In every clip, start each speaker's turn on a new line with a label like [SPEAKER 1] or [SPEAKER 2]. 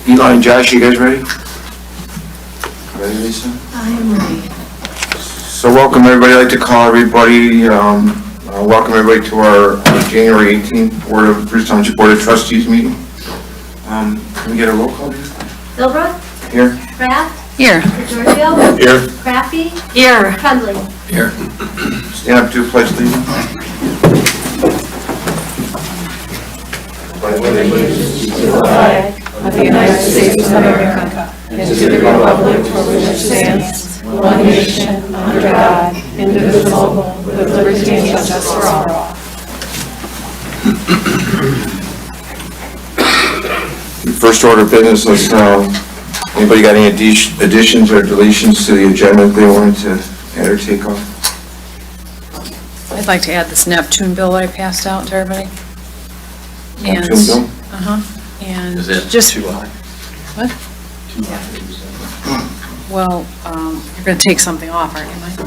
[SPEAKER 1] Eli and Josh, you guys ready? Ready, Lisa?
[SPEAKER 2] I'm ready.
[SPEAKER 1] So welcome everybody. I'd like to call everybody, welcome everybody to our January 18th Bruce Township Board of Trustees meeting. Can we get a roll call, please?
[SPEAKER 2] Philbrook?
[SPEAKER 1] Here.
[SPEAKER 2] Kraft?
[SPEAKER 3] Here.
[SPEAKER 2] DeGiorgio?
[SPEAKER 1] Here.
[SPEAKER 2] Crafty?
[SPEAKER 3] Here.
[SPEAKER 2] Trudley?
[SPEAKER 1] Here. Stand up to the pledge, please.
[SPEAKER 3] The flag of the United States of America and to the republic for which it stands, one nation, under God, indivisible, with liberty and justice for all.
[SPEAKER 1] First order of business, let's, anybody got any additions or deletions to the agenda they wanted to add or take off?
[SPEAKER 3] I'd like to add this Neptune bill I passed out to everybody.
[SPEAKER 1] Neptune bill?
[SPEAKER 3] And
[SPEAKER 4] Is that
[SPEAKER 3] just,
[SPEAKER 4] too high?
[SPEAKER 3] what?
[SPEAKER 4] Too high.
[SPEAKER 3] Well, you're going to take something off, aren't you, Mike?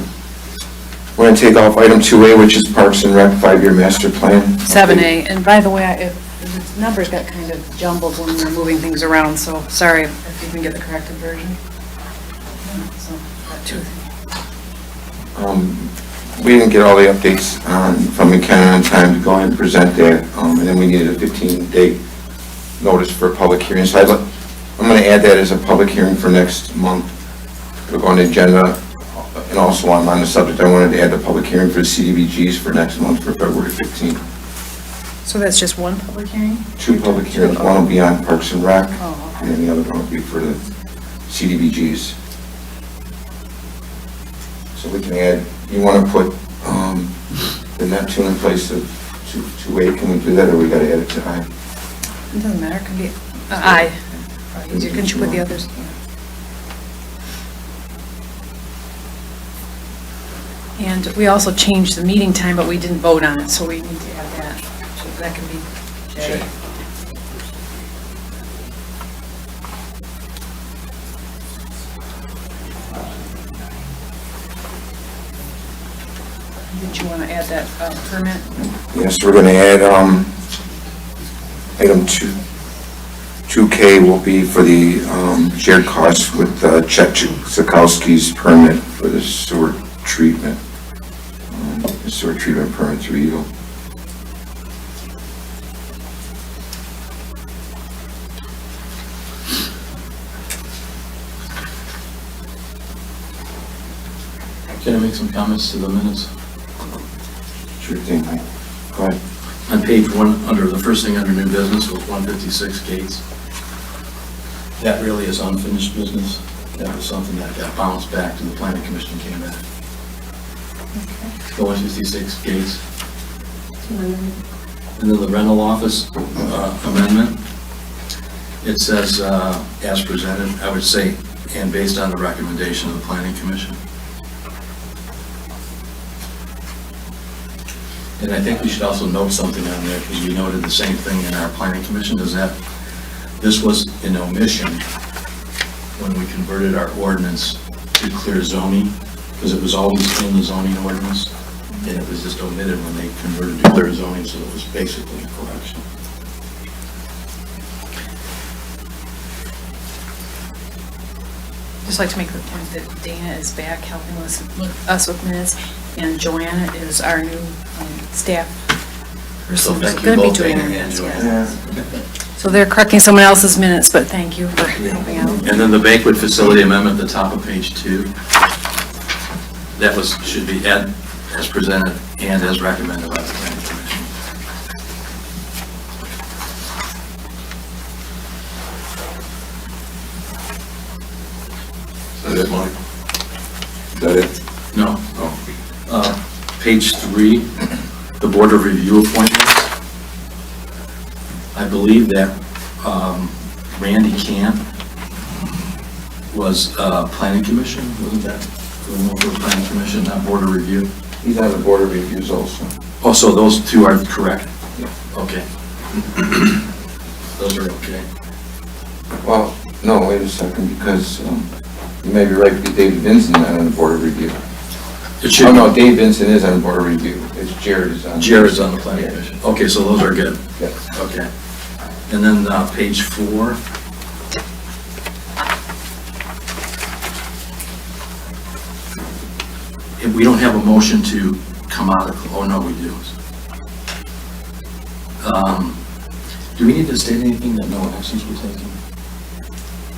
[SPEAKER 1] We're going to take off item 2A, which is Parks and Rec 5-year master plan.
[SPEAKER 3] 7A, and by the way, the numbers got kind of jumbled when we were moving things around, so sorry if you can get the corrected version. So, got two.
[SPEAKER 1] We didn't get all the updates from McKenna on time to go ahead and present that, and then we needed a 15-day notice for a public hearing. So I'm going to add that as a public hearing for next month. It'll go on the agenda, and also while I'm on the subject, I wanted to add the public hearing for the CDBGs for next month for February 15th.
[SPEAKER 3] So that's just one public hearing?
[SPEAKER 1] Two public hearings, one will be on Parks and Rec,
[SPEAKER 3] Oh,
[SPEAKER 1] and then the other one will be for the CDBGs. So we can add, you want to put the Neptune in place of 2A, can we do that, or we got to add it to I?
[SPEAKER 3] It doesn't matter, it can be, aye. Probably easier. Couldn't you put the others? Yeah. And we also changed the meeting time, but we didn't vote on it, so we need to add that. So that can be J. Did you want to add that permit?
[SPEAKER 1] Yes, we're going to add item 2K will be for the shared costs with Chet Sikowski's permit for the sewer treatment. The sewer treatment permit through Eagle.
[SPEAKER 4] Can I make some comments to the minutes?
[SPEAKER 1] Sure thing, Mike. Go ahead.
[SPEAKER 4] On page one, the first thing under new business was 156 Gates. That really is unfinished business. That was something that got bounced back to the planning commission and came back. The 156 Gates. And then the rental office amendment. It says, as presented, I would say, and based on the recommendation of the planning commission. And I think we should also note something on there, because we noted the same thing in our planning commission, is that this was an omission when we converted our ordinance to clear zoning, because it was always in the zoning ordinance, and it was just omitted when they converted to clear zoning, so it was basically a correction.
[SPEAKER 3] Just like to make the point that Dana is back helping us with minutes, and Joanna is our new staff person.
[SPEAKER 4] So
[SPEAKER 3] who's
[SPEAKER 4] thank you
[SPEAKER 3] gonna be
[SPEAKER 4] both,
[SPEAKER 3] doing
[SPEAKER 4] Dana
[SPEAKER 3] our
[SPEAKER 4] and
[SPEAKER 3] minutes,
[SPEAKER 4] Joanna.
[SPEAKER 3] yeah. So they're correcting someone else's minutes, but thank you for helping out.
[SPEAKER 4] And then the banquet facility amendment at the top of page 2, that should be as presented and as recommended by the planning commission.
[SPEAKER 1] Is that it, Mike? Is that it?
[SPEAKER 4] No. Page 3, the Board of Review appointments. I believe that Randy Camp was Planning Commission, wasn't that? Planning Commission, not Board of Review?
[SPEAKER 1] He's on the Board of Reviews also.
[SPEAKER 4] Oh, so those two are correct?
[SPEAKER 1] Yeah.
[SPEAKER 4] Okay. Those are okay.
[SPEAKER 1] Well, no, wait a second, because you may be right, because David Vincent is on the Board of Review.
[SPEAKER 4] It should
[SPEAKER 1] Oh, no, Dave Vincent is on Board of Review. It's Jared is on.
[SPEAKER 4] Jared's on the Planning
[SPEAKER 1] Yeah.
[SPEAKER 4] Commission. Okay, so those are good.
[SPEAKER 1] Yeah.
[SPEAKER 4] Okay. And then page 4, we don't have a motion to come out of, oh, no, we do. Do we need to state anything that no actions were taken?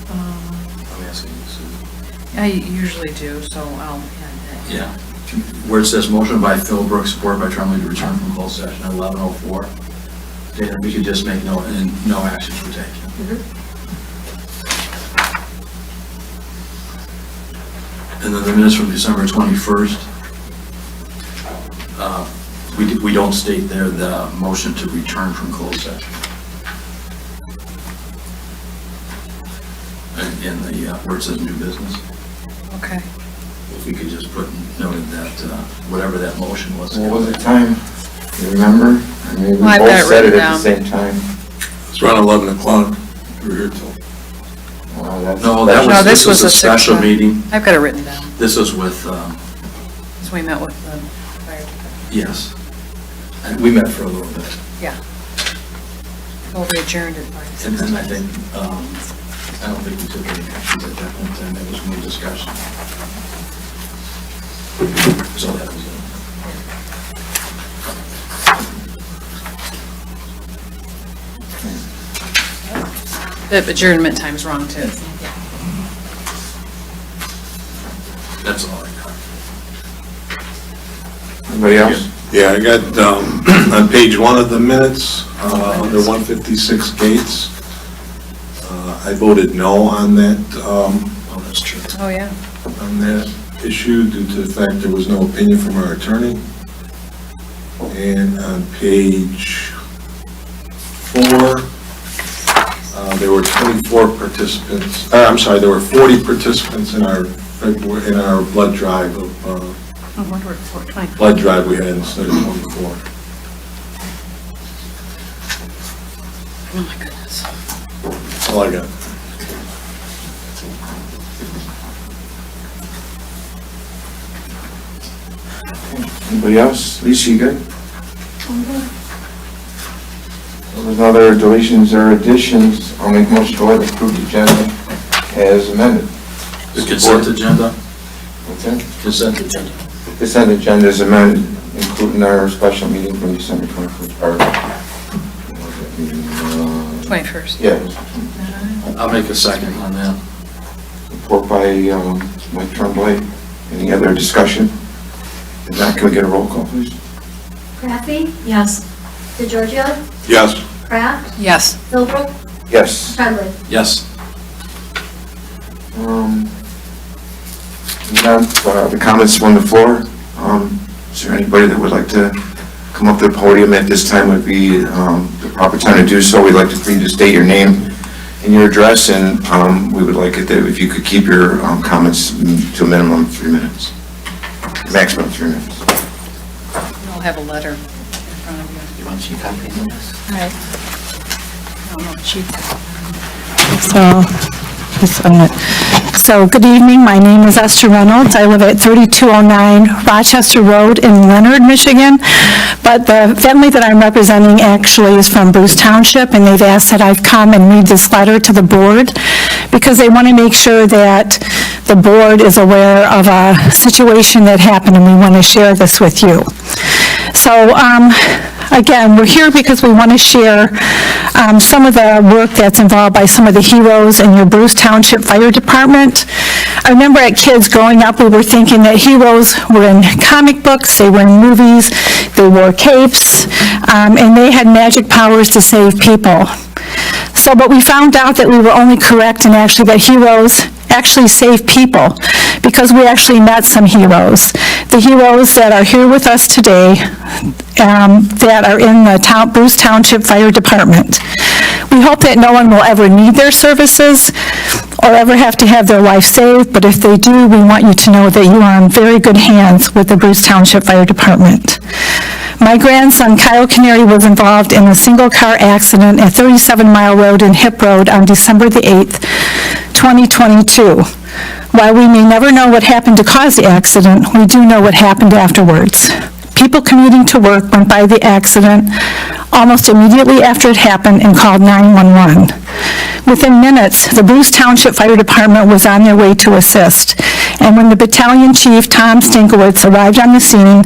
[SPEAKER 4] I'm asking you, Susan.
[SPEAKER 3] I usually do, so I'll add that.
[SPEAKER 4] Yeah. Where it says motion by Phil Brooks, support by Tremblay to return from closed session at 11:04. Dana, we could just make note, and no actions were taken. And then the minutes from December 21st, we don't state there the motion to return from closed session. In the, where it says new business,
[SPEAKER 3] Okay.
[SPEAKER 4] if we could just put noted that, whatever that motion was.
[SPEAKER 1] What was the time? You remember? I mean, we
[SPEAKER 3] Well, I've got
[SPEAKER 1] both
[SPEAKER 3] it
[SPEAKER 1] said it
[SPEAKER 3] written
[SPEAKER 1] at the
[SPEAKER 3] down.
[SPEAKER 1] same time.
[SPEAKER 5] It's around 11 o'clock. We're here till.
[SPEAKER 4] No, that
[SPEAKER 3] No,
[SPEAKER 4] was,
[SPEAKER 3] this
[SPEAKER 4] this was
[SPEAKER 3] was
[SPEAKER 4] a
[SPEAKER 3] a
[SPEAKER 4] special
[SPEAKER 3] 6-1.
[SPEAKER 4] meeting.
[SPEAKER 3] I've got it written down.
[SPEAKER 4] This is with,
[SPEAKER 3] So we met with the fire department.
[SPEAKER 4] yes. And we met for a little bit.
[SPEAKER 3] Yeah. Well, we adjourned at 5.
[SPEAKER 4] And then I think, I don't think we took any actions at that point in time. There was more discussion. So that was it.
[SPEAKER 3] The adjournment time's wrong, too.
[SPEAKER 4] That's all I got.
[SPEAKER 1] Anybody else?
[SPEAKER 5] Yeah, I got, on page 1 of the minutes, under 156 Gates, I voted no on that,
[SPEAKER 4] Oh, that's true.
[SPEAKER 3] Oh, yeah.
[SPEAKER 5] on that issue due to the fact there was no opinion from our attorney. And on page 4, there were 24 participants, I'm sorry, there were 40 participants in our blood drive of,
[SPEAKER 3] I wonder what 420.
[SPEAKER 5] blood drive we had instead of 24.
[SPEAKER 3] Oh, my goodness.
[SPEAKER 5] That's all I got.
[SPEAKER 1] Anybody else? Lisa, you good? There's no other deletions or additions. I'll make motion to go ahead and approve the agenda as amended.
[SPEAKER 4] The consent agenda?
[SPEAKER 1] What's that?
[SPEAKER 4] Consent agenda.
[SPEAKER 1] Consent agenda is amended, including our special meeting from December 21st. Or,
[SPEAKER 3] 21st.
[SPEAKER 1] yeah.
[SPEAKER 4] I'll make a second on that.
[SPEAKER 1] Report by Mike Tremblay. Any other discussion? If not, can we get a roll call, please?
[SPEAKER 2] Crafty? Yes. DeGiorgio?
[SPEAKER 5] Yes.
[SPEAKER 2] Kraft?
[SPEAKER 3] Yes.
[SPEAKER 2] Philbrook?
[SPEAKER 1] Yes.
[SPEAKER 2] Tremblay?
[SPEAKER 4] Yes.
[SPEAKER 1] Now, the comments from the floor. Is there anybody that would like to come up to the podium at this time? Would be the proper time to do so. We'd like for you to state your name and your address, and we would like it that if you could keep your comments to a minimum of 3 minutes, maximum 3 minutes.
[SPEAKER 3] I'll have a letter in front of you.
[SPEAKER 4] You want to see copies of this?
[SPEAKER 3] All right. I don't know if Chief.
[SPEAKER 6] So, good evening. My name is Esther Reynolds. I live at 3209 Rochester Road in Leonard, Michigan. But the family that I'm representing actually is from Bruce Township, and they've asked that I've come and read this letter to the board because they want to make sure that the board is aware of a situation that happened, and we want to share this with you. So, again, we're here because we want to share some of the work that's involved by some of the heroes in your Bruce Township Fire Department. I remember at kids growing up, we were thinking that heroes were in comic books, they were in movies, they wore capes, and they had magic powers to save people. So, but we found out that we were only correct and actually that heroes actually save people because we actually met some heroes. The heroes that are here with us today that are in the Bruce Township Fire Department. We hope that no one will ever need their services or ever have to have their life saved, but if they do, we want you to know that you are in very good hands with the Bruce Township Fire Department. My grandson, Kyle Canary, was involved in a single-car accident at 37 Mile Road and Hip Road on December the 8th, 2022. While we may never know what happened to cause the accident, we do know what happened afterwards. People commuting to work went by the accident almost immediately after it happened and called 911. Within minutes, the Bruce Township Fire Department was on their way to assist, and when the battalion chief, Tom Stinkowitz, arrived on the scene,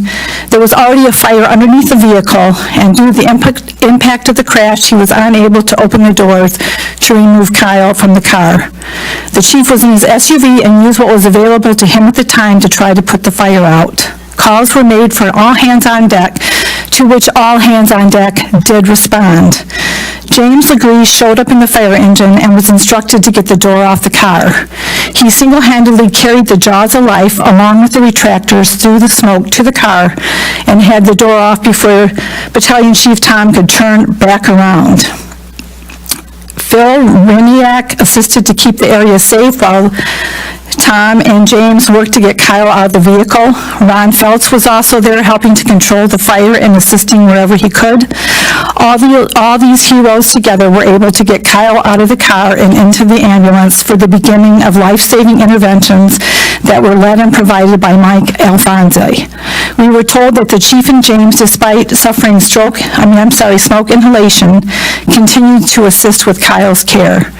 [SPEAKER 6] there was already a fire underneath the vehicle, and due to the impact of the crash, he was unable to open the doors to remove Kyle from the car. The chief was in his SUV and used what was available to him at the time to try to put the fire out. Calls were made for all hands on deck, to which all hands on deck did respond. James Legree showed up in the fire engine and was instructed to get the door off the car. He single-handedly carried the jaws of life along with the retractors through the smoke to the car and had the door off before Battalion Chief Tom could turn back around. Phil Reniak assisted to keep the area safe while Tom and James worked to get Kyle out of the vehicle. Ron Feltz was also there helping to control the fire and assisting wherever he could. All these heroes together were able to get Kyle out of the car and into the ambulance for the beginning of life-saving interventions that were led and provided by Mike Alfonsi. We were told that the chief and James, despite suffering smoke inhalation, continued to assist with Kyle's care.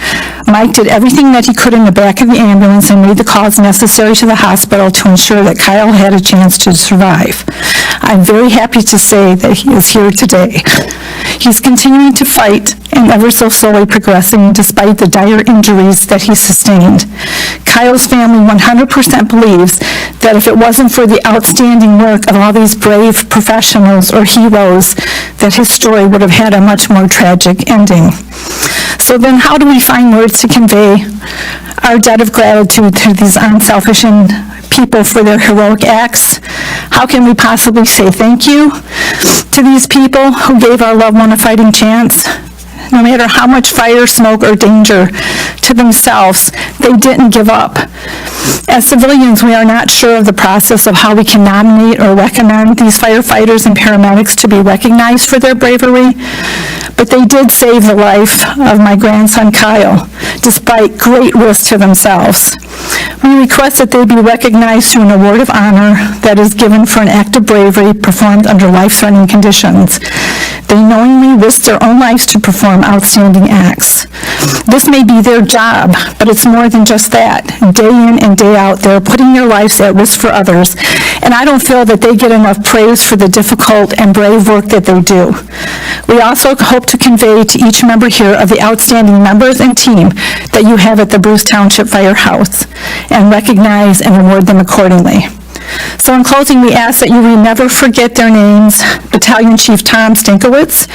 [SPEAKER 6] Mike did everything that he could in the back of the ambulance and made the calls necessary to the hospital to ensure that Kyle had a chance to survive. I'm very happy to say that he is here today. He's continuing to fight and ever so slowly progressing despite the dire injuries that he sustained. Kyle's family 100% believes that if it wasn't for the outstanding work of all these brave professionals or heroes, that his story would have had a much more tragic ending. So then how do we find words to convey our debt of gratitude to these unselfish people for their heroic acts? How can we possibly say thank you to these people who gave our loved one a fighting chance? No matter how much fire, smoke, or danger to themselves, they didn't give up. As civilians, we are not sure of the process of how we can nominate or recommend these firefighters and paramedics to be recognized for their bravery, but they did save the life of my grandson Kyle, despite great risk to themselves. We request that they be recognized through an award of honor that is given for an act of bravery performed under life-threatening conditions. They knowingly risk their own lives to perform outstanding acts. This may be their job, but it's more than just that. Day in and day out, they're putting their lives at risk for others, and I don't feel that they get enough praise for the difficult and brave work that they do. We also hope to convey to each member here of the outstanding members and team that you have at the Bruce Township Firehouse, and recognize and award them accordingly. So in closing, we ask that you never forget their names: Battalion Chief Tom Stinkowitz,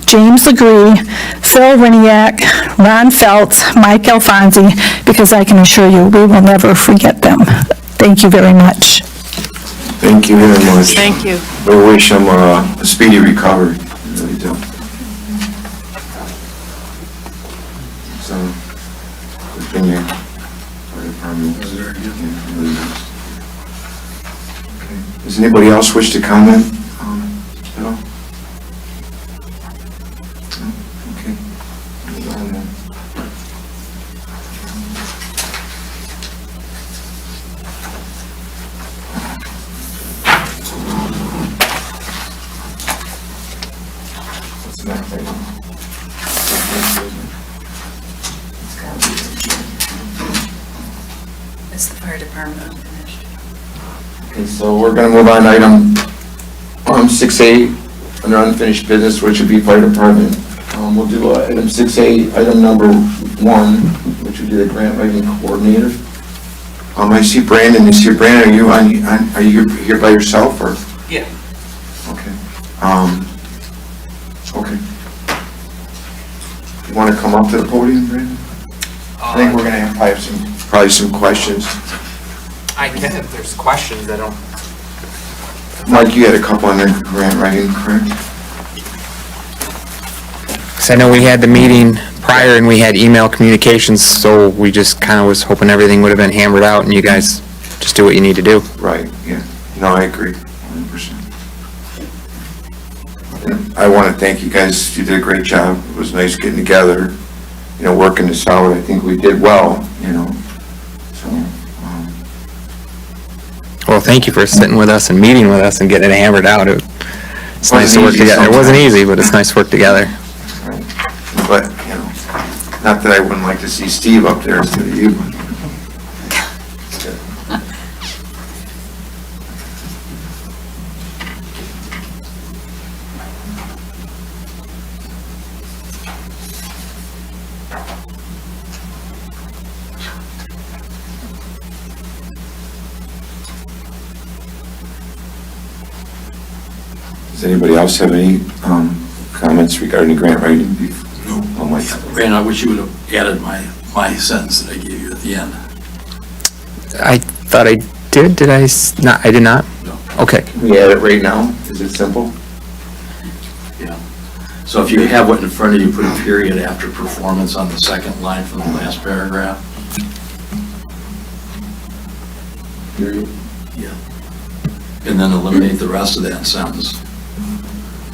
[SPEAKER 6] James Legree, Phil Reniak, Ron Feltz, Mike Alfonsi, because I can assure you we will never forget them. Thank you very much.
[SPEAKER 1] Thank you very much.
[SPEAKER 3] Thank you.
[SPEAKER 1] We wish him a speedy recovery. We really do. So, Virginia Fire Department. Yeah, really nice. Okay. Does anybody else wish to comment at all? No? Okay. Move on then. What's the next item?
[SPEAKER 7] It's the fire department unfinished.
[SPEAKER 1] Okay, so we're going to move on to item 6A, under unfinished business, which would be fire department. We'll do item 6A, item number 1, which would be the grant writing coordinator. I see Brandon is here. Brandon, are you here by yourself, or?
[SPEAKER 8] Yeah.
[SPEAKER 1] Okay. Okay. You want to come up to the podium, Brandon? I think we're going to have probably some questions.
[SPEAKER 8] I can if there's questions. I don't.
[SPEAKER 1] Mike, you had a couple on the grant writing, correct?
[SPEAKER 9] Because I know we had the meeting prior and we had email communications, so we just kind of was hoping everything would have been hammered out and you guys just do what you need to do.
[SPEAKER 1] Right, yeah. No, I agree, 100%. And I want to thank you guys. You did a great job. It was nice getting together, working this out. I think we did well, so.
[SPEAKER 9] Well, thank you for sitting with us and meeting with us and getting it hammered out. It's nice to work
[SPEAKER 1] easy
[SPEAKER 9] together. It wasn't
[SPEAKER 1] sometimes.
[SPEAKER 9] easy, but it's nice to work together.
[SPEAKER 1] Right. But, Not that I wouldn't like to see Steve up there instead of you. Does anybody else have any comments regarding grant writing?
[SPEAKER 4] No.
[SPEAKER 1] Oh, my.
[SPEAKER 4] Brandon, I wish you would have added my sentence that I gave you at the end.
[SPEAKER 9] I thought I did I not? I did not?
[SPEAKER 4] No.
[SPEAKER 9] Okay.
[SPEAKER 1] Can we add it right now? Is it simple?
[SPEAKER 4] Yeah. So if you have what in front of you, put a period after performance on the second line from the last paragraph.
[SPEAKER 1] Period.
[SPEAKER 4] Yeah. And then eliminate the rest of that sentence.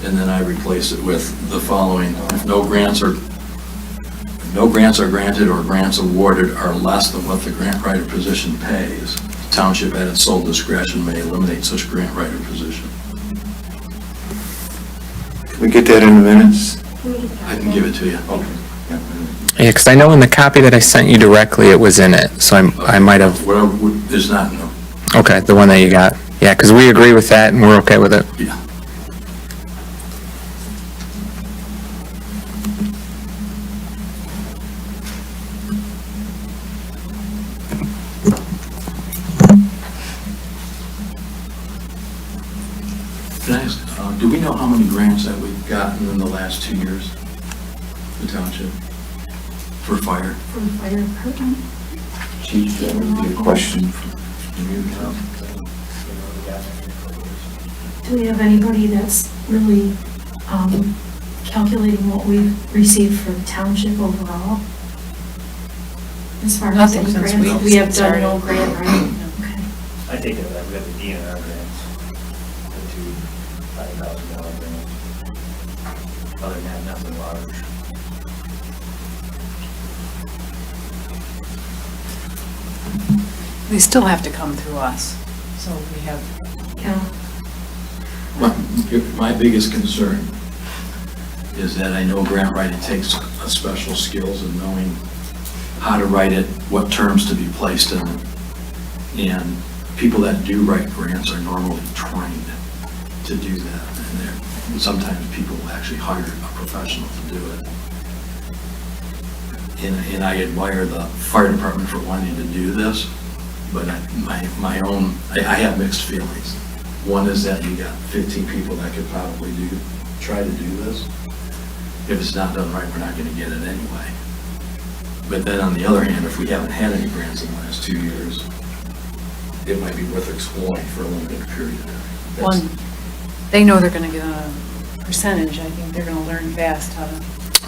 [SPEAKER 4] And then I replace it with the following: if no grants are granted or grants awarded are less than what the grant writer position pays, the township at its sole discretion may eliminate such grant writer position.
[SPEAKER 1] Can we get that in the minutes?
[SPEAKER 4] I can give it to you.
[SPEAKER 1] Okay. Yeah.
[SPEAKER 9] Yeah, because I know in the copy that I sent you directly, it was in it, so I might have,
[SPEAKER 4] Whatever, there's not, no.
[SPEAKER 9] okay, the one that you got. Yeah, because we agree with that and we're okay with it.
[SPEAKER 4] Yeah. Can I ask, do we know how many grants that we've gotten in the last 2 years, the township, for fire?
[SPEAKER 2] From the fire department.
[SPEAKER 1] Chief, that would be a question from you.
[SPEAKER 10] Do we have anybody that's really calculating what we've received for the township overall? As far as
[SPEAKER 3] Nothing
[SPEAKER 10] any
[SPEAKER 3] since
[SPEAKER 10] grants,
[SPEAKER 3] we
[SPEAKER 10] we have done
[SPEAKER 3] started.
[SPEAKER 10] no grant, right? Okay.
[SPEAKER 11] I take it that we have the DNR grants, the two $5,000 grants. Other than that, nothing large.
[SPEAKER 3] They still have to come through us, so we have,
[SPEAKER 10] Yeah.
[SPEAKER 4] My biggest concern is that I know grant writing takes a special skills in knowing how to write it, what terms to be placed in it. And people that do write grants are normally trained to do that. And sometimes people will actually hire a professional to do it. And I admire the fire department for wanting to do this, but I have mixed feelings. One is that you got 15 people that could probably try to do this. If it's not done right, we're not gonna get it anyway. But then on the other hand, if we haven't had any grants in the last 2 years, it might be worth exploring for a limited period.
[SPEAKER 3] one, they know they're gonna get a percentage. I think they're gonna learn fast how to.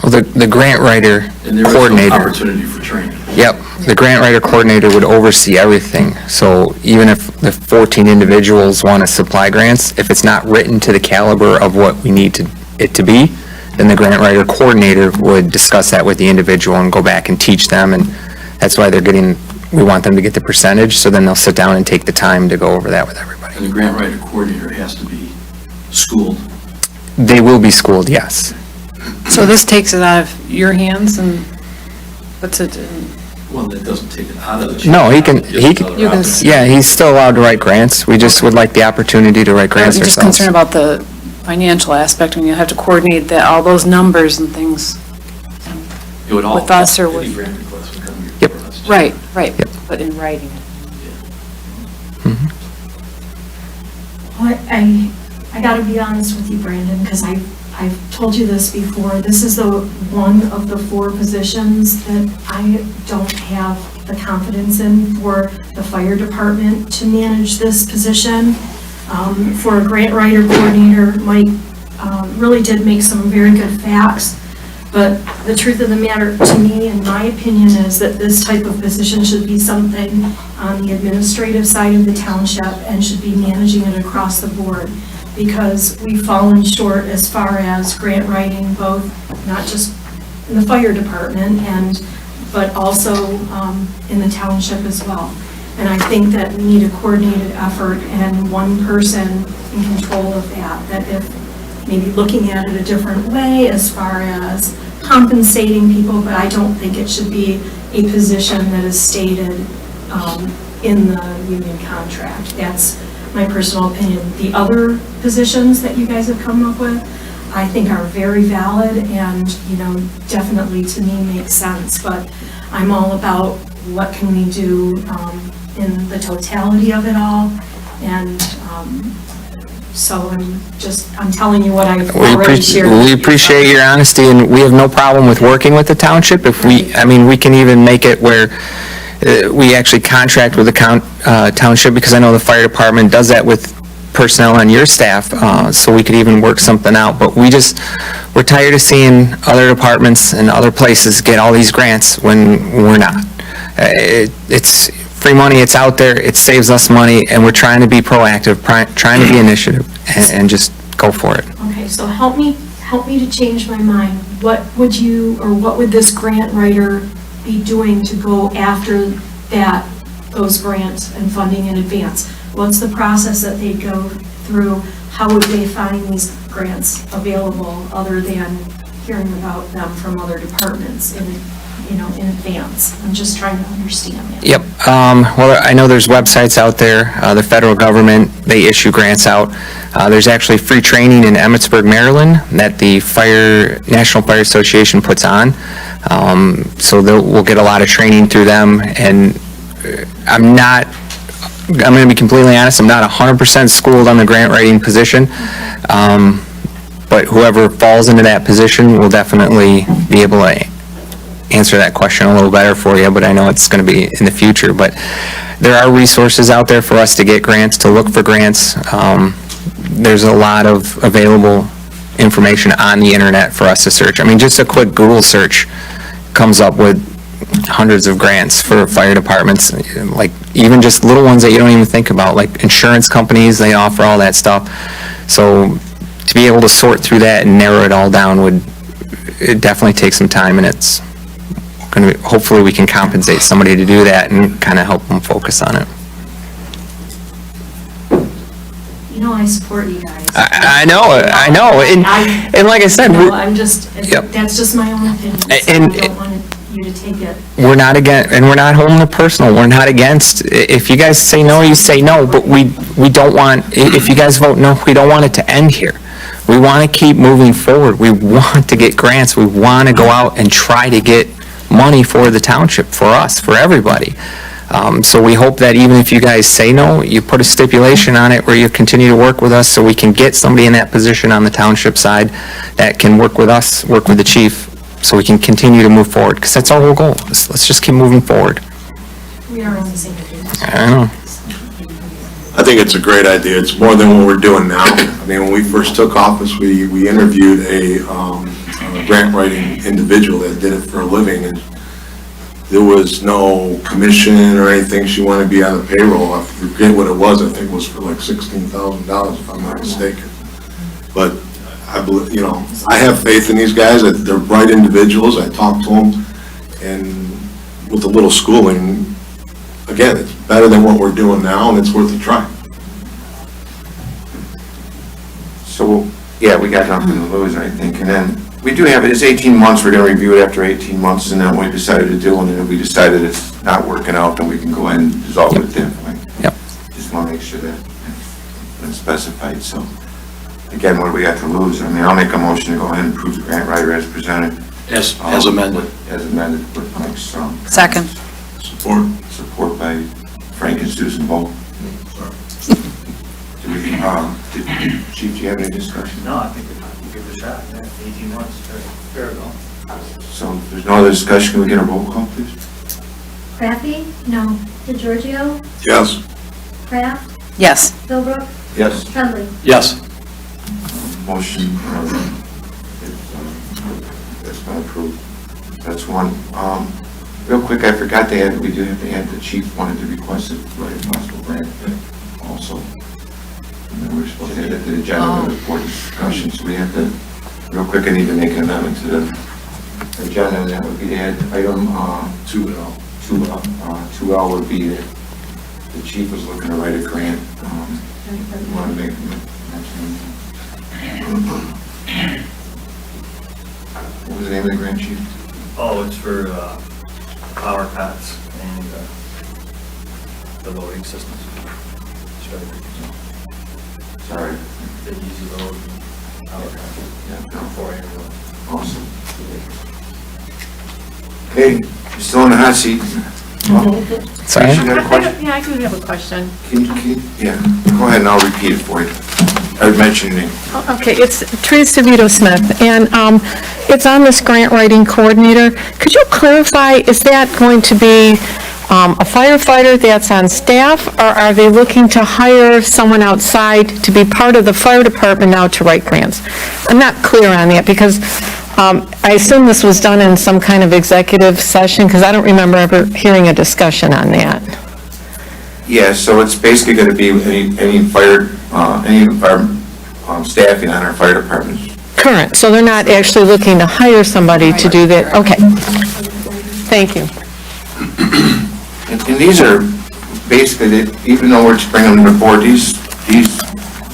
[SPEAKER 9] Well, the grant writer
[SPEAKER 4] And there is
[SPEAKER 9] coordinator.
[SPEAKER 4] some opportunity for training.
[SPEAKER 9] Yep, the grant writer coordinator would oversee everything. So even if the 14 individuals want to supply grants, if it's not written to the caliber of what we need it to be, then the grant writer coordinator would discuss that with the individual and go back and teach them. And that's why we want them to get the percentage, so then they'll sit down and take the time to go over that with everybody.
[SPEAKER 4] And the grant writer coordinator has to be schooled.
[SPEAKER 9] They will be schooled, yes.
[SPEAKER 3] So this takes it out of your hands and puts it in.
[SPEAKER 4] Well, that doesn't take it out of the.
[SPEAKER 9] No, he can-
[SPEAKER 4] Gives another
[SPEAKER 3] You can-
[SPEAKER 4] opportunity.
[SPEAKER 9] Yeah, he's still allowed to write grants. We just would like the opportunity to write
[SPEAKER 3] I'm
[SPEAKER 9] grants
[SPEAKER 3] just
[SPEAKER 9] ourselves.
[SPEAKER 3] concerned about the financial aspect, when you have to coordinate that, all those numbers and things.
[SPEAKER 4] It would all.
[SPEAKER 3] with us or
[SPEAKER 4] any
[SPEAKER 3] with-
[SPEAKER 4] grant request would come here
[SPEAKER 9] Yep.
[SPEAKER 4] for us.
[SPEAKER 3] Right, right,
[SPEAKER 9] Yep.
[SPEAKER 3] but in writing.
[SPEAKER 9] Mhm.
[SPEAKER 10] Well, I gotta be honest with you, Brandon, because I've told you this before. This is the one of the 4 positions that I don't have the confidence in for the fire department to manage this position. For a grant writer coordinator, Mike really did make some very good facts. But the truth of the matter, to me, in my opinion, is that this type of position should be something on the administrative side of the township and should be managing it across the board. Because we've fallen short as far as grant writing, both, not just in the fire department but also in the township as well. And I think that we need a coordinated effort and one person in control of that if maybe looking at it a different way as far as compensating people, but I don't think it should be a position that is stated in the union contract. That's my personal opinion. The other positions that you guys have come up with, I think are very valid and, definitely to me make sense, but I'm all about what can we do in the totality of it all, and so I'm telling you what I've already shared.
[SPEAKER 9] We appreciate your honesty, and we have no problem with working with the township. If we can even make it where we actually contract with the township, because I know the fire department does that with personnel on your staff, so we could even work something out. But we're tired of seeing other departments and other places get all these grants when we're not. It's free money, it's out there, it saves us money, and we're trying to be proactive, trying to be initiative, and just go for it.
[SPEAKER 10] Okay, so help me to change my mind. What would this grant writer be doing to go after those grants and funding in advance? What's the process that they go through? How would they find these grants available other than hearing about them from other departments in advance? I'm just trying to understand that.
[SPEAKER 9] Yep. Well, I know there's websites out there. The federal government, they issue grants out. There's actually free training in Emmitsburg, Maryland that the National Fire Association puts on. So we'll get a lot of training through them. And I'm going to be completely honest, I'm not 100% schooled on the grant writing position. But whoever falls into that position will definitely be able to answer that question a little better for you, but I know it's going to be in the future. But there are resources out there for us to get grants, to look for grants. There's a lot of available information on the internet for us to search. Just a quick Google search comes up with hundreds of grants for fire departments, like even just little ones that you don't even think about, like insurance companies, they offer all that stuff. So to be able to sort through that and narrow it all down it definitely takes some time, and it's going to be, hopefully we can compensate somebody to do that and kind of help them focus on it.
[SPEAKER 10] I support you guys.
[SPEAKER 9] I know, and like I said,
[SPEAKER 10] that's just my own opinion. So
[SPEAKER 9] And-
[SPEAKER 10] I don't want you to take it.
[SPEAKER 9] we're not against, and we're not holding it personal, we're not against. If you guys say no, you say no, but we don't want, if you guys vote no, we don't want it to end here. We want to keep moving forward. We want to get grants. We want to go out and try to get money for the township, for us, for everybody. So we hope that even if you guys say no, you put a stipulation on it where you continue to work with us so we can get somebody in that position on the township side that can work with us, work with the chief, so we can continue to move forward, because that's our whole goal. Let's just keep moving forward.
[SPEAKER 10] We are on the same page.
[SPEAKER 9] I know.
[SPEAKER 5] I think it's a great idea. It's more than what we're doing now. When we first took office, we interviewed a grant writing individual that did it for a living, and there was no commission or anything. She wanted to be on the payroll. I forget what it was. I think it was for like $16,000 if I'm not mistaken. But I believe, I have faith in these guys. They're bright individuals. I talk to them, and with a little schooling, again, it's better than what we're doing now, and it's worth a try.
[SPEAKER 1] So, yeah, we got nothing to lose, I think, and then we do have, it's 18 months, we're gonna review it after 18 months, and then what we decided to do, and then if we decided it's not working out, then we can go ahead and dissolve it at that point.
[SPEAKER 9] Yep.
[SPEAKER 1] Just wanna make sure that it's specified, so, again, what do we got to lose? I'll make a motion to go ahead and approve the grant writer as presented.
[SPEAKER 4] As amended.
[SPEAKER 1] As amended, with Mike's,
[SPEAKER 3] Second.
[SPEAKER 1] support by Frank and Susan both. Chief, do you have any discussion?
[SPEAKER 11] No, I think we'll give it a shot. 18 months, fair ago.
[SPEAKER 1] So if there's no other discussion, can we get a roll call, please?
[SPEAKER 2] Crafty? No. DeGiorgio?
[SPEAKER 5] Yes.
[SPEAKER 2] Kraft?
[SPEAKER 3] Yes.
[SPEAKER 2] Philbrook?
[SPEAKER 1] Yes.
[SPEAKER 2] Tremblay?
[SPEAKER 4] Yes.
[SPEAKER 1] Motion, that's been approved. That's one. Real quick, I forgot to add, we do have to add, the chief wanted to request it, right, if possible, grant also. And then we're supposed to add it to the agenda for the board discussion, so we have to, real quick, I need to make an amendment to the agenda, and that would be to add item 2L. 2L would be that the chief was looking to write a grant. You want to make a mention? What was the name of the grant, Chief?
[SPEAKER 11] Oh, it's for power cots and the loading systems.
[SPEAKER 1] Sorry.
[SPEAKER 11] The easy load, power cots.
[SPEAKER 1] Yeah.
[SPEAKER 11] For ambulance.
[SPEAKER 1] Awesome. Okay, you're still in the hot seat.
[SPEAKER 9] Sorry?
[SPEAKER 1] You got a question?
[SPEAKER 3] Yeah, I do have a question.
[SPEAKER 1] Yeah, go ahead and I'll repeat it for you. I would mention your name.
[SPEAKER 3] Okay, it's Teresa DeVito Smith, and it's on this grant writing coordinator. Could you clarify, is that going to be a firefighter that's on staff, or are they looking to hire someone outside to be part of the fire department now to write grants? I'm not clear on that, because I assume this was done in some kind of executive session, because I don't remember ever hearing a discussion on that.
[SPEAKER 1] Yeah, so it's basically going to be any fire staffing on our fire departments.
[SPEAKER 3] Current, so they're not actually looking to hire somebody to do that? Okay. Thank you.
[SPEAKER 1] And these are basically, even though we're bringing them to the board, these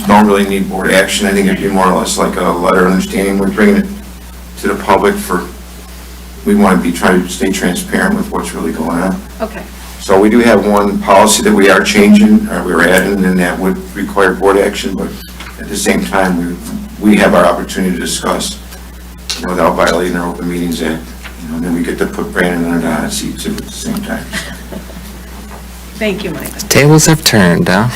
[SPEAKER 1] don't really need board action. I think it'd be more or less like a letter of understanding. We're bringing it to the public we want to trying to stay transparent with what's really going on.
[SPEAKER 3] Okay.
[SPEAKER 1] So we do have one policy that we are changing, or we're adding, and that would require board action, but at the same time, we have our opportunity to discuss without violating our Open Meetings Act. And then we get to put Brandon under the hot seat too at the same time.
[SPEAKER 3] Thank you, Mike.
[SPEAKER 9] Tables have turned, huh?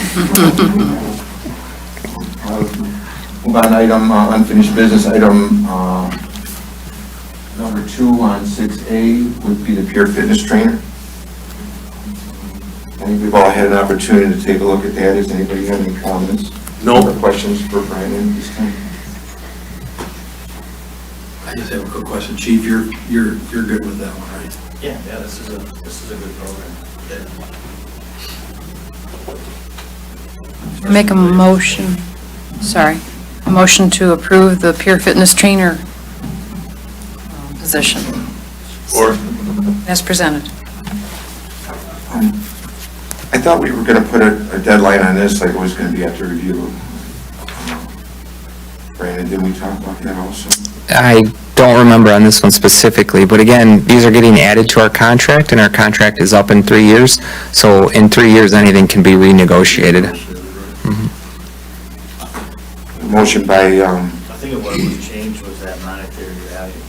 [SPEAKER 1] Move on to item, unfinished business, item number 2 on 6A would be the Pure Fitness Trainer. I think we've all had an opportunity to take a look at that. Does anybody have any comments?
[SPEAKER 5] No.
[SPEAKER 1] Or questions for Brandon this time?
[SPEAKER 4] I just have a quick question. Chief, you're good with that one, right?
[SPEAKER 11] Yeah, this is a good program.
[SPEAKER 7] Make a motion, a motion to approve the Pure Fitness Trainer position
[SPEAKER 5] Or,
[SPEAKER 11] Mm-hmm.
[SPEAKER 7] as presented.
[SPEAKER 1] I thought we were going to put a deadline on this, like it was going to be after review. Brandon, didn't we talk about that also?
[SPEAKER 9] I don't remember on this one specifically, but again, these are getting added to our contract, and our contract is up in 3 years. So in 3 years, anything can be renegotiated.
[SPEAKER 1] Motion by,
[SPEAKER 11] I think what was changed was that monetary value.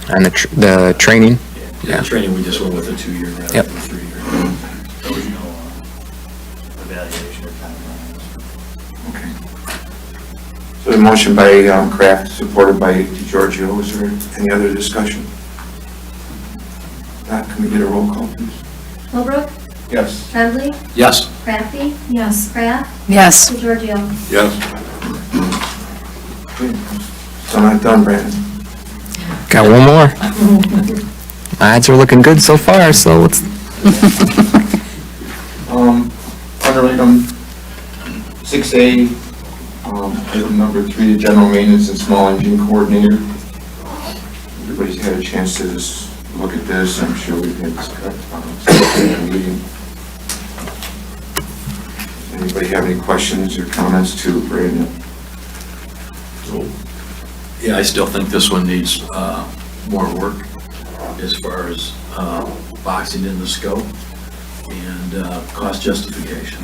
[SPEAKER 9] On the training.
[SPEAKER 4] Yeah, the training, we just went with a 2-year rather
[SPEAKER 9] Yep.
[SPEAKER 4] than a 3-year.
[SPEAKER 11] There was no evaluation or timelines.
[SPEAKER 1] okay. So the motion by Kraft, supported by DeGiorgio. Is there any other discussion? Not, can we get a roll call, please?
[SPEAKER 2] Holbrook,
[SPEAKER 1] Yes.
[SPEAKER 2] Tremblay,
[SPEAKER 4] Yes.
[SPEAKER 2] Crafty,
[SPEAKER 10] Yes.
[SPEAKER 2] Kraft,
[SPEAKER 7] Yes.
[SPEAKER 2] DeGiorgio.
[SPEAKER 5] yes.
[SPEAKER 1] Okay. So not done, Brandon.
[SPEAKER 9] Got one more. My odds are looking good so far, so let's...
[SPEAKER 1] Under item 6A, item number 3, the general maintenance and small engine coordinator. Everybody's had a chance to just look at this. I'm sure we've had this meeting. Anybody have any questions or comments to Brandon?
[SPEAKER 4] Yeah, I still think this one needs more work as far as boxing in the scope and cost justification.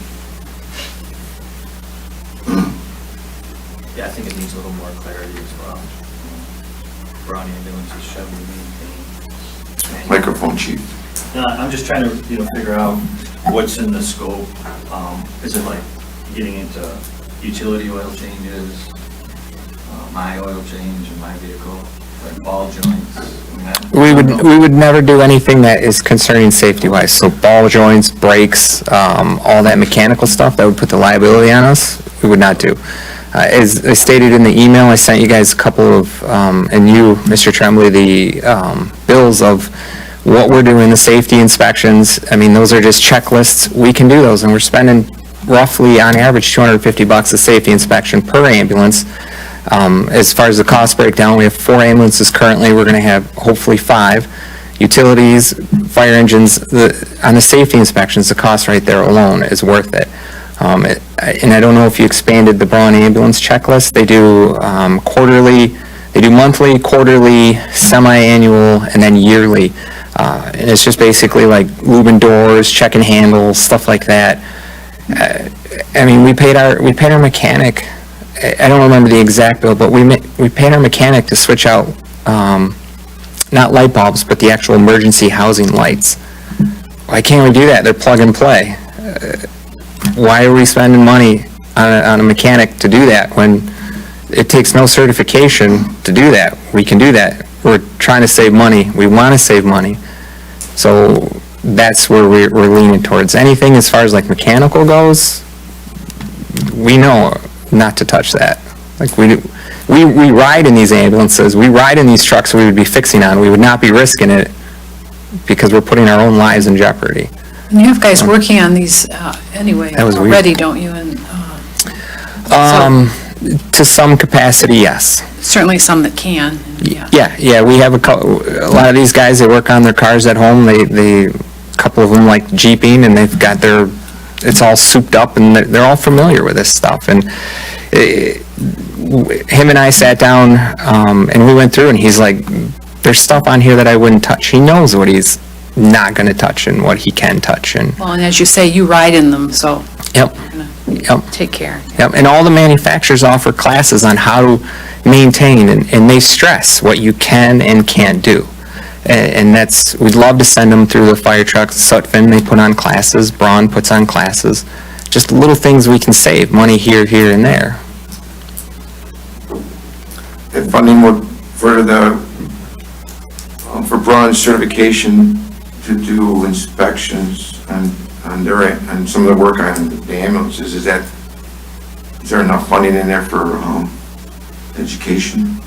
[SPEAKER 11] Yeah, I think it needs a little more clarity as well. Brown ambulances should be maintained.
[SPEAKER 1] Microphone, chief.
[SPEAKER 11] No, I'm just trying to, figure out what's in the scope. Is it like getting into utility oil changes, my oil change in my vehicle, like ball joints?
[SPEAKER 9] We would never do anything that is concerning safety-wise, so ball joints, brakes, all that mechanical stuff that would put the liability on us, we would not do. As I stated in the email, I sent you guys a couple of, and you, Mr. Tremblay, the bills of what we're doing, the safety inspections. I mean, those are just checklists. We can do those, and we're spending roughly, on average, $250 a safety inspection per ambulance. As far as the cost breakdown, we have 4 ambulances currently. We're going to have hopefully 5. Utilities, fire engines, on the safety inspections, the cost right there alone is worth it. And I don't know if you expanded the Braun ambulance checklist. They do quarterly They do monthly, quarterly, semi-annual, and then yearly. And it's just basically like lubing doors, checking handles, stuff like that. I mean, we paid our mechanic, I don't remember the exact bill, but we paid our mechanic to switch out, not light bulbs, but the actual emergency housing lights. Why can't we do that? They're plug and play. Why are we spending money on a mechanic to do that when it takes no certification to do that? We can do that. We're trying to save money. We want to save money. So that's where we're leaning towards. Anything as far as like mechanical goes, we know not to touch that. Like we ride in these ambulances, we ride in these trucks we would be fixing on. We would not be risking it because we're putting our own lives in jeopardy.
[SPEAKER 7] And you have guys working on these anyway
[SPEAKER 9] That was weird.
[SPEAKER 7] already, don't you? And
[SPEAKER 9] To some capacity, yes.
[SPEAKER 7] certainly some that can. Yeah.
[SPEAKER 9] Yeah, we have a lot of these guys, they work on their cars at home, a couple of them like Jeeping, and they've got it's all souped up, and they're all familiar with this stuff, and him and I sat down, and we went through, and he's like, there's stuff on here that I wouldn't touch. He knows what he's not gonna touch and what he can touch, and.
[SPEAKER 7] Well, and as you say, you ride in them, so
[SPEAKER 9] Yep.
[SPEAKER 7] you're gonna
[SPEAKER 9] Yep.
[SPEAKER 7] take care.
[SPEAKER 9] Yep, and all the manufacturers offer classes on how to maintain, and they stress what you can and can't do. And we'd love to send them through the fire trucks. Sutphen, they put on classes, Braun puts on classes. Just little things we can save, money here, and there.
[SPEAKER 1] If funding would, for bronze certification to do inspections on some of the work on the ambulances, is there enough funding in there for, education?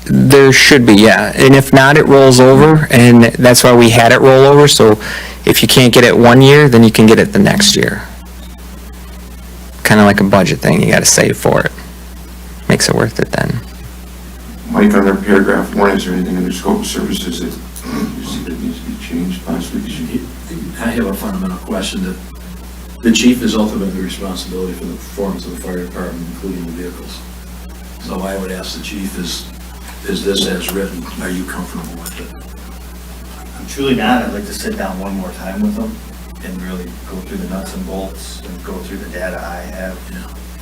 [SPEAKER 9] There should be, yeah. And if not, it rolls over, and that's why we had it roll over. So if you can't get it 1 year, then you can get it the next year. Kind of like a budget thing, you got to save for it. Makes it worth it then.
[SPEAKER 1] Mike, under paragraph 1, is there anything under scope of services that you see that needs to be changed possibly?
[SPEAKER 4] I have a fundamental question that the chief is ultimately responsibility for the performance of the fire department, including the vehicles. So I would ask the chief, is this as written? Are you comfortable with it?
[SPEAKER 11] I'm truly not. I'd like to sit down one more time with them and really go through the nuts and bolts and go through the data I have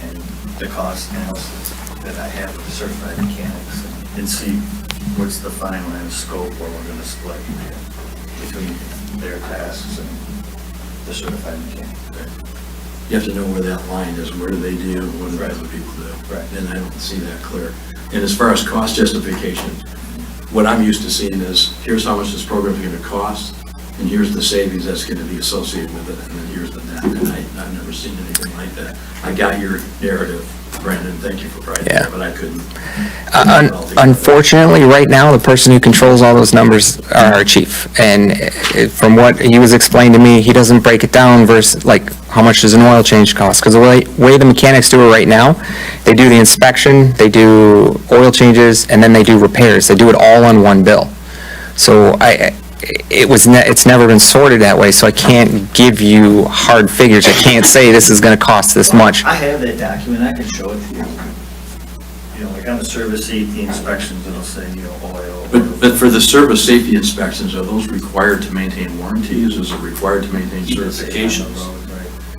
[SPEAKER 11] and the cost analysis that I have with the certified mechanics and see what's the finalized scope where we're going to split between their tasks and the certified mechanic.
[SPEAKER 4] You have to know where that line is. Where do they do? What do
[SPEAKER 11] Right.
[SPEAKER 4] other people do?
[SPEAKER 11] Right.
[SPEAKER 4] And I don't see that clear. And as far as cost justification, what I'm used to seeing is, here's how much this program's going to cost, and here's the savings that's going to be associated with it, and then here's the net. And I've never seen anything like that. I got your narrative, Brandon. Thank you for writing that, but I couldn't.
[SPEAKER 9] Unfortunately, right now, the person who controls all those numbers are our chief. And from what he was explained to me, he doesn't break it down versus, like, how much does an oil change cost? Because the way the mechanics do it right now, they do the inspection, they do oil changes, and then they do repairs. They do it all on one bill. So it's never been sorted that way, so I can't give you hard figures. I can't say this is going to cost this much.
[SPEAKER 11] I have that document. I can show it to you. You know, like on the service safety inspections, it'll say, oil.
[SPEAKER 4] But for the service safety inspections, are those required to maintain warranties? Is it required to maintain certifications?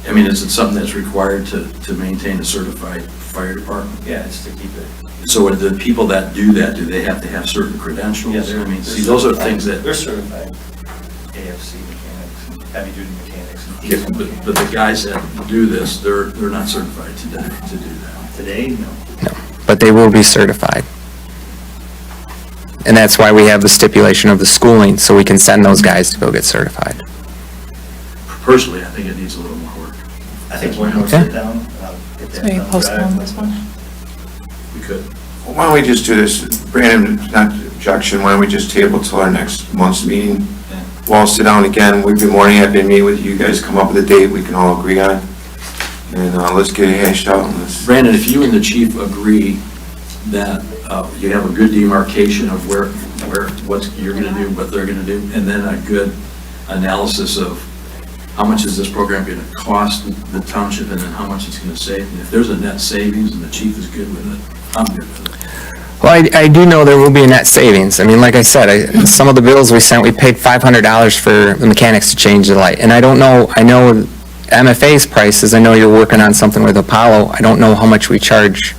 [SPEAKER 4] I mean, is it something that's required to maintain a certified fire department?
[SPEAKER 11] Yeah, it's to keep it.
[SPEAKER 4] So the people that do that, do they have to have certain credentials?
[SPEAKER 11] Yeah,
[SPEAKER 4] I mean, see, those are things that.
[SPEAKER 11] They're certified AFC mechanics, and heavy duty mechanics. And
[SPEAKER 4] Yeah,
[SPEAKER 11] diesel mechanics.
[SPEAKER 4] but the guys that do this, they're not certified today to do that.
[SPEAKER 11] Today, no.
[SPEAKER 9] No, but they will be certified. And that's why we have the stipulation of the schooling, so we can send those guys to go get certified.
[SPEAKER 4] Personally, I think it needs a little more work.
[SPEAKER 11] I think one more
[SPEAKER 9] Okay.
[SPEAKER 11] sit down. and I'll get that
[SPEAKER 7] So you
[SPEAKER 11] done.
[SPEAKER 7] postpone this one?
[SPEAKER 4] We could.
[SPEAKER 1] Why don't we just do this, Brandon, not objection, why don't we just table till our next month's meeting?
[SPEAKER 11] Yeah.
[SPEAKER 1] We'll all sit down again, we'd be more than happy to meet with you guys, come up with a date we can all agree on, and let's get it hashed out. And let's.
[SPEAKER 4] Brandon, if you and the chief agree that you have a good demarcation of what you're gonna do, what they're gonna do, and then a good analysis of how much is this program gonna cost the township, and then how much it's gonna save, and if there's a net savings and the chief is good with it, I'm good with it.
[SPEAKER 9] Well, I do know there will be a net savings. I mean, like I said, some of the bills we sent, we paid $500 for the mechanics to change the light. And I don't know, I know MFA's prices, I know you're working on something with Apollo. I don't know how much we charge,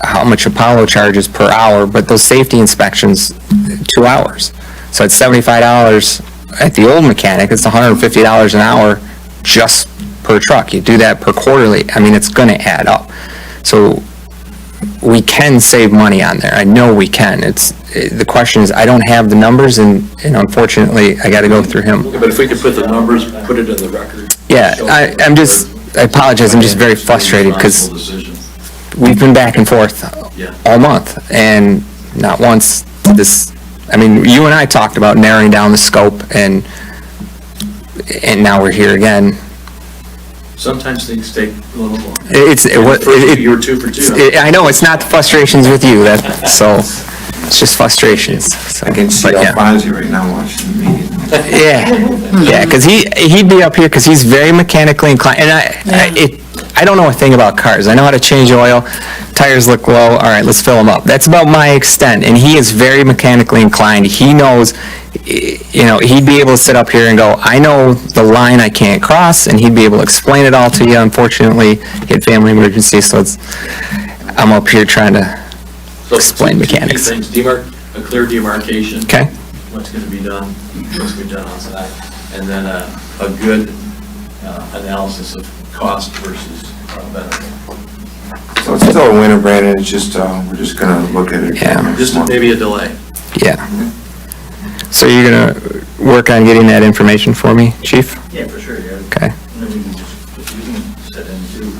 [SPEAKER 9] how much Apollo charges per hour, but those safety inspections, 2 hours. So it's $75 at the old mechanic, it's $150 an hour just per truck. You do that per quarterly, I mean, it's gonna add up. So we can save money on there. I know we can. The question is, I don't have the numbers, and unfortunately, I gotta go through him.
[SPEAKER 4] But if we could put the numbers, put it in the record.
[SPEAKER 9] Yeah, I apologize, I'm just very frustrated, because we've been back and forth all month, and not once this, I mean, you and I talked about narrowing down the scope, and now we're here again.
[SPEAKER 4] Sometimes things take a little more.
[SPEAKER 9] You
[SPEAKER 4] were 2 for 2.
[SPEAKER 9] I know, it's not the frustrations with you, so, it's just frustrations. So,
[SPEAKER 1] I can see
[SPEAKER 9] but yeah.
[SPEAKER 1] Alfonso right now watching the meeting.
[SPEAKER 9] Yeah, because he'd be up here, because he's very mechanically inclined, and I don't know a thing about cars. I know how to change oil, tires look low, all right, let's fill them up. That's about my extent, and he is very mechanically inclined. He knows, he'd be able to sit up here and go, I know the line I can't cross, and he'd be able to explain it all to you. Unfortunately, he had family emergency, so I'm up here trying to explain mechanics.
[SPEAKER 4] Two things, a clear demarcation.
[SPEAKER 9] Okay.
[SPEAKER 4] What's going to be done, what's going to be done outside, and then a good analysis of cost versus benefit.
[SPEAKER 1] So it's still a winner, Brandon, it's just, we're just gonna look at it.
[SPEAKER 9] Yeah.
[SPEAKER 4] Just maybe a delay.
[SPEAKER 9] Yeah. So you're gonna work on getting that information for me, Chief?
[SPEAKER 11] Yeah, for sure, yeah.
[SPEAKER 9] Okay.
[SPEAKER 11] And then we can set in too.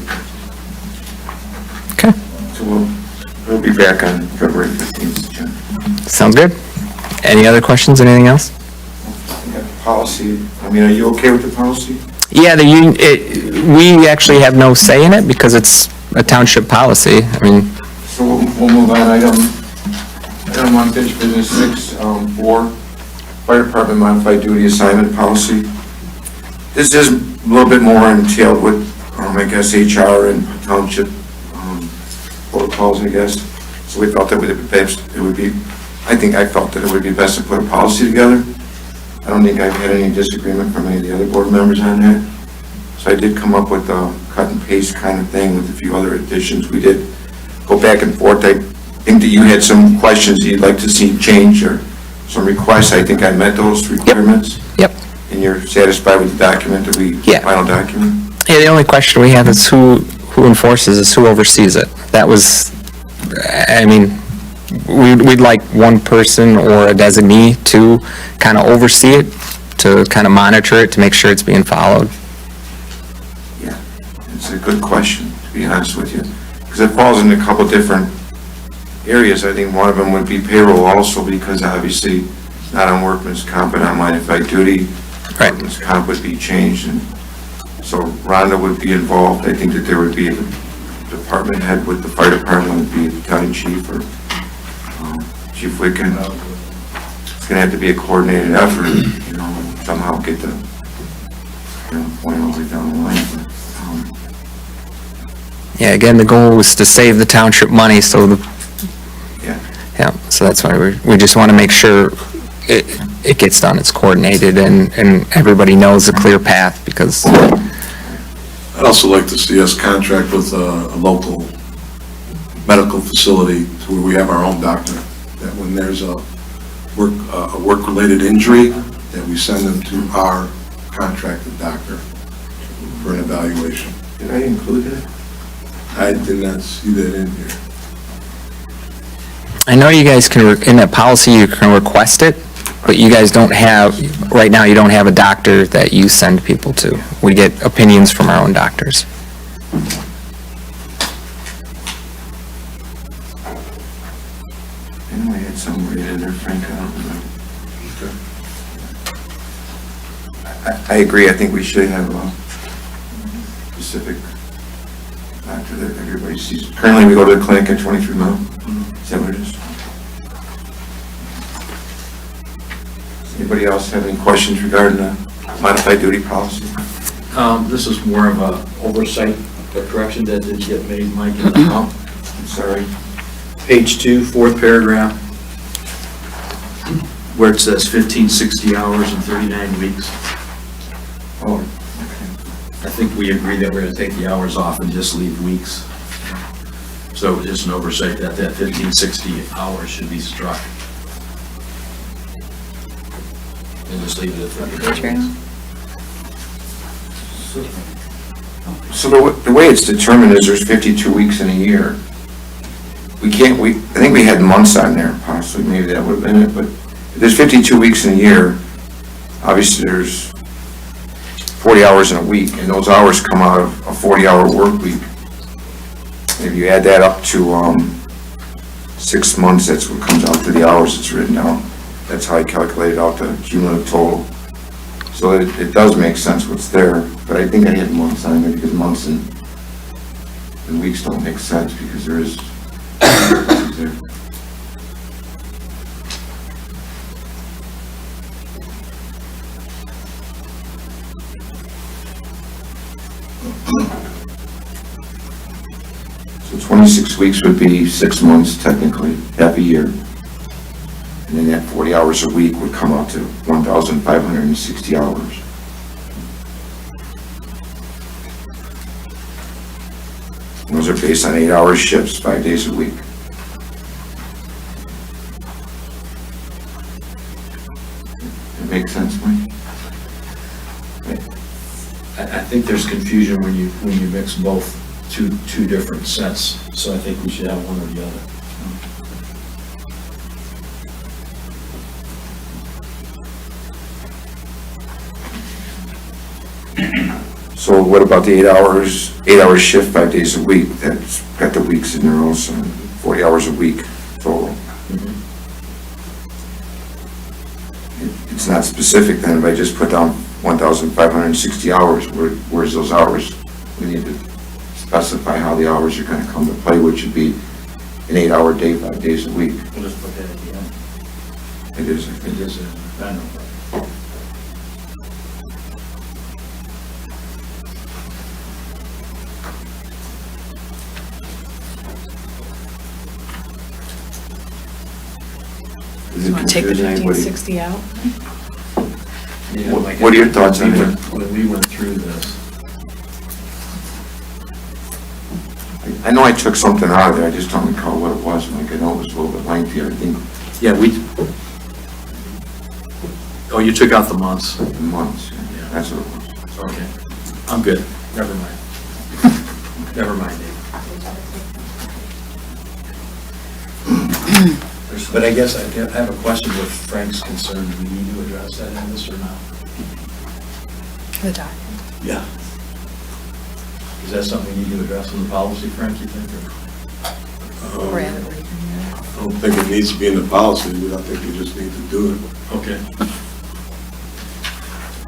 [SPEAKER 9] Okay.
[SPEAKER 1] So we'll be back on February 15th, Jim.
[SPEAKER 9] Sounds good. Any other questions, anything else?
[SPEAKER 1] We got the policy, I mean, are you okay with the policy?
[SPEAKER 9] Yeah, we actually have no say in it because it's a township policy. I mean,
[SPEAKER 1] So we'll move on, item unfinished business 6, 4, fire department modified duty assignment policy. This is a little bit more entailed with, I guess, HR and township protocols, I guess. So we felt that it would be, I felt that it would be best to put a policy together. I don't think I've had any disagreement from any of the other board members on that. So I did come up with a cut and paste kind of thing with a few other additions. We did go back and forth. I think that you had some questions you'd like to see change or some requests. I think I met those requirements.
[SPEAKER 9] Yep.
[SPEAKER 1] And you're satisfied with the document, final document?
[SPEAKER 9] Yeah, the only question we have is who enforces this, who oversees it. That was, I mean, we'd like one person or a designee to kind of oversee it, to kind of monitor it, to make sure it's being followed.
[SPEAKER 1] Yeah, it's a good question, to be honest with you, because it falls in a couple different areas. I think one of them would be payroll also, because obviously not on workman's comp and on modified duty.
[SPEAKER 9] Right.
[SPEAKER 1] Workman's comp would be changed, and so Rhonda would be involved. I think that there would be a department head with the fire department, would be the battalion chief or Chief Wicken. It's gonna have to be a coordinated effort, somehow get the point all the way down the line. But,
[SPEAKER 9] Yeah, again, the goal was to save the township money, so
[SPEAKER 1] yeah,
[SPEAKER 9] so that's why we just want to make sure it gets done, it's coordinated, and everybody knows a clear path, because
[SPEAKER 5] I'd also like to see us contract with a local medical facility to where we have our own doctor, that when there's a work-related injury, that we send them to our contracted doctor for an evaluation.
[SPEAKER 1] did I include that?
[SPEAKER 5] I did not see that in here.
[SPEAKER 9] I know you guys can, in that policy, you can request it, but you guys don't have, right now, you don't have a doctor that you send people to. We get opinions from our own doctors.
[SPEAKER 1] I know I had some right in there, Frank, I don't know. I agree, I think we should have a specific doctor that everybody sees. Currently, we go to the clinic at 23 Mile. Is that what it is? Does anybody else have any questions regarding the modified duty policy?
[SPEAKER 4] This is more of a oversight, a correction that did get made, Mike, in the
[SPEAKER 1] I'm sorry.
[SPEAKER 4] Page 2, fourth paragraph, where it says 1560 hours and 39 weeks.
[SPEAKER 1] Oh,
[SPEAKER 4] I think we agreed that we're going to take the hours off and just leave weeks. So it was just an oversight that 1560 hours should be struck. And just leave it at 39 weeks.
[SPEAKER 1] so the way it's determined is there's 52 weeks in a year. I think we had months on there, possibly, maybe that would have been it, but if there's 52 weeks in a year, obviously there's 40 hours in a week, and those hours come out of a 40-hour work week. If you add that up to 6 months, that's what comes out to the hours that's written down. That's how I calculated out the cumulative total. So it does make sense what's there, but I think I had months on there because months and weeks don't make sense because there is there. So 26 weeks would be 6 months technically, half a year. And then that 40 hours a week would come out to 1,560 hours. And those are based on 8-hour shifts, 5 days a week. That makes sense, Mike?
[SPEAKER 4] I think there's confusion when you mix both two different sets, so I think we should have one or the other.
[SPEAKER 1] So what about the 8-hour shift, 5 days a week? That's got the weeks in there also, 40 hours a week total. It's not specific then, if I just put down 1,560 hours, where's those hours? We need to specify how the hours are gonna come to play, which would be an 8-hour day, 5 days a week.
[SPEAKER 11] We'll just put that at the end.
[SPEAKER 1] It is, I think.
[SPEAKER 4] It is a final.
[SPEAKER 1] Is
[SPEAKER 7] You
[SPEAKER 1] it
[SPEAKER 7] want to take the
[SPEAKER 1] confusing anybody?
[SPEAKER 7] 1560 out?
[SPEAKER 4] Yeah, like,
[SPEAKER 1] What are your thoughts on
[SPEAKER 4] when we
[SPEAKER 1] that?
[SPEAKER 4] went- When we went through this,
[SPEAKER 1] I know I took something out of there, I just don't recall what it was, Mike. I know it was a little bit lengthier, I think,
[SPEAKER 4] yeah, oh, you took out the months.
[SPEAKER 1] months, yeah, that's what it was.
[SPEAKER 4] Okay, I'm good, never mind. Never mind, Dave. But I guess I have a question with Frank's concern, do we need to address that in this or not?
[SPEAKER 7] The document.
[SPEAKER 4] Yeah. Is that something we need to address in the policy, Frank, you think, or?
[SPEAKER 7] Or add it right in there.
[SPEAKER 5] I don't think it needs to be in the policy, but I think you just need to do it.
[SPEAKER 4] Okay.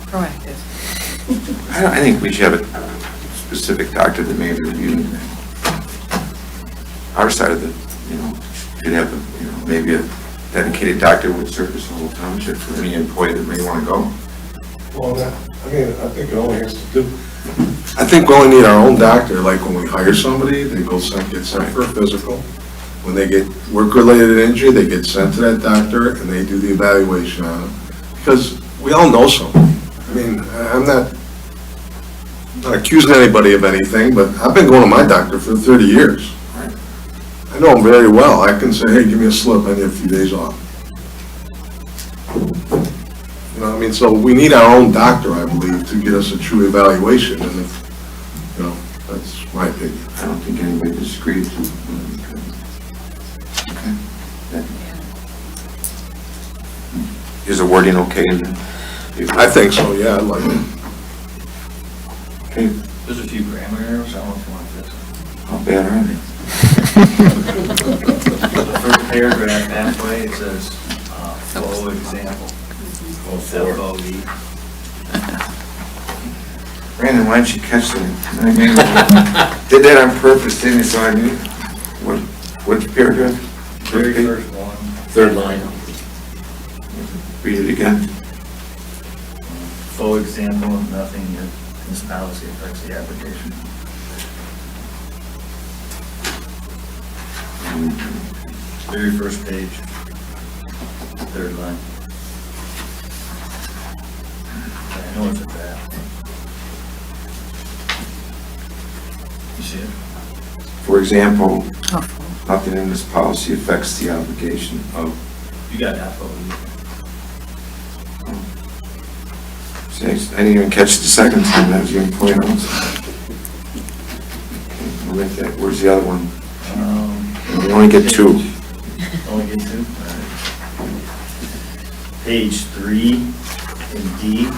[SPEAKER 7] Proactive.
[SPEAKER 1] I think we should have a specific doctor that may be reviewing that. Our side of the, should have, maybe a dedicated doctor would service the whole township for any employee that may want to go.
[SPEAKER 5] Well, I think it only has to do. I think we only need our own doctor, like when we hire somebody, they get sent for a physical. When they get work-related injury, they get sent to that doctor and they do the evaluation on them. Because we all know somebody. I mean, I'm not accusing anybody of anything, but I've been going to my doctor for 30 years. I know him very well. I can say, hey, give me a slip, I need a few days off. You know what I mean? So we need our own doctor, I believe, to get us a true evaluation, and if, that's my opinion.
[SPEAKER 1] I don't think anybody disagrees. Okay. Is the wording okay?
[SPEAKER 5] I think so, yeah, I like it.
[SPEAKER 1] Okay,
[SPEAKER 11] There's a few grammar errors, I don't know if you want to fix them.
[SPEAKER 1] how bad are they?
[SPEAKER 11] The first paragraph, halfway, it says, flow example. F-O-E.
[SPEAKER 1] Brandon, why didn't you catch that? I mean, did that on purpose, didn't you, so I knew. What paragraph?
[SPEAKER 11] Very first one.
[SPEAKER 4] Third line.
[SPEAKER 1] Read it again.
[SPEAKER 11] Full example, nothing in this policy affects the application. Very first page, third line. I know it's a draft. You see it?
[SPEAKER 1] For example, nothing in this policy affects the obligation of,
[SPEAKER 11] You got half of
[SPEAKER 1] see, I didn't even catch the second time, that was your point. Okay, we'll make that, where's the other one?
[SPEAKER 11] it.
[SPEAKER 1] We only get two.
[SPEAKER 11] Only get two? All right. Page 3 in D.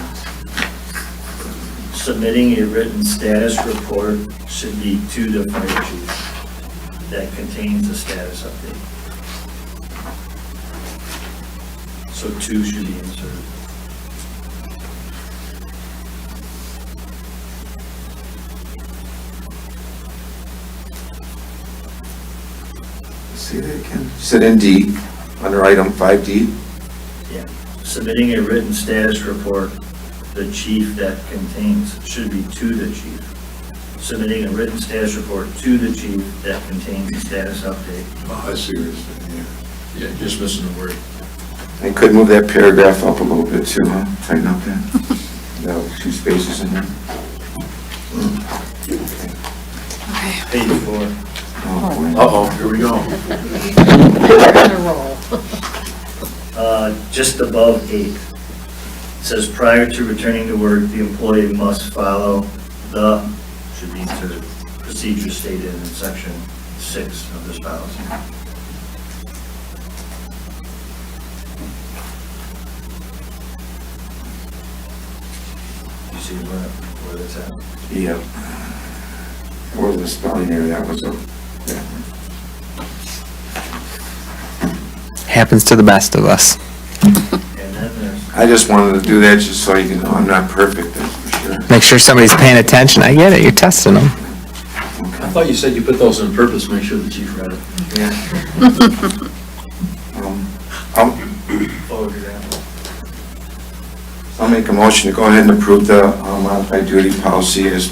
[SPEAKER 11] Submitting a written status report should be to the fire chief that contains a status update. So 2 should be inserted.
[SPEAKER 1] Say that again. Sit in D, under item 5D.
[SPEAKER 11] Yeah. Submitting a written status report, the chief that contains, should be to the chief. Submitting a written status report to the chief that contains a status update.
[SPEAKER 5] Oh, I see what you're saying, yeah.
[SPEAKER 4] Yeah, just missing a word.
[SPEAKER 1] I could move that paragraph up a little bit too, huh? Tighten up that. No, 2 spaces in there.
[SPEAKER 11] Page 4.
[SPEAKER 1] Oh, boy.
[SPEAKER 4] Uh-oh, here we go.
[SPEAKER 11] Just above 8. It says, prior to returning to work, the employee must follow the, should be inserted, procedure stated in section 6 of this policy. You see where that's at?
[SPEAKER 1] Yeah. There wasn't a spelling error, that was a, yeah.
[SPEAKER 9] Happens to the best of us.
[SPEAKER 11] And then there's,
[SPEAKER 1] I just wanted to do that just so you can know I'm not perfect, that's for sure.
[SPEAKER 9] Make sure somebody's paying attention. I get it, you're testing them.
[SPEAKER 4] I thought you said you put those on purpose, to make sure the chief read it.
[SPEAKER 1] Yeah.
[SPEAKER 11] forward to that.
[SPEAKER 1] I'll make a motion to go ahead and approve the modified duty policy as,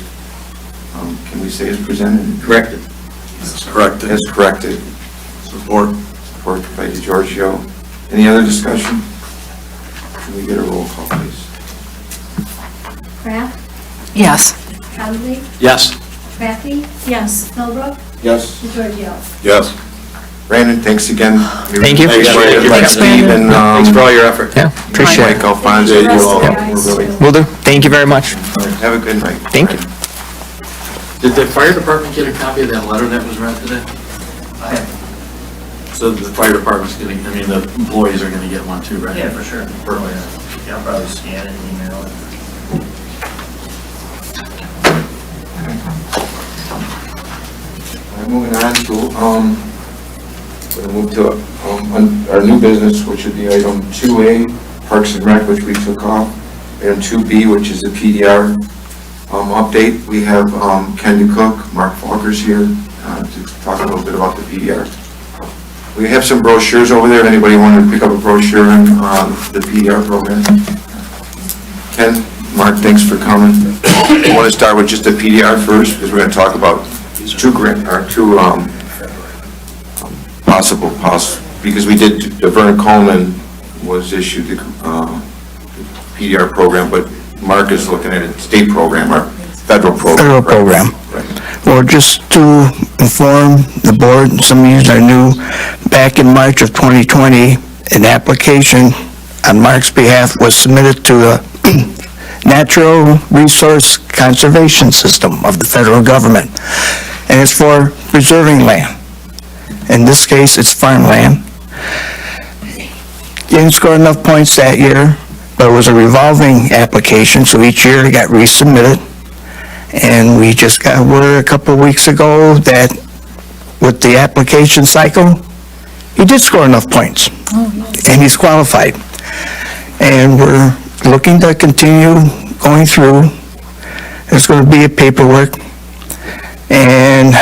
[SPEAKER 1] can we say as presented?
[SPEAKER 4] Corrected.
[SPEAKER 5] That's corrected.
[SPEAKER 1] As corrected.
[SPEAKER 5] Support.
[SPEAKER 1] Support by DeGiorgio. Any other discussion? Can we get a roll call, please?
[SPEAKER 2] Kraft,
[SPEAKER 3] Yes.
[SPEAKER 2] Trombley,
[SPEAKER 4] Yes.
[SPEAKER 2] Traffy,
[SPEAKER 10] Yes.
[SPEAKER 2] Philbrook,
[SPEAKER 1] Yes.
[SPEAKER 2] DeGiorgio.
[SPEAKER 5] Yes.
[SPEAKER 1] Brandon, thanks again.
[SPEAKER 9] Thank you.
[SPEAKER 1] Appreciate it.
[SPEAKER 4] Thank you.
[SPEAKER 1] Like Steve and,
[SPEAKER 4] Thanks for all your effort.
[SPEAKER 9] Yeah, appreciate
[SPEAKER 1] Mike
[SPEAKER 9] it.
[SPEAKER 1] Alfonso, you all,
[SPEAKER 10] Yeah.
[SPEAKER 1] we're really,
[SPEAKER 9] Will do. Thank you very much.
[SPEAKER 1] have a good night.
[SPEAKER 9] Thank you.
[SPEAKER 4] Did the fire department get a copy of that letter that was read today? So the fire department's getting, I mean, the employees are gonna get one too, right?
[SPEAKER 11] Yeah, for sure. Yeah, I'll probably scan it and email it.
[SPEAKER 1] Moving on to, we'll move to our new business, which would be item 2A, Parks and Rec, which we took off. Item 2B, which is the PDR update. We have Ken DeCook, Mark Falkers here to talk a little bit about the PDR. We have some brochures over there. If anybody wanted to pick up a brochure on the PDR program? Ken, Mark, thanks for coming. I want to start with just the PDR first, because we're going to talk about two possible, because we did, the Vernon Coleman was issued the PDR program, but Mark is looking at a state program or federal program.
[SPEAKER 12] Federal program.
[SPEAKER 1] Right.
[SPEAKER 12] Or just to inform the board, and some of you are new, back in March of 2020, an application on Mark's behalf was submitted to the Natural Resource Conservation System of the federal government. And it's for preserving land. In this case, it's farmland. Didn't score enough points that year, but it was a revolving application, so each year it got resubmitted. And we just got word a couple of weeks ago that with the application cycle, he did score enough points. And he's qualified. And we're looking to continue going through. There's going to be a paperwork. And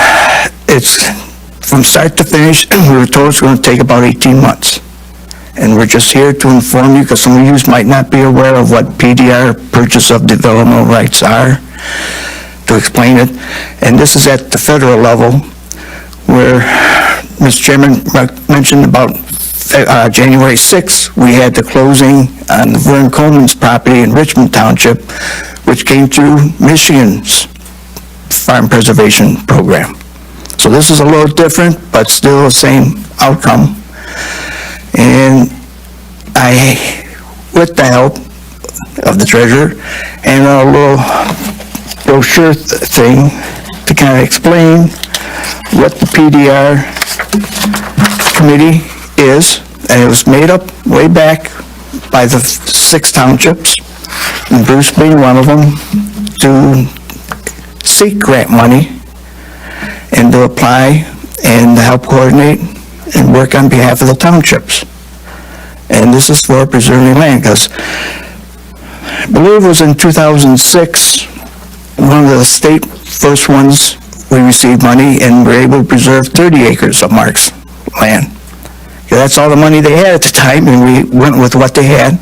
[SPEAKER 12] it's from start to finish, we were told it's going to take about 18 months. And we're just here to inform you, because some of you might not be aware of what PDR, purchase of developmental rights, are, to explain it. And this is at the federal level, where Mr. Chairman mentioned about January 6th, we had the closing on Vern Coleman's property in Richmond Township, which came through Michigan's Farm Preservation Program. So this is a little different, but still the same outcome. And with the help of the treasurer and a little brochure thing to kind of explain what the PDR committee is, and it was made up way back by the 6 townships, and Bruce being one of them, to seek grant money and to apply and to help coordinate and work on behalf of the townships. And this is for preserving land, because I believe it was in 2006, one of the state first ones, we received money and were able to preserve 30 acres of Mark's land. That's all the money they had at the time, and we went with what they had.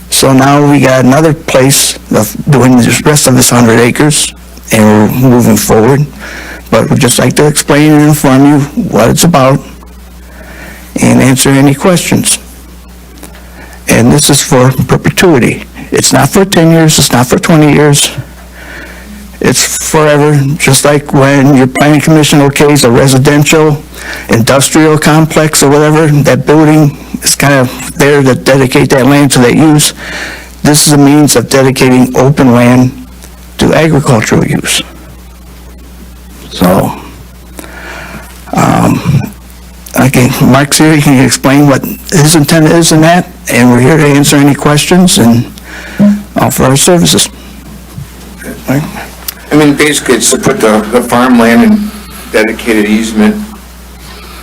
[SPEAKER 12] So now we got another place of doing the rest of this 100 acres, and we're moving forward. But we'd just like to explain and inform you what it's about and answer any questions. And this is for perpetuity. It's not for 10 years, it's not for 20 years. It's forever, just like when your planning commission okays a residential, industrial complex or whatever, that building is kind of there to dedicate that land to that use. This is a means of dedicating open land to agricultural use. So, okay, Mark's here, he can explain what his intent is in that, and we're here to answer any questions and offer our services.
[SPEAKER 1] I mean, basically, it's to put the farmland in dedicated easement,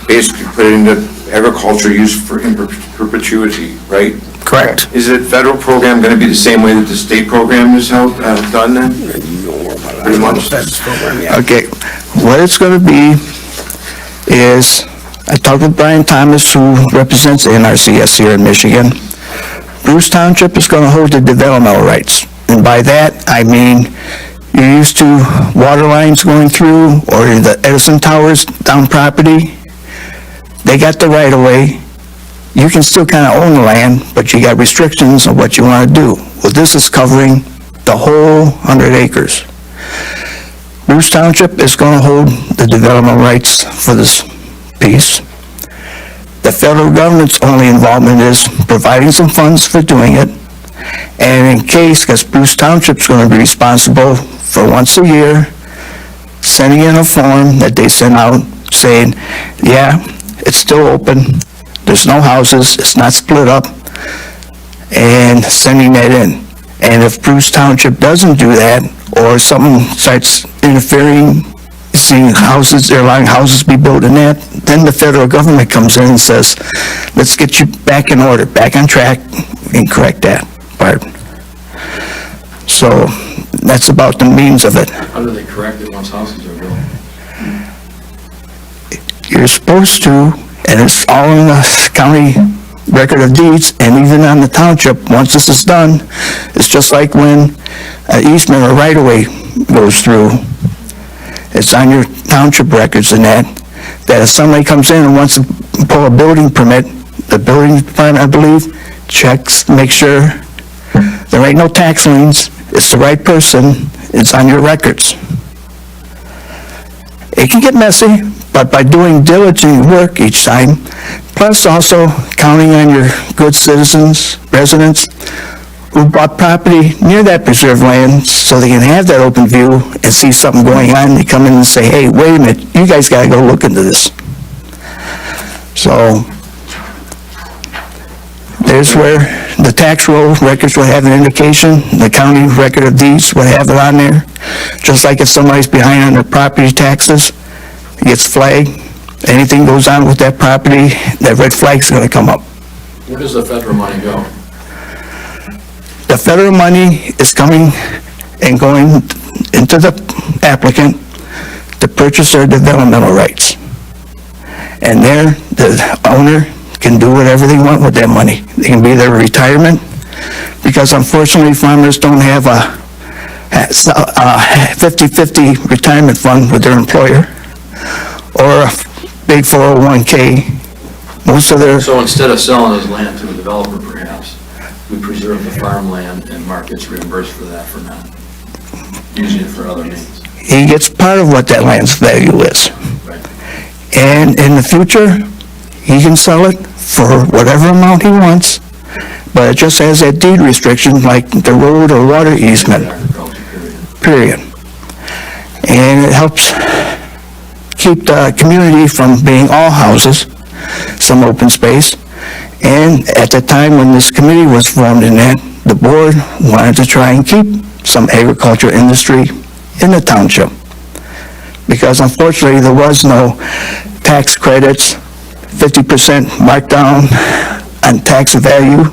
[SPEAKER 1] basically put it into agriculture use for in perpetuity, right?
[SPEAKER 12] Correct.
[SPEAKER 1] Is the federal program going to be the same way that the state program is done then? Pretty much?
[SPEAKER 12] Okay, what it's going to be is, I talked with Brian Thomas, who represents the NRCS here in Michigan. Bruce Township is going to hold the developmental rights, and by that, I mean, you're used to water lines going through, or the Edison Towers down property. They got the right of way. You can still kind of own the land, but you got restrictions on what you want to do. Well, this is covering the whole 100 acres. Bruce Township is going to hold the development rights for this piece. The federal government's only involvement is providing some funds for doing it. And in case, because Bruce Township's going to be responsible for once a year, sending in a form that they send out saying, yeah, it's still open, there's no houses, it's not split up, and sending that in. And if Bruce Township doesn't do that, or something starts interfering, seeing houses, they're allowing houses to be built in that, then the federal government comes in and says, let's get you back in order, back on track, and correct that part. So that's about the means of it.
[SPEAKER 4] How do they correct it once houses are built?
[SPEAKER 12] You're supposed to, and it's all in the county record of deeds, and even on the township, once this is done, it's just like when an easement or right-of-way goes through. It's on your township records and that if somebody comes in and wants to pull a building permit, the building department, I believe, checks, make sure there ain't no tax liens, it's the right person, it's on your records. It can get messy, but by doing diligent work each time, plus also counting on your good citizens, residents, who bought property near that preserved land so they can have that open view and see something going on, they come in and say, hey, wait a minute, you guys gotta go look into this. So, there's where the tax roll records will have an indication, the county record of deeds will have it on there. Just like if somebody's behind on their property taxes, it gets flagged, anything goes on with that property, that red flag's gonna come up.
[SPEAKER 4] Where does the federal money go?
[SPEAKER 12] The federal money is coming and going into the applicant to purchase their developmental rights. And there, the owner can do whatever they want with that money. They can be their retirement, because unfortunately farmers don't have a 50-50 retirement fund with their employer, or a big 401K. Most of their,
[SPEAKER 4] So instead of selling his land to a developer perhaps, we preserve the farmland and Mark gets reimbursed for that for not using it for other means.
[SPEAKER 12] he gets part of what that land's value is.
[SPEAKER 4] Right.
[SPEAKER 12] And in the future, he can sell it for whatever amount he wants, but it just has that deed restriction like the road or water easement,
[SPEAKER 4] Agriculture, period.
[SPEAKER 12] period. And it helps keep the community from being all houses, some open space. And at the time when this committee was formed in that, the board wanted to try and keep some agriculture industry in the township. Because unfortunately, there was no tax credits, 50% markdown on tax value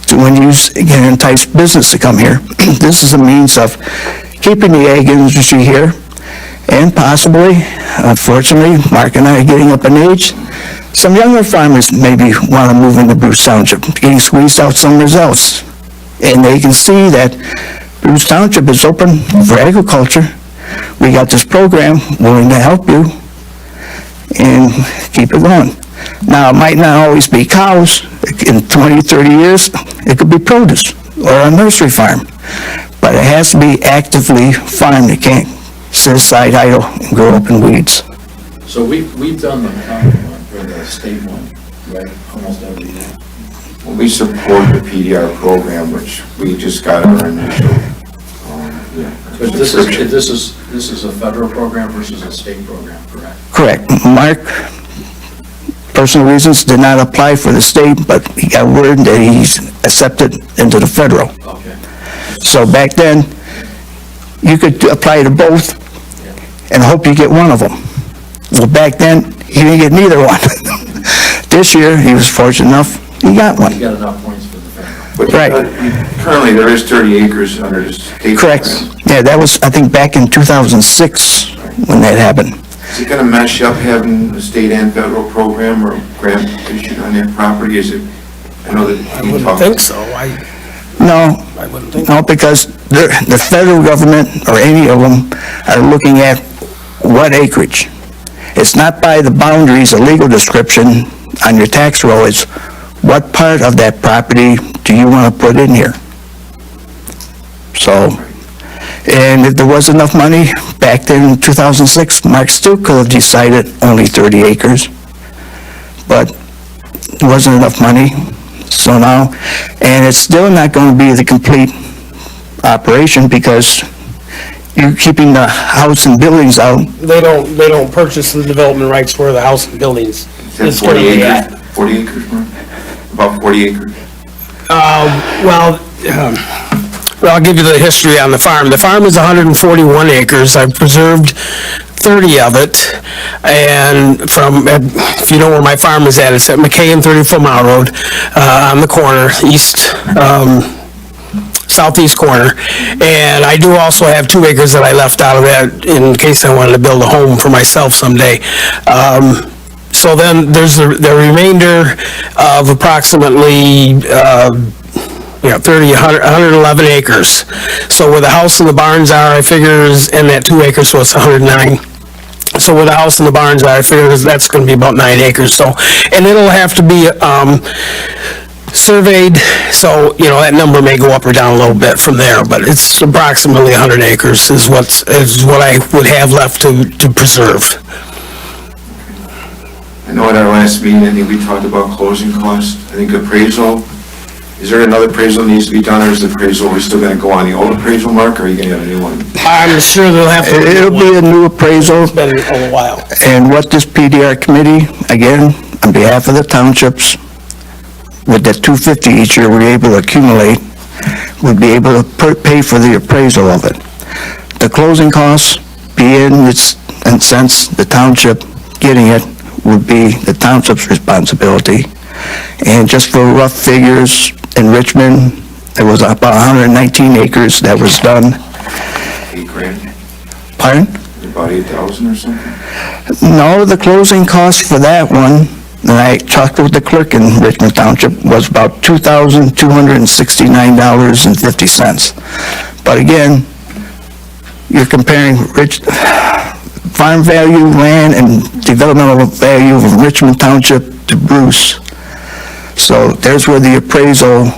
[SPEAKER 12] to when you can entice business to come here. This is a means of keeping the ag industry here, and possibly, unfortunately, Mark and I are getting up in age, some younger farmers maybe want to move into Bruce Township, getting squeezed out somewhere else. And they can see that Bruce Township is open for agriculture. We got this program willing to help you and keep it going. Now, it might not always be cows. In 20, 30 years, it could be produce or a nursery farm. But it has to be actively farmed. It can't sit aside idle and grow up in weeds.
[SPEAKER 4] So we've done the county one, or the state one, right, almost every year.
[SPEAKER 1] Well, we support the PDR program, which we just got our initial,
[SPEAKER 4] But this is a federal program versus a state program, correct?
[SPEAKER 12] Correct. Mark, personal reasons, did not apply for the state, but he got word that he's accepted into the federal.
[SPEAKER 4] Okay.
[SPEAKER 12] So back then, you could apply to both and hope you get one of them. Well, back then, he didn't get neither one. This year, he was fortunate enough, he got
[SPEAKER 4] You
[SPEAKER 12] one.
[SPEAKER 4] got enough points for the federal.
[SPEAKER 1] but
[SPEAKER 12] Right.
[SPEAKER 1] Currently, there is 30 acres under the state
[SPEAKER 12] Correct.
[SPEAKER 1] program.
[SPEAKER 12] Yeah, that was, I think, back in 2006 when that happened.
[SPEAKER 1] Is it gonna mesh up having a state and federal program or grant issued on that property? Is it, I know that
[SPEAKER 13] I
[SPEAKER 1] you
[SPEAKER 13] wouldn't
[SPEAKER 1] talked.
[SPEAKER 13] think so.
[SPEAKER 12] No,
[SPEAKER 13] I wouldn't think.
[SPEAKER 12] no, because the federal government, or any of them, are looking at what acreage. It's not by the boundaries, a legal description on your tax roll, it's what part of that property do you want to put in here? So, and if there was enough money back then in 2006, Mark still could have decided only 30 acres, but there wasn't enough money, so now, and it's still not going to be the complete operation because you're keeping the house and buildings out.
[SPEAKER 13] They don't purchase the development rights for the house and buildings.
[SPEAKER 1] Is that
[SPEAKER 13] It's
[SPEAKER 1] 40
[SPEAKER 13] gonna be
[SPEAKER 1] acres? 40 acres, Mark? About 40 acres?
[SPEAKER 13] Well, I'll give you the history on the farm. The farm is 141 acres. I've preserved 30 of it. And from, if you know where my farm is at, it's at McKay and 34 Mile Road, on the corner, southeast corner. And I do also have 2 acres that I left out of that in case I wanted to build a home for myself someday. So then there's the remainder of approximately, 111 acres. So where the house and the barns are, I figure, and that 2 acres, so it's 109. So where the house and the barns are, I figure that's gonna be about 9 acres, so, and it'll have to be, surveyed, so, that number may go up or down a little bit from there, but it's approximately 100 acres is what I would have left to preserve.
[SPEAKER 1] I know at our last meeting, I think we talked about closing costs. I think appraisal, is there another appraisal that needs to be done, or is the appraisal, we're still gonna go on the old appraisal, Mark, or are you gonna have a new one?
[SPEAKER 13] I'm sure they'll have to.
[SPEAKER 12] It'll be a new appraisal,
[SPEAKER 13] It's been a little while.
[SPEAKER 12] and what this PDR committee, again, on behalf of the townships, with that $250 each year we're able to accumulate, would be able to pay for the appraisal of it. The closing costs, being it's, in a sense, the township getting it, would be the township's responsibility. And just for rough figures, in Richmond, there was about 119 acres that was done.
[SPEAKER 1] $8,000,
[SPEAKER 12] Pardon?
[SPEAKER 1] about 8,000 or something?
[SPEAKER 12] No, the closing cost for that one, and I talked with the clerk in Richmond Township, was about $2,269.50. But again, you're comparing farm value, land, and developmental value of Richmond Township to Bruce. So there's where the appraisal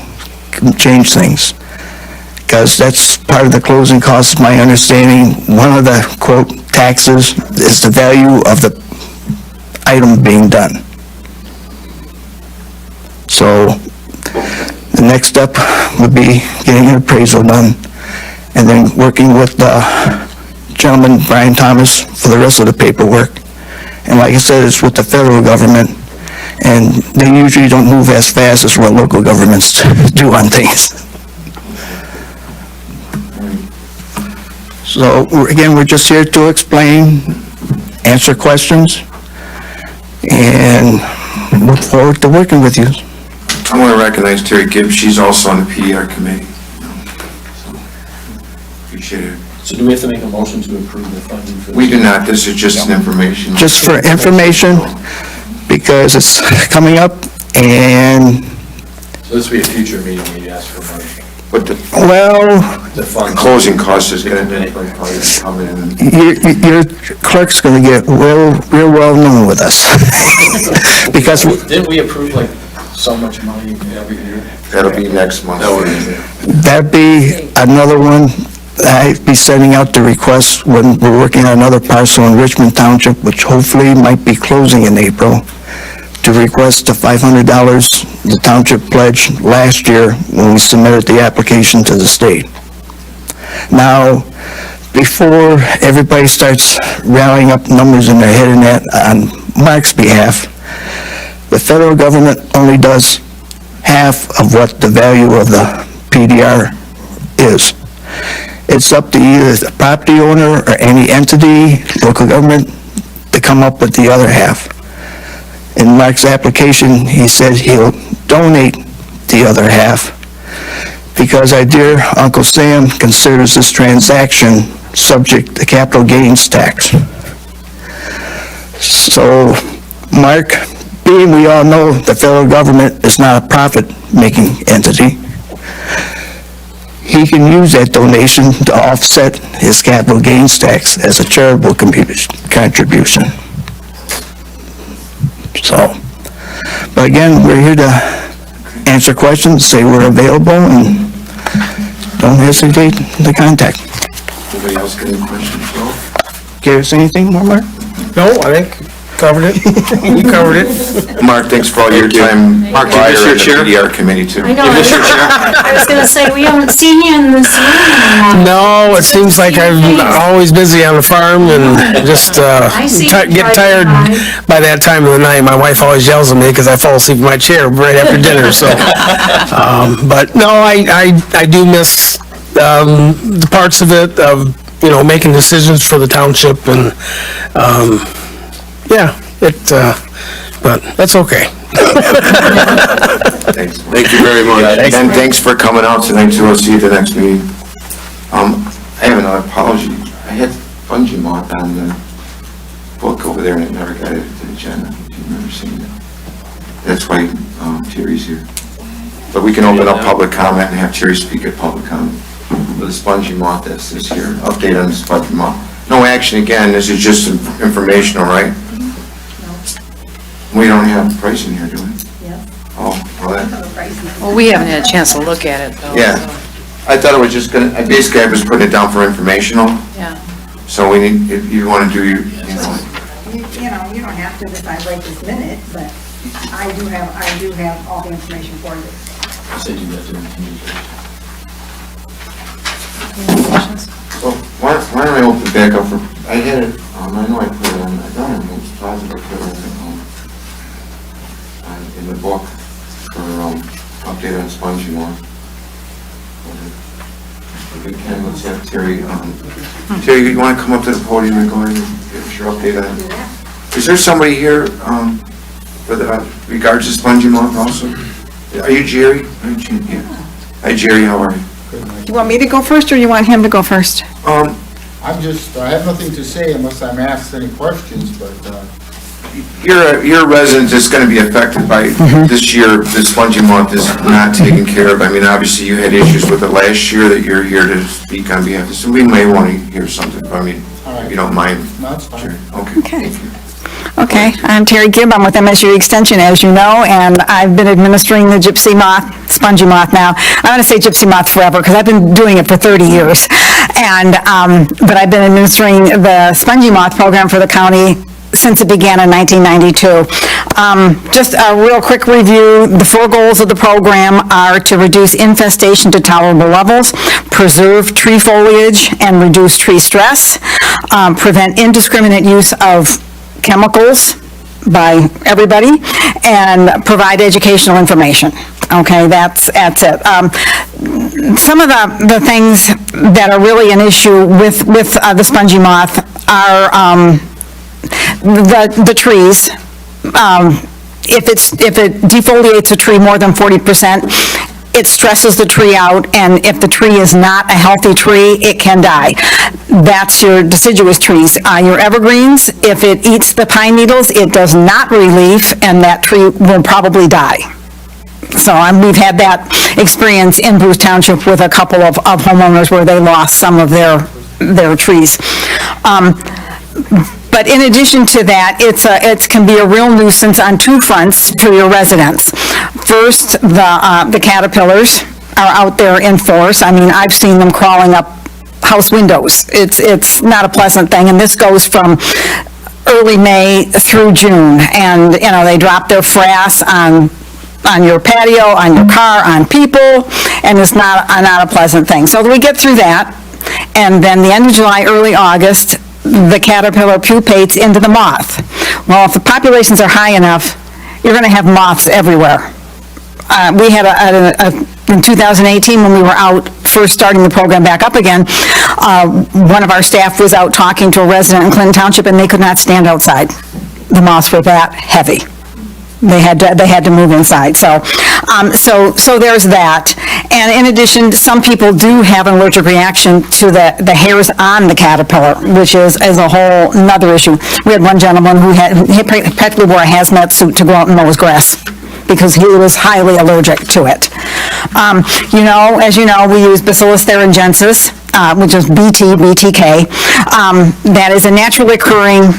[SPEAKER 12] can change things, because that's part of the closing costs, my understanding. One of the, quote, taxes is the value of the item being done. So the next step would be getting an appraisal done, and then working with the gentleman, Brian Thomas, for the rest of the paperwork. And like I said, it's with the federal government, and they usually don't move as fast as what local governments do on things. So, again, we're just here to explain, answer questions, and look forward to working with you.
[SPEAKER 1] I want to recognize Terry Gibbs, she's also on the PDR committee. So, appreciate it.
[SPEAKER 11] So do we have to make a motion to approve the funding for this?
[SPEAKER 1] We do not, this is just an information.
[SPEAKER 12] Just for information, because it's coming up, and,
[SPEAKER 11] So this will be a future meeting, we ask for money.
[SPEAKER 1] But the
[SPEAKER 12] well,
[SPEAKER 1] closing cost is going to probably come in.
[SPEAKER 12] your clerk's going to get real well known with us. Because
[SPEAKER 11] Didn't we approve like so much money every year?
[SPEAKER 1] That'll be next month.
[SPEAKER 12] that'd be another one. I'd be sending out the request when we're working on another parcel in Richmond Township, which hopefully might be closing in April, to request the $500 the township pledged last year when we submitted the application to the state. Now, before everybody starts rallying up numbers in their head and that on Mark's behalf, the federal government only does half of what the value of the PDR is. It's up to either the property owner or any entity, local government, to come up with the other half. In Mark's application, he said he'll donate the other half because our dear Uncle Sam considers this transaction subject to capital gains tax. So, Mark, being we all know the federal government is not a profit-making entity, he can use that donation to offset his capital gains tax as a charitable contribution. So, but again, we're here to answer questions, say we're available, and don't hesitate to contact.
[SPEAKER 1] Anybody else got any questions?
[SPEAKER 12] Care to say anything more, Mark?
[SPEAKER 13] No, I think covered it. You covered it.
[SPEAKER 1] Mark, thanks for all your time.
[SPEAKER 8] Mark, do you miss your chair?
[SPEAKER 1] PDR committee too.
[SPEAKER 10] I know, I was gonna say, we haven't seen you in this room.
[SPEAKER 13] No, it seems like I'm always busy on the farm and just get tired by that time of the night. My wife always yells at me because I fall asleep in my chair right after dinner, so. But no, I do miss the parts of it, of, you know, making decisions for the township and, yeah, but that's okay.
[SPEAKER 1] Thanks. Thank you very much. And thanks for coming out tonight too. I'll see you at the next meeting. I have another apology. I had Fungi Moth on the book over there and it never got it to the agenda. If you've never seen it. That's why Terry's here. But we can open up public comment and have Terry speak at public comment. With the spongy moth that's this here. Update on the spongy moth. No action again. This is just informational, right? We don't have pricing here, do we?
[SPEAKER 2] Yep.
[SPEAKER 1] Oh, well, that,
[SPEAKER 7] Well, we haven't had a chance to look at it, though.
[SPEAKER 1] yeah. I thought it was just gonna, basically I was putting it down for informational.
[SPEAKER 7] Yeah.
[SPEAKER 1] So we need, if you wanna do your, you know.
[SPEAKER 14] You know, you don't have to decide right this minute, but I do have all the information for you.
[SPEAKER 11] I said you got to communicate.
[SPEAKER 1] Well, why don't I open it back up for, I had it, I know I put it on, I thought I was positive I put it in the book for, update on spongy moth. If we can, let's have Terry, Terry, you wanna come up to the podium and go ahead and give us your update on it? Is there somebody here, for the, regards to spongy moth also? Are you Jerry? Yeah. Hi Jerry, how are you?
[SPEAKER 14] You want me to go first, or you want him to go first?
[SPEAKER 15] I have nothing to say unless I'm asked any questions, but
[SPEAKER 1] your residence is gonna be affected by this year, this spongy month is not taken care of. I mean, obviously, you had issues with it last year that you're here to speak on behalf of, so we may want to hear something, I mean, if you don't mind.
[SPEAKER 11] No, it's fine.
[SPEAKER 1] Sure. Okay. Thank you.
[SPEAKER 6] Okay, I'm Terry Gibb, I'm with MSU Extension, as you know, and I've been administering the gypsy moth, spongy moth now. I'm going to say gypsy moth forever, because I've been doing it for 30 years. And, but I've been administering the spongy moth program for the county since it began in 1992. Just a real quick review, the 4 goals of the program are to reduce infestation to tolerable levels, preserve tree foliage and reduce tree stress, prevent indiscriminate use of chemicals by everybody, and provide educational information. Okay, that's it. Some of the things that are really an issue with the spongy moth are the trees. If it defoliates a tree more than 40%, it stresses the tree out, and if the tree is not a healthy tree, it can die. That's your deciduous trees. Your evergreens, if it eats the pine needles, it does not relief, and that tree will probably die. So we've had that experience in Bruce Township with a couple of homeowners where they lost some of their trees. But in addition to that, it can be a real nuisance on 2 fronts to your residents. First, the caterpillars are out there in force. I mean, I've seen them crawling up house windows. It's not a pleasant thing, and this goes from early May through June. And, you know, they drop their frass on your patio, on your car, on people, and it's not a pleasant thing. So we get through that, and then the end of July, early August, the caterpillar pupates into the moth. Well, if the populations are high enough, you're going to have moths everywhere. We had in 2018, when we were out first starting the program back up again, one of our staff was out talking to a resident in Clinton Township, and they could not stand outside. The moths were that heavy. They had to move inside. So there's that. And in addition, some people do have an allergic reaction to the hairs on the caterpillar, which is a whole another issue. We had one gentleman who practically wore a hazmat suit to go out and mow his grass because he was highly allergic to it. As you know, we use Bacillus thuringiensis, which is BTK. That is a naturally occurring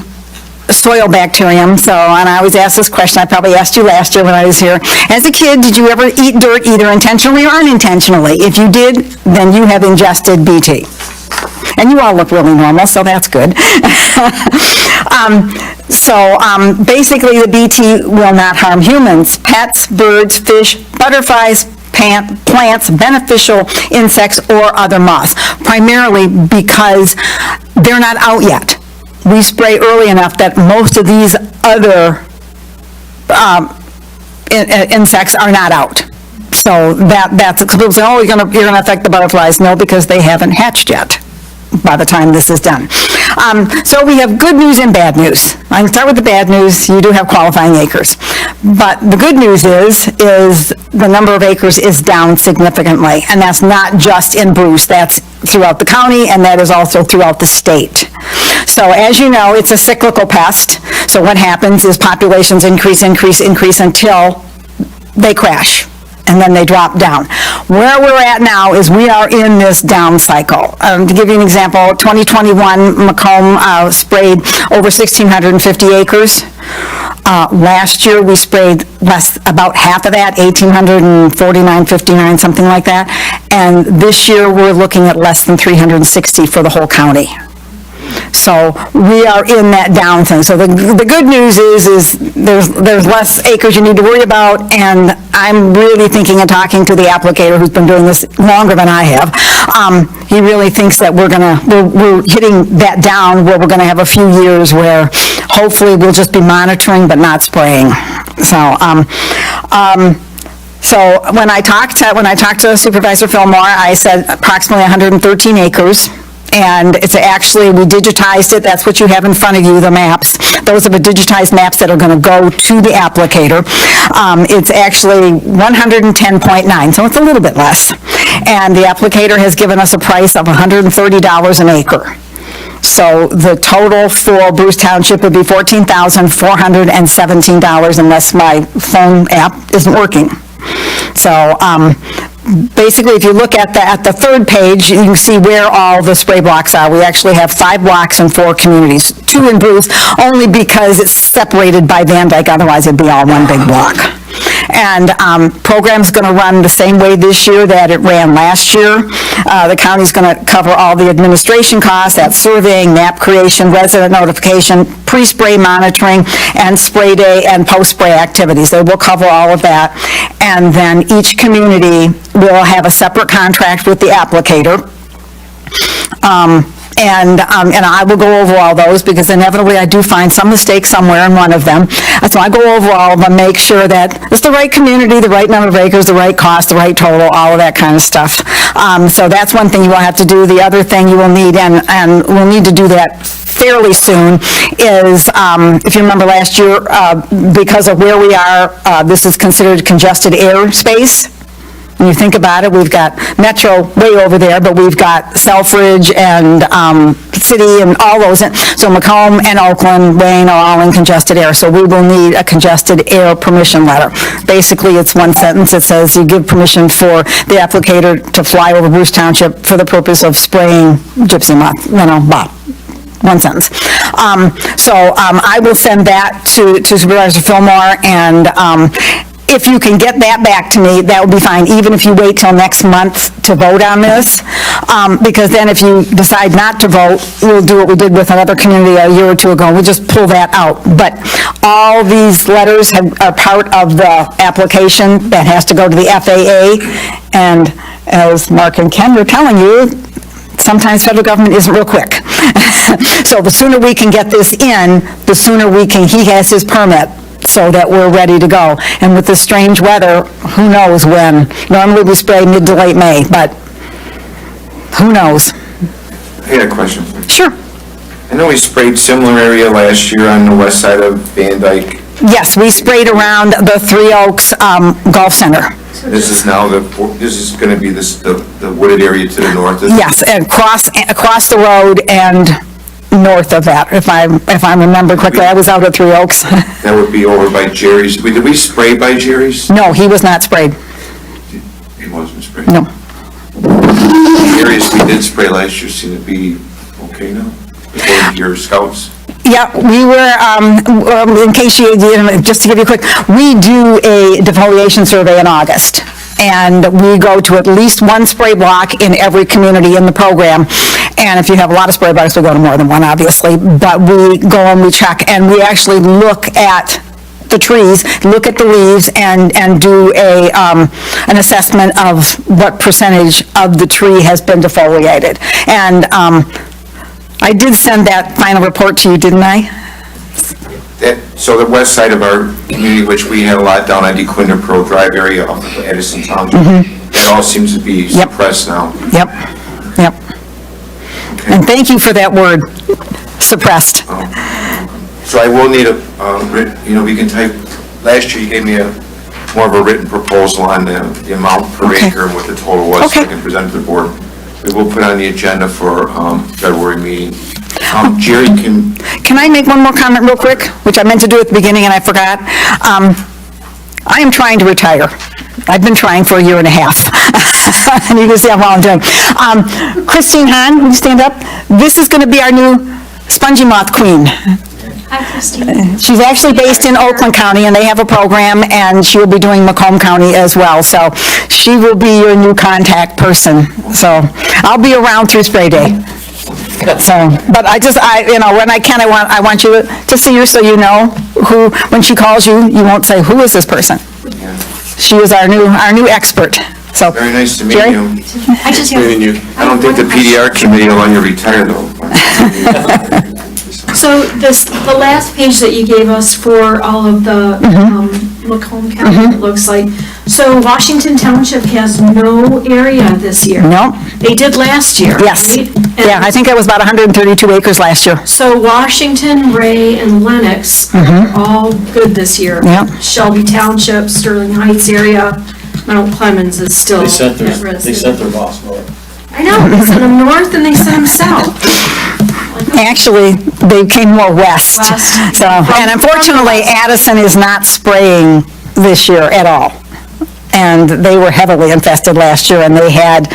[SPEAKER 6] soil bacterium. And I always ask this question, I probably asked you last year when I was here. As a kid, did you ever eat dirt either intentionally or unintentionally? If you did, then you have ingested BT. And you all look really normal, so that's good. Basically, the BT will not harm humans, pets, birds, fish, butterflies, plants, beneficial insects, or other moths, primarily because they're not out yet. We spray early enough that most of these other insects are not out. So that's, people say, oh, you're going to affect the butterflies. No, because they haven't hatched yet by the time this is done. So we have good news and bad news. I can start with the bad news. You do have qualifying acres. But the good news is the number of acres is down significantly. And that's not just in Bruce. That's throughout the county, and that is also throughout the state. So as you know, it's a cyclical pest. So what happens is populations increase until they crash, and then they drop down. Where we're at now is we are in this down cycle. To give you an example, 2021, Macomb sprayed over 1,650 acres. Last year, we sprayed about half of that, 1,849, 59, something like that. And this year, we're looking at less than 360 for the whole county. So we are in that down thing. So the good news is there's less acres you need to worry about, and I'm really thinking and talking to the applicator who's been doing this longer than I have. He really thinks that we're hitting that down where we're gonna have a few years where hopefully we'll just be monitoring but not spraying. So when I talked to Supervisor Fillmore, I said approximately 113 acres. And it's actually, we digitized it, that's what you have in front of you, the maps. Those are the digitized maps that are going to go to the applicator. It's actually 110.9, so it's a little bit less. And the applicator has given us a price of $130 an acre. So the total for Bruce Township would be $14,417 unless my phone app isn't working. So basically, if you look at the third page, you can see where all the spray blocks are. We actually have 5 blocks in 4 communities, 2 in Bruce, only because it's separated by Van Dyke, otherwise it'd be all one big block. And program's going to run the same way this year that it ran last year. The county's going to cover all the administration costs, that's surveying, map creation, resident notification, pre-spray monitoring, and spray day and post-spray activities. They will cover all of that. And then each community will have a separate contract with the applicator. And I will go over all those, because inevitably I do find some mistake somewhere in one of them. So I go over all of them, make sure that it's the right community, the right number of acres, the right cost, the right total, all of that kind of stuff. So that's one thing you will have to do. The other thing you will need, and we'll need to do that fairly soon, is, if you remember last year, because of where we are, this is considered congested airspace. When you think about it, we've got Metro way over there, but we've got Selfridge and City and all those. So Macomb and Oakland, Wayne are all in congested air. So we will need a congested air permission letter. Basically, it's one sentence. It says you give permission for the applicator to fly over Bruce Township for the purpose of spraying gypsy moth, one sentence. I will send that to Supervisor Fillmore, and if you can get that back to me, that would be fine, even if you wait till next month to vote on this, because then if you decide not to vote, we'll do what we did with another community a year or 2 ago, we'll just pull that out. But all these letters are part of the application that has to go to the FAA, and as Mark and Ken were telling you, sometimes federal government isn't real quick. So the sooner we can get this in, the sooner he has his permit, so that we're ready to go. And with this strange weather, who knows when? Normally we spray mid to late May, but who knows?
[SPEAKER 1] I had a question for you.
[SPEAKER 6] Sure.
[SPEAKER 1] I know we sprayed similar area last year on the west side of Van Dyke.
[SPEAKER 6] Yes, we sprayed around the Three Oaks Golf Center.
[SPEAKER 1] This is now this is going to be the wooded area to the north?
[SPEAKER 6] Yes, and across the road and north of that, if I remember correctly. I was out at Three Oaks.
[SPEAKER 1] That would be over by Jerry's. Did we spray by Jerry's?
[SPEAKER 6] No, he was not sprayed.
[SPEAKER 1] He wasn't sprayed?
[SPEAKER 6] No.
[SPEAKER 1] Jerry's we did spray last year seem to be okay now, according to your scouts?
[SPEAKER 6] Yeah, we were, in case you, just to give you a quick, we do a defoliation survey in August. And we go to at least 1 spray block in every community in the program. And if you have a lot of spray blocks, we go to more than 1, obviously. But we go and we check, and we actually look at the trees, look at the leaves, and do an assessment of what percentage of the tree has been defoliated. And I did send that final report to you, didn't I?
[SPEAKER 1] So the west side of our community, which we had a lot down on DeQuinder Pearl Drive area off of Edison Township, it all seems to be suppressed now.
[SPEAKER 6] Yep. Okay. And thank you for that word, suppressed.
[SPEAKER 1] So I will need we can type, last year you gave me more of a written proposal on the amount per acre and what the total was, so I can present to the board. We will put on the agenda for February meeting. Jerry,
[SPEAKER 6] Can I make one more comment real quick, which I meant to do at the beginning and I forgot? I am trying to retire. I've been trying for 1.5 years. And you can see how well I'm doing. Christine Hahn, will you stand up? This is going to be our new spongy moth queen.
[SPEAKER 2] Hi, Christine.
[SPEAKER 6] She's actually based in Oakland County, and they have a program, and she will be doing Macomb County as well. So she will be your new contact person. So I'll be around through spray day. So, but when I can, I want you to see her so you know who, when she calls you, you won't say, who is this person? She is our new expert. So,
[SPEAKER 1] very nice to meet
[SPEAKER 6] Jerry?
[SPEAKER 1] you.
[SPEAKER 2] I just have.
[SPEAKER 1] I don't think the PDR committee will let you retire though.
[SPEAKER 10] So the last page that you gave us for all of the Macomb County, it looks like. So Washington Township has no area this year.
[SPEAKER 6] No.
[SPEAKER 10] They did last year.
[SPEAKER 6] Yes.
[SPEAKER 10] Right?
[SPEAKER 6] Yeah, I think it was about 132 acres last year.
[SPEAKER 10] So Washington, Ray, and Lennox are all good this year.
[SPEAKER 6] Yep.
[SPEAKER 10] Shelby Township, Sterling Heights area, Mount Clemens is still
[SPEAKER 11] They sent
[SPEAKER 10] at risk.
[SPEAKER 11] their boss north.
[SPEAKER 10] I know, they sent them north and they sent them south. Like,
[SPEAKER 6] Actually, they came more west. So, and unfortunately, Addison is not spraying this year at all. And they were heavily infested last year, and they had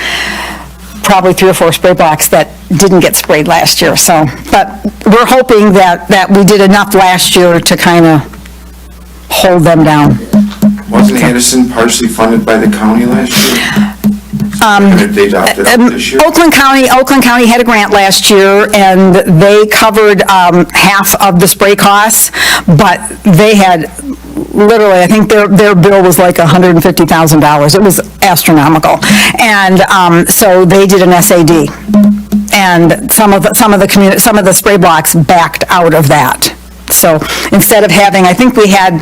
[SPEAKER 6] probably 3 or 4 spray blocks that didn't get sprayed last year, so. But we're hoping that we did enough last year to kind of hold them down.
[SPEAKER 1] Wasn't Addison partially funded by the county last year? They adopted it this year?
[SPEAKER 6] Oakland County had a grant last year, and they covered half of the spray costs, but they had literally, I think their bill was like $150,000. It was astronomical. And so they did an SAD. And some of the spray blocks backed out of that. So instead of having, I think we had,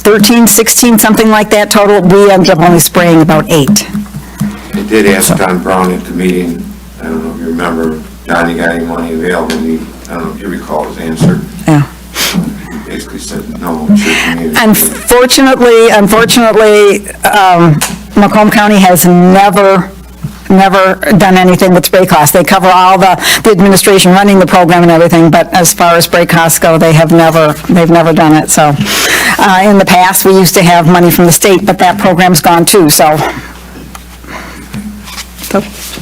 [SPEAKER 6] 13, 16, something like that total, we ended up only spraying about 8.
[SPEAKER 1] I did ask Don Brown at the meeting, I don't know if you remember, Don, you got any money available? And I don't know if you recall his answer.
[SPEAKER 6] Yeah.
[SPEAKER 1] He basically said, no, it's your community.
[SPEAKER 6] Unfortunately, Macomb County has never done anything with spray costs. They cover all the administration running the program and everything, but as far as spray costs go, they've never done it. So in the past, we used to have money from the state, but that program's gone too, so.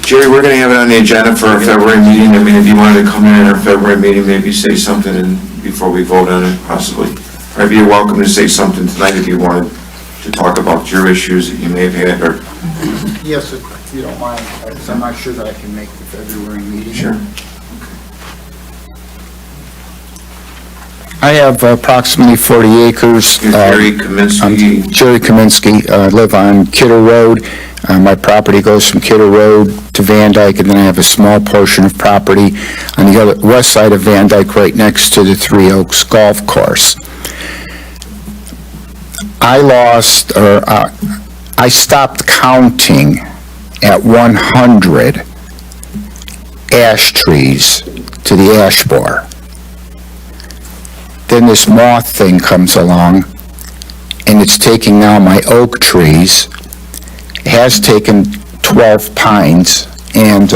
[SPEAKER 1] Jerry, we're going to have it on the agenda for our February meeting. I mean, if you wanted to come in at our February meeting, maybe say something before we vote on it, possibly. Or if you're welcome to say something tonight if you wanted to talk about your issues that you may have had, or...
[SPEAKER 15] Yes, if you don't mind, because I'm not sure that I can make the February meeting.
[SPEAKER 1] Sure.
[SPEAKER 15] I have approximately 40 acres.
[SPEAKER 1] Jerry Kaminsky.
[SPEAKER 15] I'm Jerry Kaminsky. I live on Kidder Road. My property goes from Kidder Road to Van Dyke, and then I have a small portion of property on the other west side of Van Dyke, right next to the Three Oaks Golf Course. I stopped counting at 100 ash trees to the ash borer. Then this moth thing comes along, and it's taking now my oak trees. It has taken 12 pines and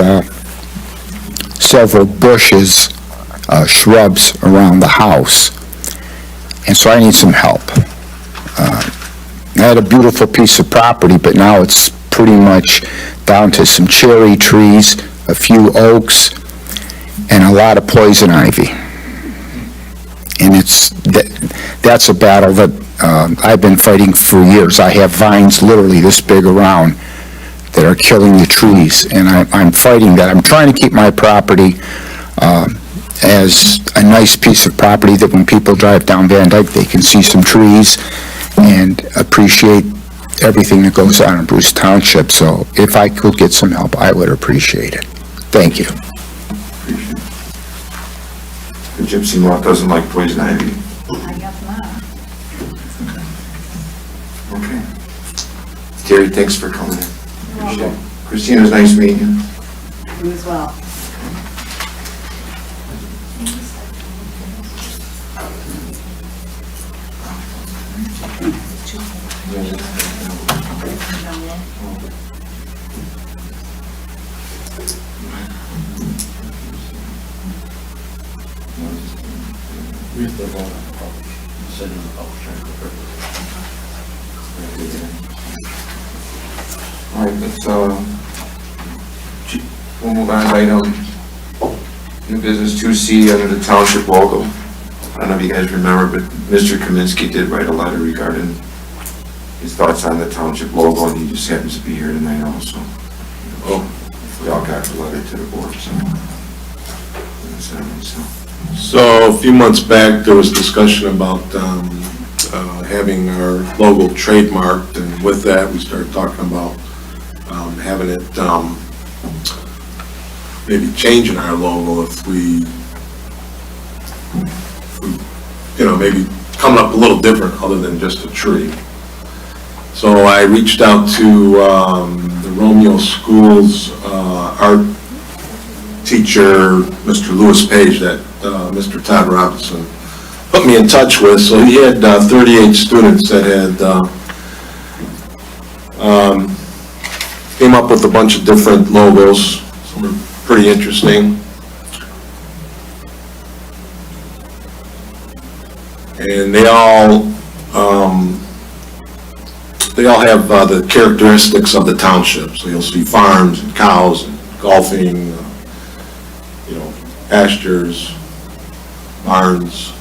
[SPEAKER 15] several bushes, shrubs around the house. And so I need some help. I had a beautiful piece of property, but now it's pretty much down to some cherry trees, a few oaks, and a lot of poison ivy. And that's a battle that I've been fighting for years. I have vines literally this big around that are killing the trees, and I'm fighting that. I'm trying to keep my property as a nice piece of property that when people drive down Van Dyke, they can see some trees and appreciate everything that goes on in Bruce Township. So if I could get some help, I would appreciate it. Thank you.
[SPEAKER 1] The gypsy moth doesn't like poison ivy.
[SPEAKER 14] I guess not.
[SPEAKER 1] Okay. Jerry, thanks for coming in. Appreciate it. Christina, it was nice meeting you.
[SPEAKER 14] You as well.
[SPEAKER 1] All right, we'll move on to item new business 2C under the Township logo. I don't know if you guys remember, but Mr. Kaminsky did write a letter regarding his thoughts on the Township logo, and he just happens to be here tonight also. We all got the letter to the board,
[SPEAKER 5] So a few months back, there was discussion about having our logo trademarked, and with that, we started talking about having it, maybe changing our logo if we, maybe coming up a little different other than just a tree. So I reached out to the Romeo Schools art teacher, Mr. Lewis Page, that Mr. Todd Robinson put me in touch with. So he had 38 students that had came up with a bunch of different logos. Some were pretty interesting. And they all have the characteristics of the township. So you'll see farms and cows and golfing, pastures, barns.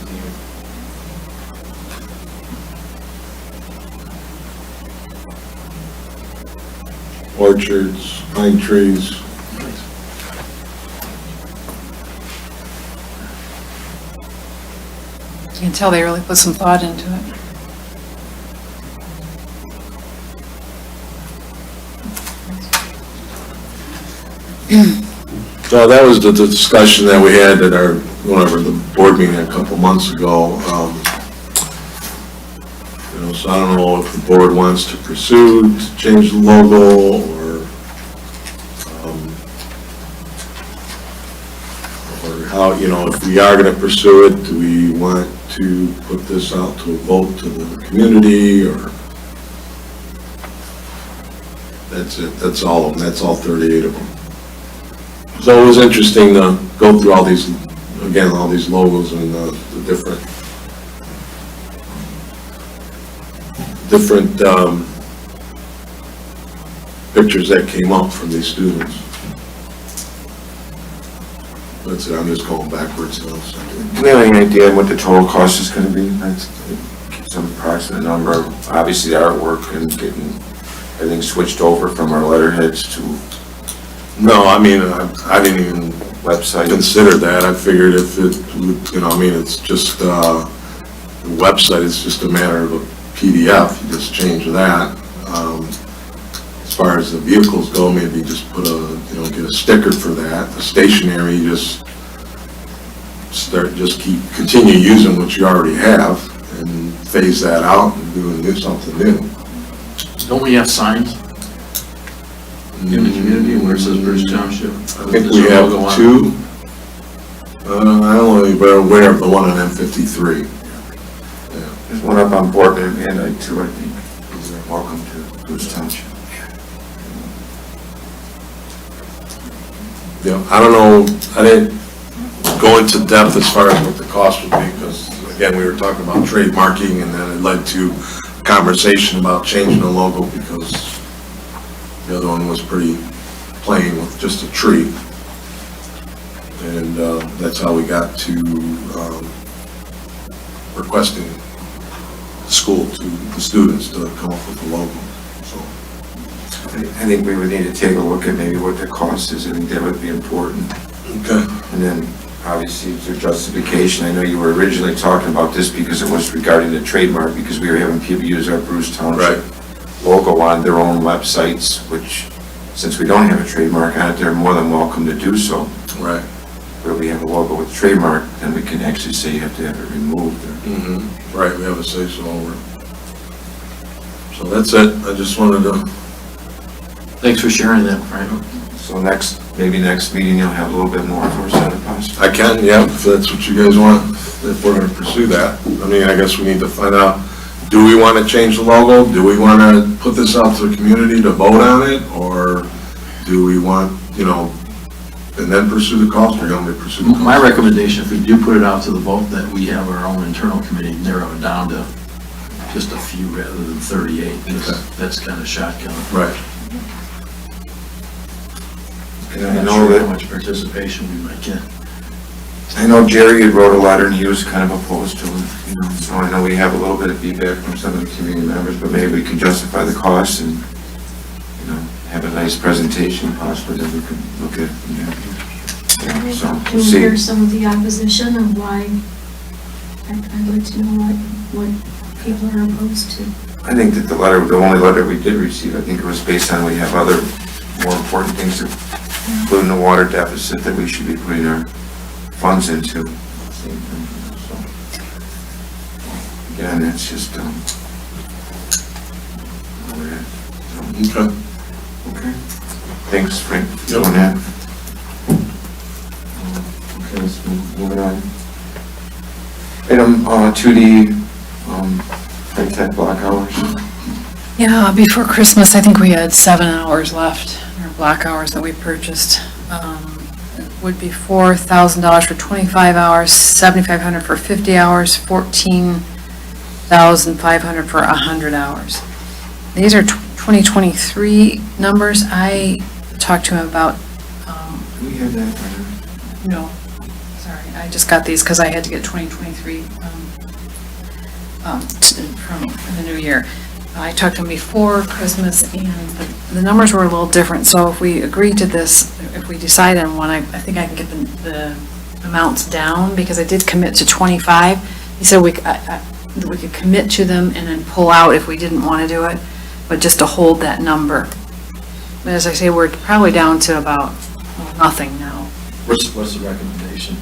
[SPEAKER 5] Orchards, pine trees.
[SPEAKER 7] You can tell they really put some thought into it.
[SPEAKER 5] So that was the discussion that we had at our, the board meeting a couple months ago. So I don't know if the board wants to pursue to change the logo or how, if we are going to pursue it, do we want to put this out to a vote to the community, or? That's it, that's all of them, that's all 38 of them. So it was interesting to go through all these, again, all these logos and the different pictures that came up from these students. That's it, I'm just going backwards now. So.
[SPEAKER 1] Do we have any idea what the total cost is going to be? That's some approximate number. Obviously, the artwork and getting everything switched over from our letterheads to.
[SPEAKER 5] No, I mean, I didn't even consider that. I figured if it, it's just the website. It's just a matter of a PDF. You just change that. As far as the vehicles go, maybe just put get a sticker for that. The stationery, just continue using what you already have and phase that out and do something new.
[SPEAKER 4] Don't we have signs in the community where it says Bruce Township?
[SPEAKER 5] I think we have two. I'm only aware of the one on M53.
[SPEAKER 1] There's one up on Boardman and Van Dyke too, I think. Welcome to Bruce Township.
[SPEAKER 5] Yeah, I don't know, I didn't go into depth as far as what the cost would be, because again, we were talking about trademarking, and then it led to a conversation about changing the logo because the other one was pretty plain with just a tree. And that's how we got to requesting the school to the students to come up with the logo. So
[SPEAKER 1] I think we would need to take a look at maybe what the cost is. I think that would be important.
[SPEAKER 5] Okay.
[SPEAKER 1] And then obviously their justification. I know you were originally talking about this because it was regarding the trademark, because we were having people use our Bruce Township logo on their own websites, which since we don't have a trademark on it, they're more than welcome to do so.
[SPEAKER 5] Right.
[SPEAKER 1] Where we have a logo with trademark, then we can actually say you have to have it removed.
[SPEAKER 5] Mm-hmm. Right, we have a say-so over it. So that's it. I just wanted to.
[SPEAKER 4] Thanks for sharing that, Frank.
[SPEAKER 1] So maybe next meeting you'll have a little bit more for us on it possibly.
[SPEAKER 5] I can, yeah, if that's what you guys want, if we're gonna pursue that. I mean, I guess we need to find out, do we want to change the logo? Do we want to put this out to the community to vote on it? Or do we want, and then pursue the cost, or you want me to pursue the cost?
[SPEAKER 4] My recommendation, if we do put it out to the vote, that we have our own internal committee narrow it down to just a few rather than 38, because that's kind of shotgun.
[SPEAKER 5] Right.
[SPEAKER 1] And
[SPEAKER 4] I'm
[SPEAKER 1] I
[SPEAKER 4] not
[SPEAKER 1] know
[SPEAKER 4] sure
[SPEAKER 1] that,
[SPEAKER 4] how much participation we might get.
[SPEAKER 1] I know Jerry had wrote a letter and he was kind of opposed to it, so I know we have a little bit of feedback from some of the community members, but maybe we can justify the cost and, have a nice presentation possibly that we could look at. So,
[SPEAKER 10] Can
[SPEAKER 1] we'll
[SPEAKER 10] we
[SPEAKER 1] see.
[SPEAKER 10] hear some of the opposition of why? I'd like to know what people are opposed to.
[SPEAKER 1] I think that the only letter we did receive, I think it was based on we have other more important things, including the water deficit that we should be putting our funds into. So, again, that's just, where we're at. So,
[SPEAKER 5] Okay.
[SPEAKER 1] okay. Thanks, Frank, for doing that. Okay, let's move on. Item 2D, high-tech block hours.
[SPEAKER 7] Yeah, before Christmas, I think we had 7 hours left, our block hours that we purchased. would be $4,000 for 25 hours, $7,500 for 50 hours, $14,500 for 100 hours. These are 2023 numbers. I talked to him about,
[SPEAKER 1] Do we have that?
[SPEAKER 7] no, sorry, I just got these because I had to get 2023 from the new year. I talked to him before Christmas, and the numbers were a little different, so if we agree to this, if we decide on one, I think I can get the amounts down, because I did commit to 25. He said we could commit to them and then pull out if we didn't want to do it, but just to hold that number. But as I say, we're probably down to about nothing now.
[SPEAKER 4] What's the recommendation?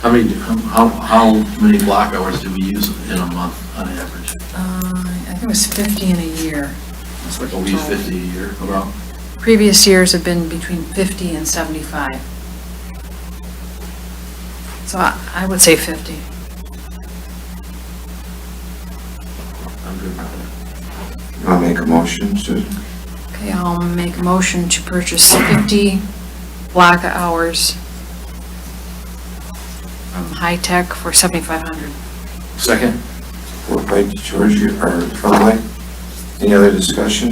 [SPEAKER 4] How many block hours do we use in a month on average?
[SPEAKER 7] I think it was 50 in a year. That's what
[SPEAKER 4] We
[SPEAKER 7] he
[SPEAKER 4] use
[SPEAKER 7] told.
[SPEAKER 4] 50 a year, about?
[SPEAKER 7] Previous years have been between 50 and 75. So I would say 50.
[SPEAKER 4] I'm good with
[SPEAKER 1] I'll make a motion, Susan.
[SPEAKER 7] Okay, I'll make a motion to purchase 50 block hours from High Tech for $7,500.
[SPEAKER 4] that. Second?
[SPEAKER 1] Support by George, or Tremblay. Any other discussion?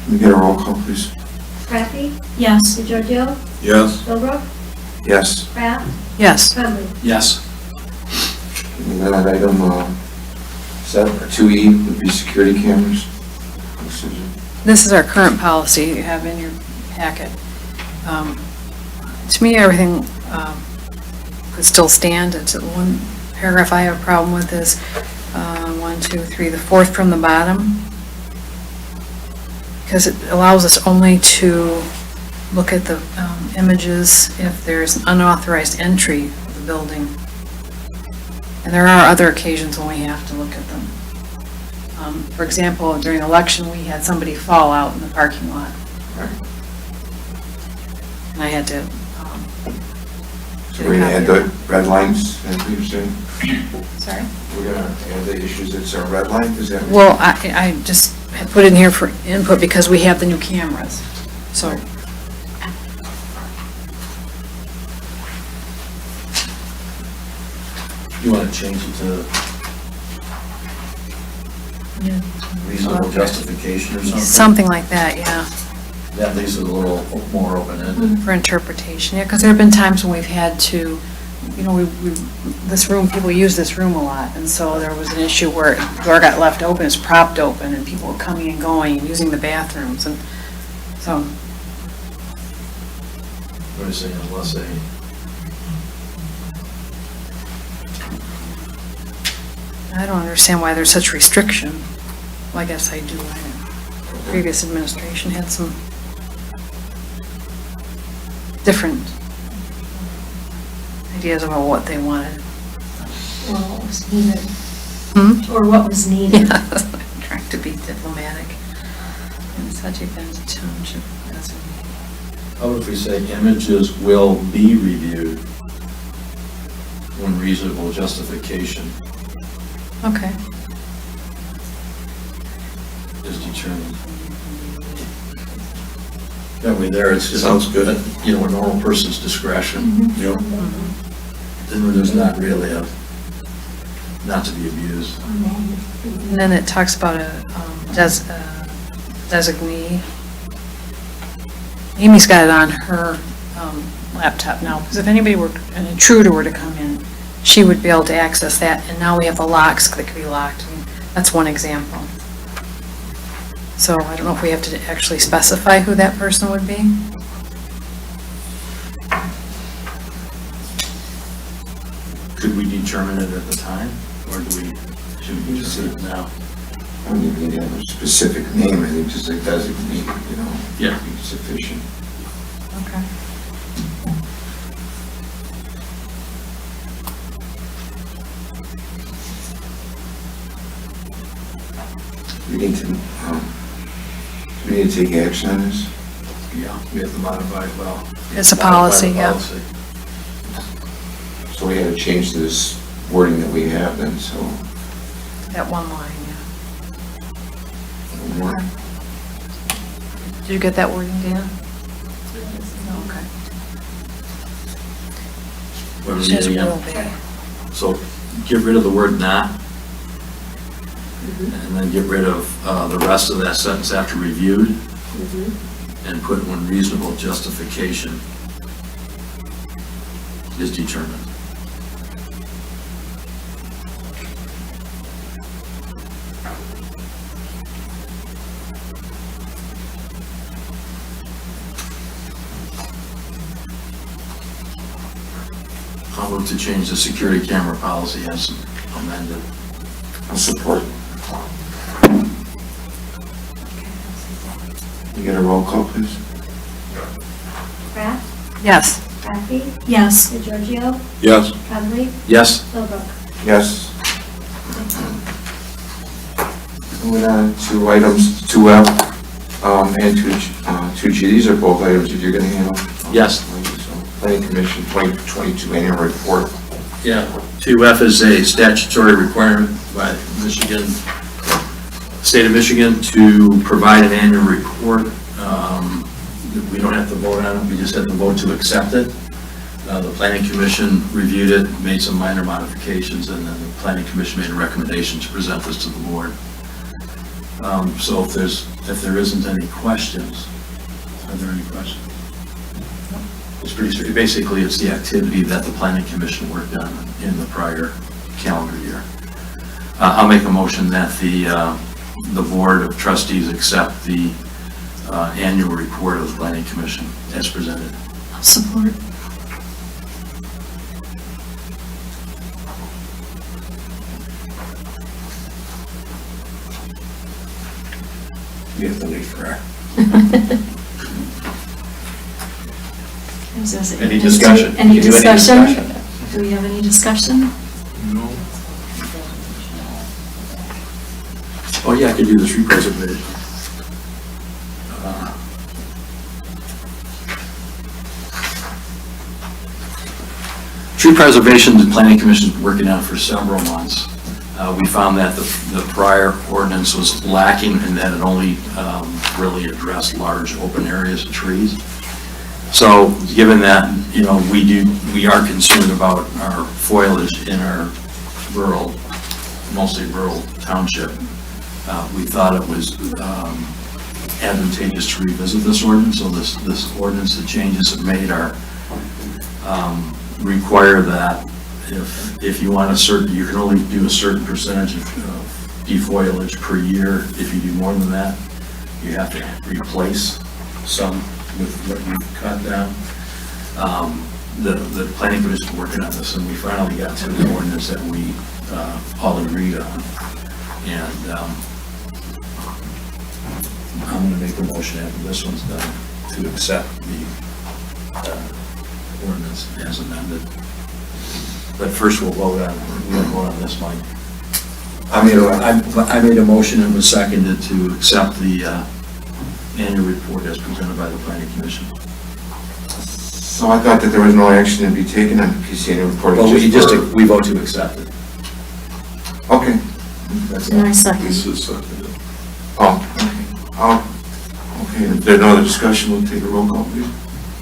[SPEAKER 1] Can we get a roll call, please?
[SPEAKER 2] Rafi?
[SPEAKER 10] Yes.
[SPEAKER 2] DeGiorgio?
[SPEAKER 5] Yes?
[SPEAKER 2] Philbrook?
[SPEAKER 1] Yes.
[SPEAKER 2] Pratt?
[SPEAKER 7] Yes.
[SPEAKER 2] Tremblay?
[SPEAKER 4] Yes.
[SPEAKER 1] And then item 2E would be security cameras. Susan.
[SPEAKER 7] This is our current policy you have in your packet. To me, everything could still stand. It's one paragraph I have a problem with is 1, 2, 3, the fourth from the bottom, because it allows us only to look at the images if there's an unauthorized entry of the building. And there are other occasions when we have to look at them. For example, during election, we had somebody fall out in the parking lot.
[SPEAKER 1] Right.
[SPEAKER 7] And I had to,
[SPEAKER 1] So we're gonna add the red lines, as we were saying?
[SPEAKER 7] sorry?
[SPEAKER 1] We're gonna add the issues that's a red line, is that?
[SPEAKER 7] Well, I just had put it in here for input because we have the new cameras, so.
[SPEAKER 4] You want to change it to reasonable justification or something?
[SPEAKER 7] Something like that, yeah,
[SPEAKER 4] That leaves it a little more open-ended.
[SPEAKER 7] for interpretation, yeah, because there have been times when we've had to, you know, this room, people use this room a lot, and so there was an issue where the door got left open, it's propped open, and people were coming and going and using the bathrooms, and so.
[SPEAKER 4] What are you saying, unless they,
[SPEAKER 7] I don't understand why there's such restriction. Well, I guess I do. Previous administration had some different ideas about what they wanted.
[SPEAKER 10] Or what was needed. Or what was needed.
[SPEAKER 7] Yeah, trying to be diplomatic in such a township.
[SPEAKER 4] how about if we say images will be reviewed when reasonable justification
[SPEAKER 7] Okay.
[SPEAKER 4] is determined? That way there, it's just.
[SPEAKER 5] Sounds good.
[SPEAKER 4] You know, a normal person's discretion.
[SPEAKER 5] Yep.
[SPEAKER 4] Then there's not really a, not to be abused.
[SPEAKER 7] And then it talks about a designee. Amy's got it on her laptop now, because if anybody were, an intruder were to come in, she would be able to access that, and now we have the locks that can be locked. I mean, that's one example. So I don't know if we have to actually specify who that person would be.
[SPEAKER 4] Could we determine it at the time, or should we just say it now?
[SPEAKER 1] I don't even need to have a specific name, I think just like designate, you know.
[SPEAKER 4] Yeah.
[SPEAKER 1] Be sufficient.
[SPEAKER 7] Okay.
[SPEAKER 1] We need to, do we need to take action on this?
[SPEAKER 4] Yeah, we have to modify, well.
[SPEAKER 7] It's a
[SPEAKER 4] modify
[SPEAKER 7] policy,
[SPEAKER 4] the
[SPEAKER 7] yeah.
[SPEAKER 4] policy.
[SPEAKER 1] So we had to change this wording that we have then, so.
[SPEAKER 7] That one line, yeah.
[SPEAKER 1] More.
[SPEAKER 7] Did you get that wording, Dan?
[SPEAKER 4] What
[SPEAKER 7] Says
[SPEAKER 4] it
[SPEAKER 7] will
[SPEAKER 4] again?
[SPEAKER 7] be.
[SPEAKER 4] So get rid of the word not, and then get rid of the rest of that sentence after reviewed, and put when reasonable justification is determined. I'll move to change the security camera policy as amended.
[SPEAKER 1] I'll support. You get a roll call, please?
[SPEAKER 2] Kraft,
[SPEAKER 7] Yes.
[SPEAKER 2] Kathy,
[SPEAKER 10] Yes.
[SPEAKER 2] DeGiorgio,
[SPEAKER 5] Yes.
[SPEAKER 2] Tremblay,
[SPEAKER 4] Yes?
[SPEAKER 2] Philbrook.
[SPEAKER 1] Yes. Moving on to items 2F and 2G. These are both items that you're going to handle.
[SPEAKER 4] Yes.
[SPEAKER 1] Planning Commission 2022 annual report.
[SPEAKER 4] Yeah, 2F is a statutory requirement by Michigan, State of Michigan, to provide an annual report. We don't have to vote on it, we just have to vote to accept it. The Planning Commission reviewed it, made some minor modifications, and then the Planning Commission made a recommendation to present this to the board. So if there isn't any questions, are there any questions? It's pretty straight. Basically, it's the activity that the Planning Commission worked on in the prior calendar year. I'll make a motion that the Board of Trustees accept the annual report of the Planning Commission as presented.
[SPEAKER 10] I'll support.
[SPEAKER 4] You have to leave for her. Any discussion?
[SPEAKER 10] Any
[SPEAKER 4] You do any
[SPEAKER 10] discussion?
[SPEAKER 4] discussion?
[SPEAKER 10] Do we have any discussion?
[SPEAKER 5] No.
[SPEAKER 4] Oh, yeah, I could do the tree preservation. Tree preservation, the Planning Commission's been working on for several months. We found that the prior ordinance was lacking in that it only really addressed large open areas of trees. So, given that, you know, we are concerned about our foliage in our rural, mostly rural township, we thought it was advantageous to revisit this ordinance. So this ordinance, the changes it made are require that if you want a certain, you can only do a certain percentage of defoliage per year. If you do more than that, you have to replace some with what you've cut down. The Planning Commission is working on this, and we finally got to the ordinance that we all agreed on. And I'm going to make a motion after this one's done to accept the ordinance as amended. But first we'll vote on this, Mike. I made a motion and was seconded to accept the annual report as presented by the Planning Commission.
[SPEAKER 1] So I thought that there was no action to be taken on the PC annual report.
[SPEAKER 4] Well, we vote to accept it.
[SPEAKER 1] Okay.
[SPEAKER 4] That's
[SPEAKER 10] And
[SPEAKER 4] all.
[SPEAKER 10] I second.
[SPEAKER 5] This is something.
[SPEAKER 1] Okay, if there's no other discussion, we'll take a roll call, please.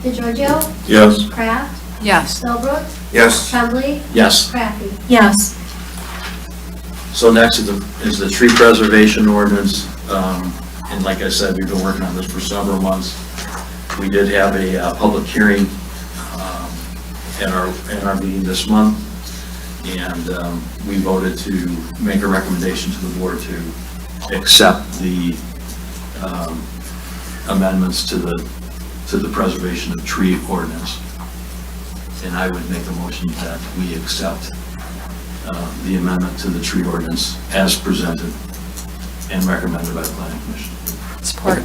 [SPEAKER 2] DeGiorgio,
[SPEAKER 5] Yes.
[SPEAKER 2] Kraft,
[SPEAKER 7] Yes.
[SPEAKER 2] Philbrook,
[SPEAKER 1] Yes.
[SPEAKER 2] Tremblay,
[SPEAKER 4] Yes.
[SPEAKER 2] Kathy.
[SPEAKER 10] Yes.
[SPEAKER 4] So next is the tree preservation ordinance. And like I said, we've been working on this for several months. We did have a public hearing at our meeting this month. And we voted to make a recommendation to the board to accept the amendments to the preservation of tree ordinance. And I would make a motion that we accept the amendment to the tree ordinance as presented and recommended by the Planning Commission.
[SPEAKER 7] Support.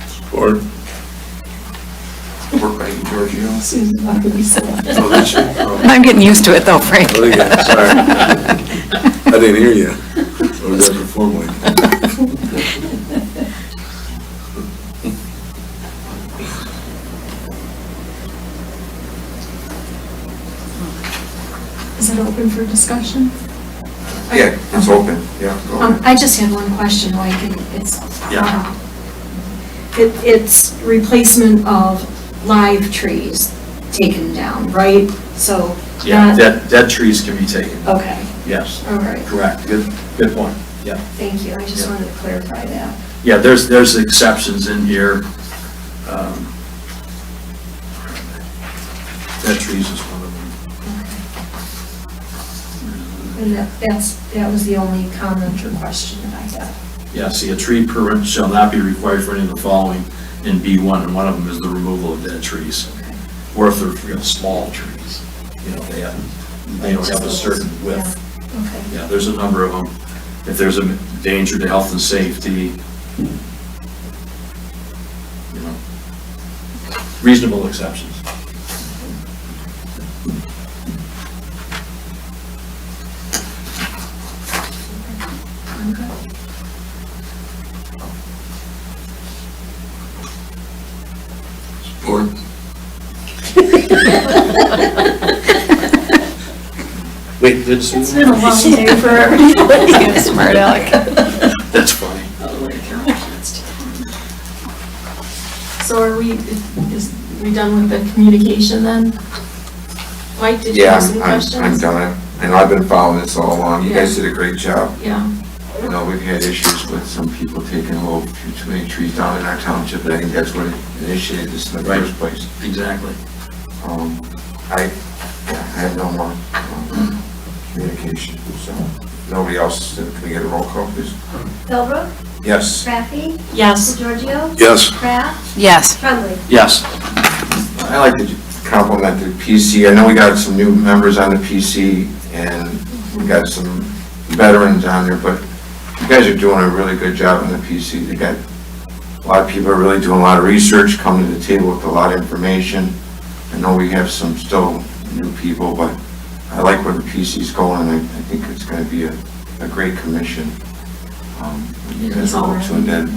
[SPEAKER 5] Support.
[SPEAKER 1] Work by Giorgio.
[SPEAKER 5] Oh, did she? Oh.
[SPEAKER 7] I'm getting used to it though, Frank.
[SPEAKER 5] Oh, yeah, sorry. I didn't hear you. Or was that formally?
[SPEAKER 10] Is it open for discussion?
[SPEAKER 1] Yeah, it's open, yeah. Go ahead.
[SPEAKER 10] I just had one question, Mike, and it's,
[SPEAKER 4] Yeah.
[SPEAKER 10] it's replacement of live trees. taken down, right? So,
[SPEAKER 4] Yeah,
[SPEAKER 10] not,
[SPEAKER 4] dead trees can be taken.
[SPEAKER 10] okay,
[SPEAKER 4] Yes,
[SPEAKER 10] all right,
[SPEAKER 4] correct. Good point. Yeah.
[SPEAKER 10] thank you, I just
[SPEAKER 4] Yeah.
[SPEAKER 10] wanted to clarify that.
[SPEAKER 4] Yeah, there's exceptions in here. Dead trees is one of them.
[SPEAKER 10] And that was the only comment or question that I had.
[SPEAKER 4] Yeah, see, a tree permit shall not be required for any of the following in B1, and one of them is the removal of dead trees. Or if they're real small trees, you know, they don't have a certain width.
[SPEAKER 10] Okay.
[SPEAKER 4] Yeah, there's a number of them. If there's a danger to health and safety, you know, reasonable exceptions.
[SPEAKER 10] I'm good.
[SPEAKER 5] Board.
[SPEAKER 4] Wait, did Sue?
[SPEAKER 10] It's been a long day for everybody.
[SPEAKER 7] Smart aleck.
[SPEAKER 4] That's funny.
[SPEAKER 10] So are we done with the communication then? Mike, did you
[SPEAKER 1] Yeah,
[SPEAKER 10] have some questions?
[SPEAKER 1] I'm done. I know I've been following this all along. You guys did a great job.
[SPEAKER 10] Yeah,
[SPEAKER 1] You know, we've had issues with some people taking a little too many trees down in our township, and I think that's what initiated this in the
[SPEAKER 4] Right.
[SPEAKER 1] first place.
[SPEAKER 4] Exactly.
[SPEAKER 1] I had no more communication, so nobody else, can we get a roll call, please?
[SPEAKER 2] Philbrook,
[SPEAKER 1] Yes.
[SPEAKER 2] Raffy,
[SPEAKER 10] yes.
[SPEAKER 2] Giorgio,
[SPEAKER 5] Yes.
[SPEAKER 2] Kraft,
[SPEAKER 7] Yes.
[SPEAKER 2] Tremblay.
[SPEAKER 4] Yes.
[SPEAKER 1] I like to compliment the PC. I know we got some new members on the PC, and we got some veterans on there, but you guys are doing a really good job on the PC. They got, a lot of people are really doing a lot of research, coming to the table with a lot of information. I know we have some still new people, but I like where the PC's going, and I think it's gonna be a great commission. You guys are all tuned in,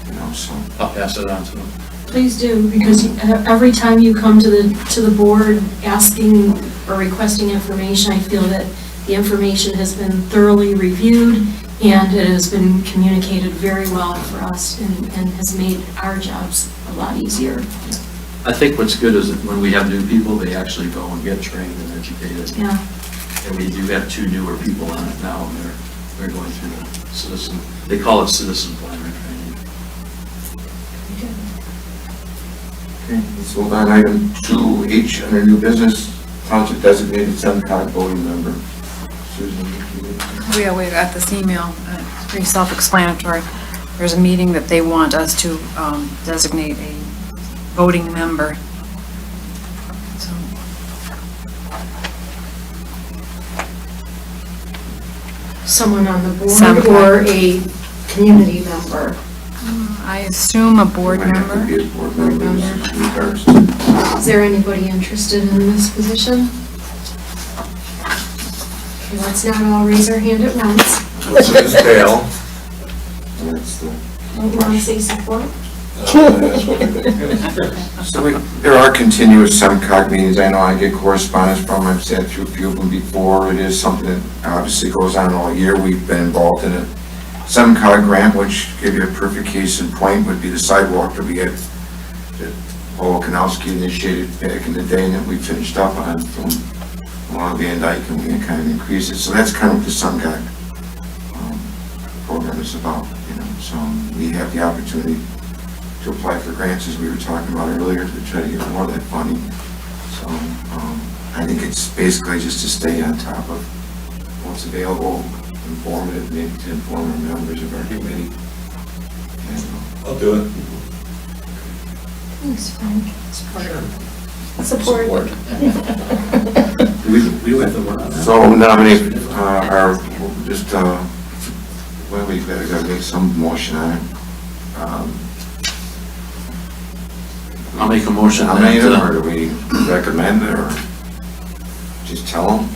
[SPEAKER 1] you know, so.
[SPEAKER 4] I'll pass it on to them.
[SPEAKER 10] Please do, because every time you come to the board asking or requesting information, I feel that the information has been thoroughly reviewed and it has been communicated very well for us and has made our jobs a lot easier.
[SPEAKER 4] I think what's good is that when we have new people, they actually go and get trained and educated.
[SPEAKER 10] Yeah.
[SPEAKER 4] And we do have 2 newer people on it now, and they're going through the citizen, they call it citizen planner training.
[SPEAKER 1] Okay, let's hold on item 2H under new business, township designated SEMCOG voting member. Susan,
[SPEAKER 7] We got this email, it's pretty self-explanatory. There's a meeting that they want us to designate a voting member. So,
[SPEAKER 10] Someone on the board
[SPEAKER 7] Some
[SPEAKER 10] or a community member.
[SPEAKER 7] I assume a board
[SPEAKER 1] might have to
[SPEAKER 7] member.
[SPEAKER 1] be a board member in regards.
[SPEAKER 10] Is there anybody interested in this position? Okay, let's not all raise our hand at once.
[SPEAKER 1] What's his tail? And that's the.
[SPEAKER 10] Don't want to say support?
[SPEAKER 1] So there are continuous SEMCOG meetings. I know I get correspondence from them. I've sat through a few of them before. It is something that obviously goes on all year. We've been involved in it. SEMCOG grant, which give you a perfect case in point, would be the sidewalk that we had, that Paul Kanowski initiated back in the day, and that we finished up on from along Van Dyke, and we kind of increased it. So that's kind of what the SEMCOG program is about, you know. So we have the opportunity to apply for grants, as we were talking about earlier, to try to get more of that funding. So I think it's basically just to stay on top of what's available, informative, maybe to inform our members of our committee. And,
[SPEAKER 5] I'll do it.
[SPEAKER 10] Thanks, Frank. Support.
[SPEAKER 4] We have the one on that.
[SPEAKER 1] So nominate our, just, well, we gotta make some motion on it.
[SPEAKER 4] I'll make a motion.
[SPEAKER 1] Nominate them, or do we recommend it, or just tell them?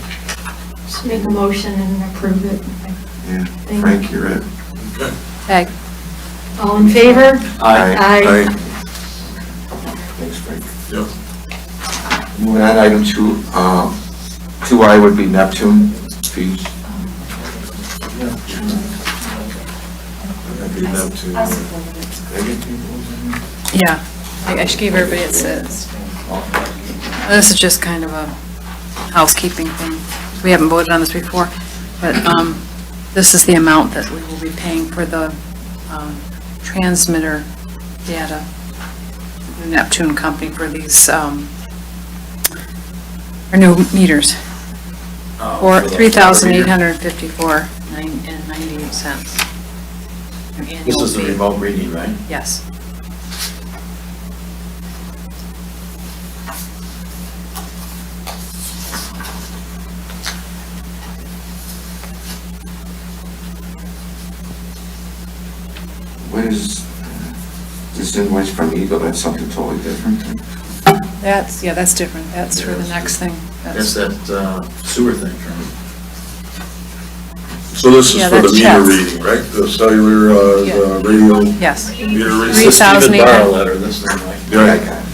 [SPEAKER 10] Just make a motion and approve it.
[SPEAKER 1] Yeah, Frank, you're it.
[SPEAKER 7] Peg.
[SPEAKER 10] All in favor?
[SPEAKER 1] Aye. Thanks, Frank.
[SPEAKER 5] Yep.
[SPEAKER 1] Moving on, item 2I would be Neptune fees.
[SPEAKER 5] I'd be enough to,
[SPEAKER 7] Yeah, I just gave everybody it says. This is just kind of a housekeeping thing. We haven't voted on this before, but this is the amount that we will be paying for the transmitter data, the Neptune company for these, our new meters, for $3,854.98.
[SPEAKER 4] This is the remote reading, right?
[SPEAKER 7] Yes.
[SPEAKER 1] What is this invoice from Eagle? That's something totally different.
[SPEAKER 7] That's different. That's for the next thing.
[SPEAKER 4] That's that sewer thing from,
[SPEAKER 5] So this is
[SPEAKER 7] Yeah,
[SPEAKER 5] for the
[SPEAKER 7] that's
[SPEAKER 5] meter
[SPEAKER 7] checks.
[SPEAKER 5] reading, right? The cellular, the radio?
[SPEAKER 7] Yes.
[SPEAKER 5] Meter reading.
[SPEAKER 4] this is Stephen
[SPEAKER 7] 3,800.
[SPEAKER 4] Darrell letter, this thing, right?
[SPEAKER 1] Yeah, I got it.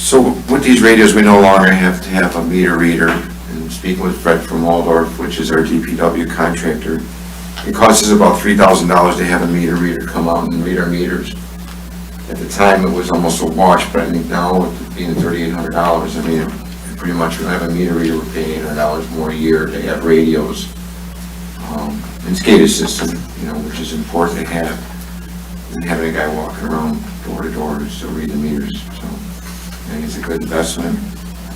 [SPEAKER 1] So with these radios, we no longer have to have a meter reader. And speaking with Fred from Waldorf, which is our DPW contractor, it costs us about $3,000 to have a meter reader come out and read our meters. At the time, it was almost a wash, but I think now with it being $3,800, I mean, pretty much we don't have a meter reader, we're paying $800 more a year to have radios. And SCADA system, you know, which is important to have, and having a guy walking around door to door to still read the meters, so I think it's a good investment,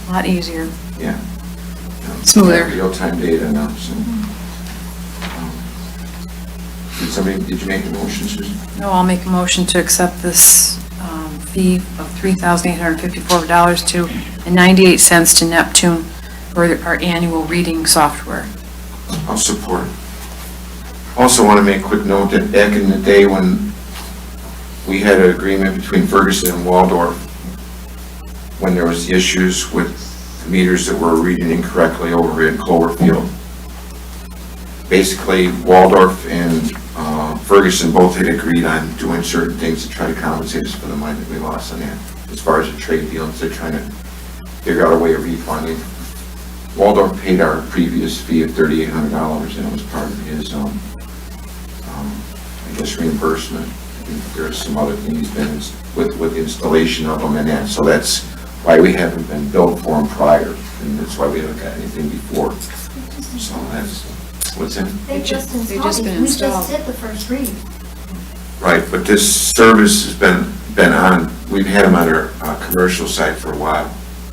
[SPEAKER 7] A lot easier.
[SPEAKER 1] yeah.
[SPEAKER 7] Smoother.
[SPEAKER 1] Real-time data now, so. Did you make a motion, Susan?
[SPEAKER 7] No, I'll make a motion to accept this fee of $3,854.98 to Neptune for our annual reading software.
[SPEAKER 1] I'll support. Also want to make a quick note that back in the day when we had an agreement between Ferguson and Waldorf, when there was issues with the meters that were reading incorrectly over in Cloverfield, basically Waldorf and Ferguson both had agreed on doing certain things to try to compensate us for the money that we lost on that. As far as the trade deals, they're trying to figure out a way of refunding. Waldorf paid our previous fee of $3,800, and it was part of his, I guess, reimbursement. And there's some other things been with the installation of them and that, so that's why we haven't been billed for them prior, and that's why we haven't got anything before. So that's what's in.
[SPEAKER 2] They just
[SPEAKER 7] They've
[SPEAKER 2] installed
[SPEAKER 7] just
[SPEAKER 2] it.
[SPEAKER 7] been
[SPEAKER 2] We
[SPEAKER 7] installed.
[SPEAKER 2] just did the first read.
[SPEAKER 1] Right, but this service has been on, we've had them on our commercial site for a while.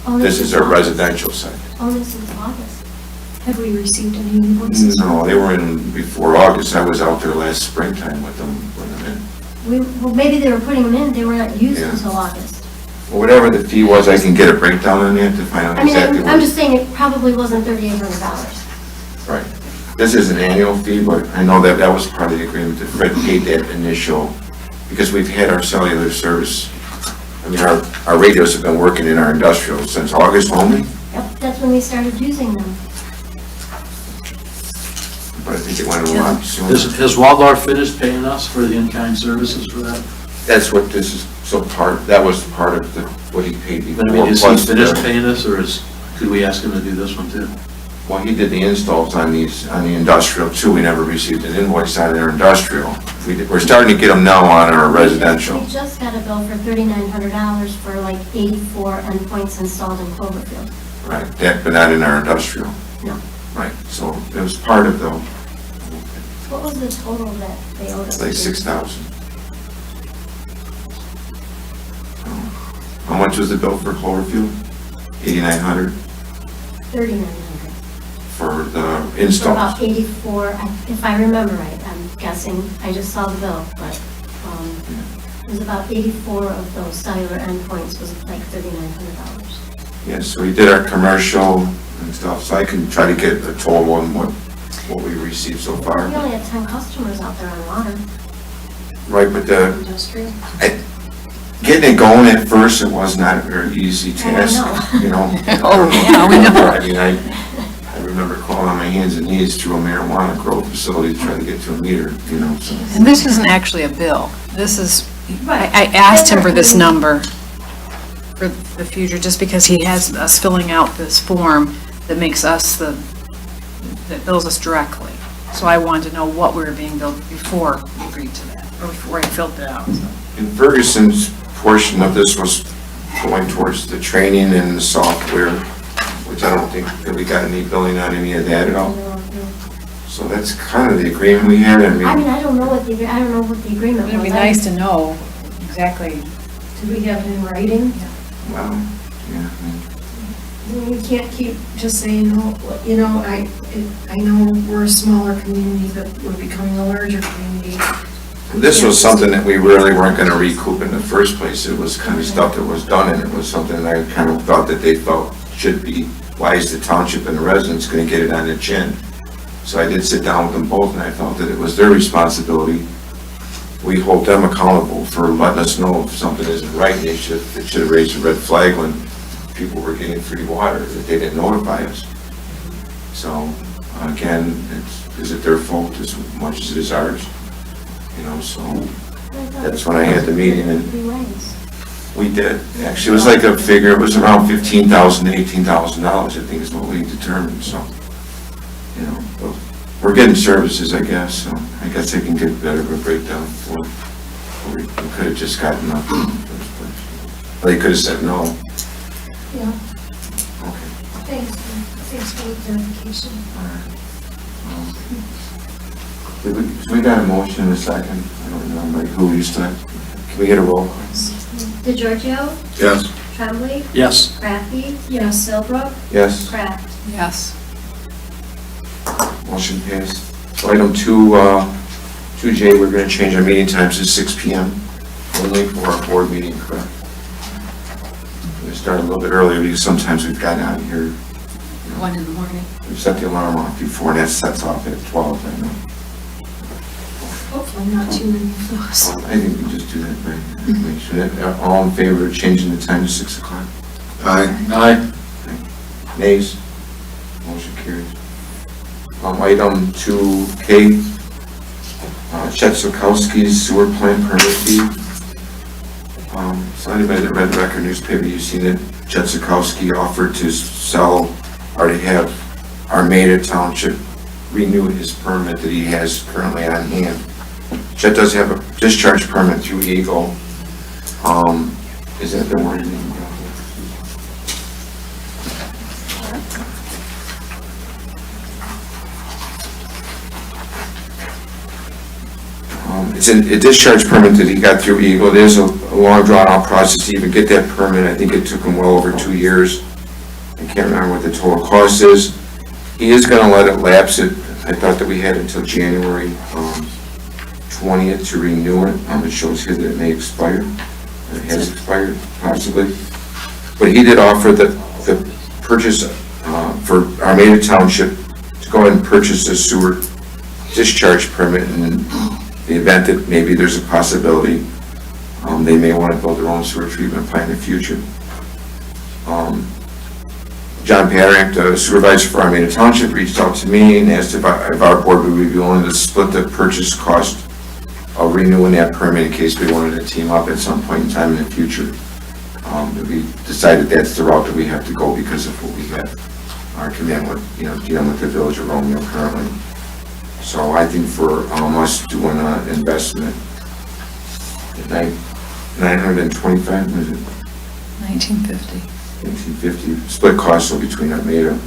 [SPEAKER 2] Only
[SPEAKER 1] This is
[SPEAKER 2] since
[SPEAKER 1] our
[SPEAKER 2] August.
[SPEAKER 1] residential site.
[SPEAKER 2] Only since August. Have we received any invoices?
[SPEAKER 1] No, they were in before August. I was out there last springtime with them, putting them in.
[SPEAKER 2] Well, maybe they were putting them in, they were not used
[SPEAKER 1] Yeah.
[SPEAKER 2] until August.
[SPEAKER 1] Well, whatever the fee was, I can get a breakdown on that to find out
[SPEAKER 2] I mean,
[SPEAKER 1] exactly
[SPEAKER 2] I'm
[SPEAKER 1] what.
[SPEAKER 2] just saying it probably wasn't $3,800.
[SPEAKER 1] Right. This is an annual fee, but I know that was part of the agreement that Fred paid that initial, because we've had our cellular service. I mean, our radios have been working in our industrial since August only,
[SPEAKER 2] Yep, that's when we started using them.
[SPEAKER 1] but I think it went a lot sooner.
[SPEAKER 4] Has Waldorf finished paying us for the in-kind services for that?
[SPEAKER 1] That's what this is, that was part of what he paid before.
[SPEAKER 4] I mean, is he
[SPEAKER 1] plus
[SPEAKER 4] finished
[SPEAKER 1] the-
[SPEAKER 4] paying us, or could we ask him to do this one too?
[SPEAKER 1] Well, he did the installs on the industrial too. We never received an invoice on our industrial. We're starting to get them now on our residential.
[SPEAKER 2] We just got a bill for $3,900 for like 84 endpoints installed in Cloverfield.
[SPEAKER 1] Right, that, but not in our industrial.
[SPEAKER 2] No.
[SPEAKER 1] Right, so it was part of the,
[SPEAKER 2] What was the total that they owed us?
[SPEAKER 1] it's like 6,000. How much was the bill for Cloverfield? 8,900
[SPEAKER 2] $3,900.
[SPEAKER 1] for the
[SPEAKER 2] For
[SPEAKER 1] install.
[SPEAKER 2] about 84, if I remember right, I'm guessing, I just saw the bill, but it was about 84 of those cellular endpoints was like $3,900.
[SPEAKER 1] Yeah, so we did our commercial and stuff, so I can try to get a total on what we received so far.
[SPEAKER 2] We only had 10 customers out there on water.
[SPEAKER 1] Right, but the,
[SPEAKER 2] Industrial.
[SPEAKER 1] getting it going at first, it was not a very easy task, you know.
[SPEAKER 7] Oh, yeah, we know.
[SPEAKER 1] I mean, I remember crawling on my hands and knees through a marijuana grow facility to try to get to a meter, you know, so.
[SPEAKER 7] And this isn't actually a bill. This is, I asked him for this number for the future, just because he has us filling out this form that makes us that bills us directly. So I wanted to know what we were being billed before we agreed to that, or before I filled it out, so.
[SPEAKER 1] And Ferguson's portion of this was going towards the training and the software, which I don't think that we got any billing on any of that at all. So that's kind of the agreement we had.
[SPEAKER 2] I mean, I don't know what the agreement was.
[SPEAKER 7] It'd be nice to know exactly.
[SPEAKER 10] Did we have it in writing?
[SPEAKER 1] Well, yeah.
[SPEAKER 10] We can't keep just saying, oh, you know, I know we're a smaller community, but we're becoming a larger community.
[SPEAKER 1] This was something that we really weren't gonna recoup in the first place. It was kind of stuff that was done, and it was something that I kind of thought that they felt should be, why is the township and the residents gonna get it on their chin? So I did sit down with them both, and I felt that it was their responsibility. We hold them accountable for letting us know if something isn't right. They should have raised a red flag when people were getting free water, that they didn't notify us. So, again, is it their fault as much as it is ours? You know, so that's when I had the meeting, and we did. Actually, it was like a figure, it was around $15,000 to $18,000, I think is what we determined, so, you know, but we're getting services, I guess, so I guess they can get better of a breakdown for what we could have just gotten up in the first place. They could have said no.
[SPEAKER 2] Yeah,
[SPEAKER 1] Okay.
[SPEAKER 2] thanks for the clarification.
[SPEAKER 1] So we got a motion in a second. I don't remember who used to. Can we get a roll call?
[SPEAKER 2] DeGiorgio,
[SPEAKER 5] Yes.
[SPEAKER 2] Tremblay,
[SPEAKER 11] Yes.
[SPEAKER 2] Crafty,
[SPEAKER 10] Yes.
[SPEAKER 2] Philbrook,
[SPEAKER 1] Yes,
[SPEAKER 2] Kraft.
[SPEAKER 7] Yes.
[SPEAKER 1] motion passed. So item 2J, we're going to change our meeting times to 6 p.m. only for our board meeting, correct? We start a little bit earlier because sometimes we've gotten out of here.
[SPEAKER 7] 1 in the morning.
[SPEAKER 1] We've set the alarm off before, and that sets off at 12, I know.
[SPEAKER 10] Hopefully not too many of those.
[SPEAKER 1] I think we just do that, right? Make sure that, all in favor of changing the time to 6 o'clock?
[SPEAKER 5] Aye.
[SPEAKER 11] Aye.
[SPEAKER 1] Nays? Motion carries. Item 2K, Chet Sokowski's sewer plant permit fee. So anybody that read the record newspaper, you've seen it. Chet Sokowski offered to sell, or to have Armada Township renew his permit that he has currently on hand. Chet does have a discharge permit through Eagle. Is that the one? It's a discharge permit that he got through Eagle. It is a long drawn out process to even get that permit. I think it took him well over 2 years. I can't remember what the total cost is. He is gonna let it lapse. I thought that we had until January 20th to renew it. It shows here that it may expire. It has expired, possibly. But he did offer the purchase for Armada Township to go ahead and purchase a sewer discharge permit in the event that maybe there's a possibility they may want to build their own sewer treatment plant in the future. John Patrick, the supervisor for Armada Township, reached out to me and asked if our board would be willing to split the purchase cost of renewing that permit in case we wanted to team up at some point in time in the future. We decided that's the route that we have to go because of what we have, our commitment with, dealing with the village of Romeo currently. So I think for us doing an investment at $925, was it?
[SPEAKER 7] 1950.
[SPEAKER 1] 1850, split cost so between Armada.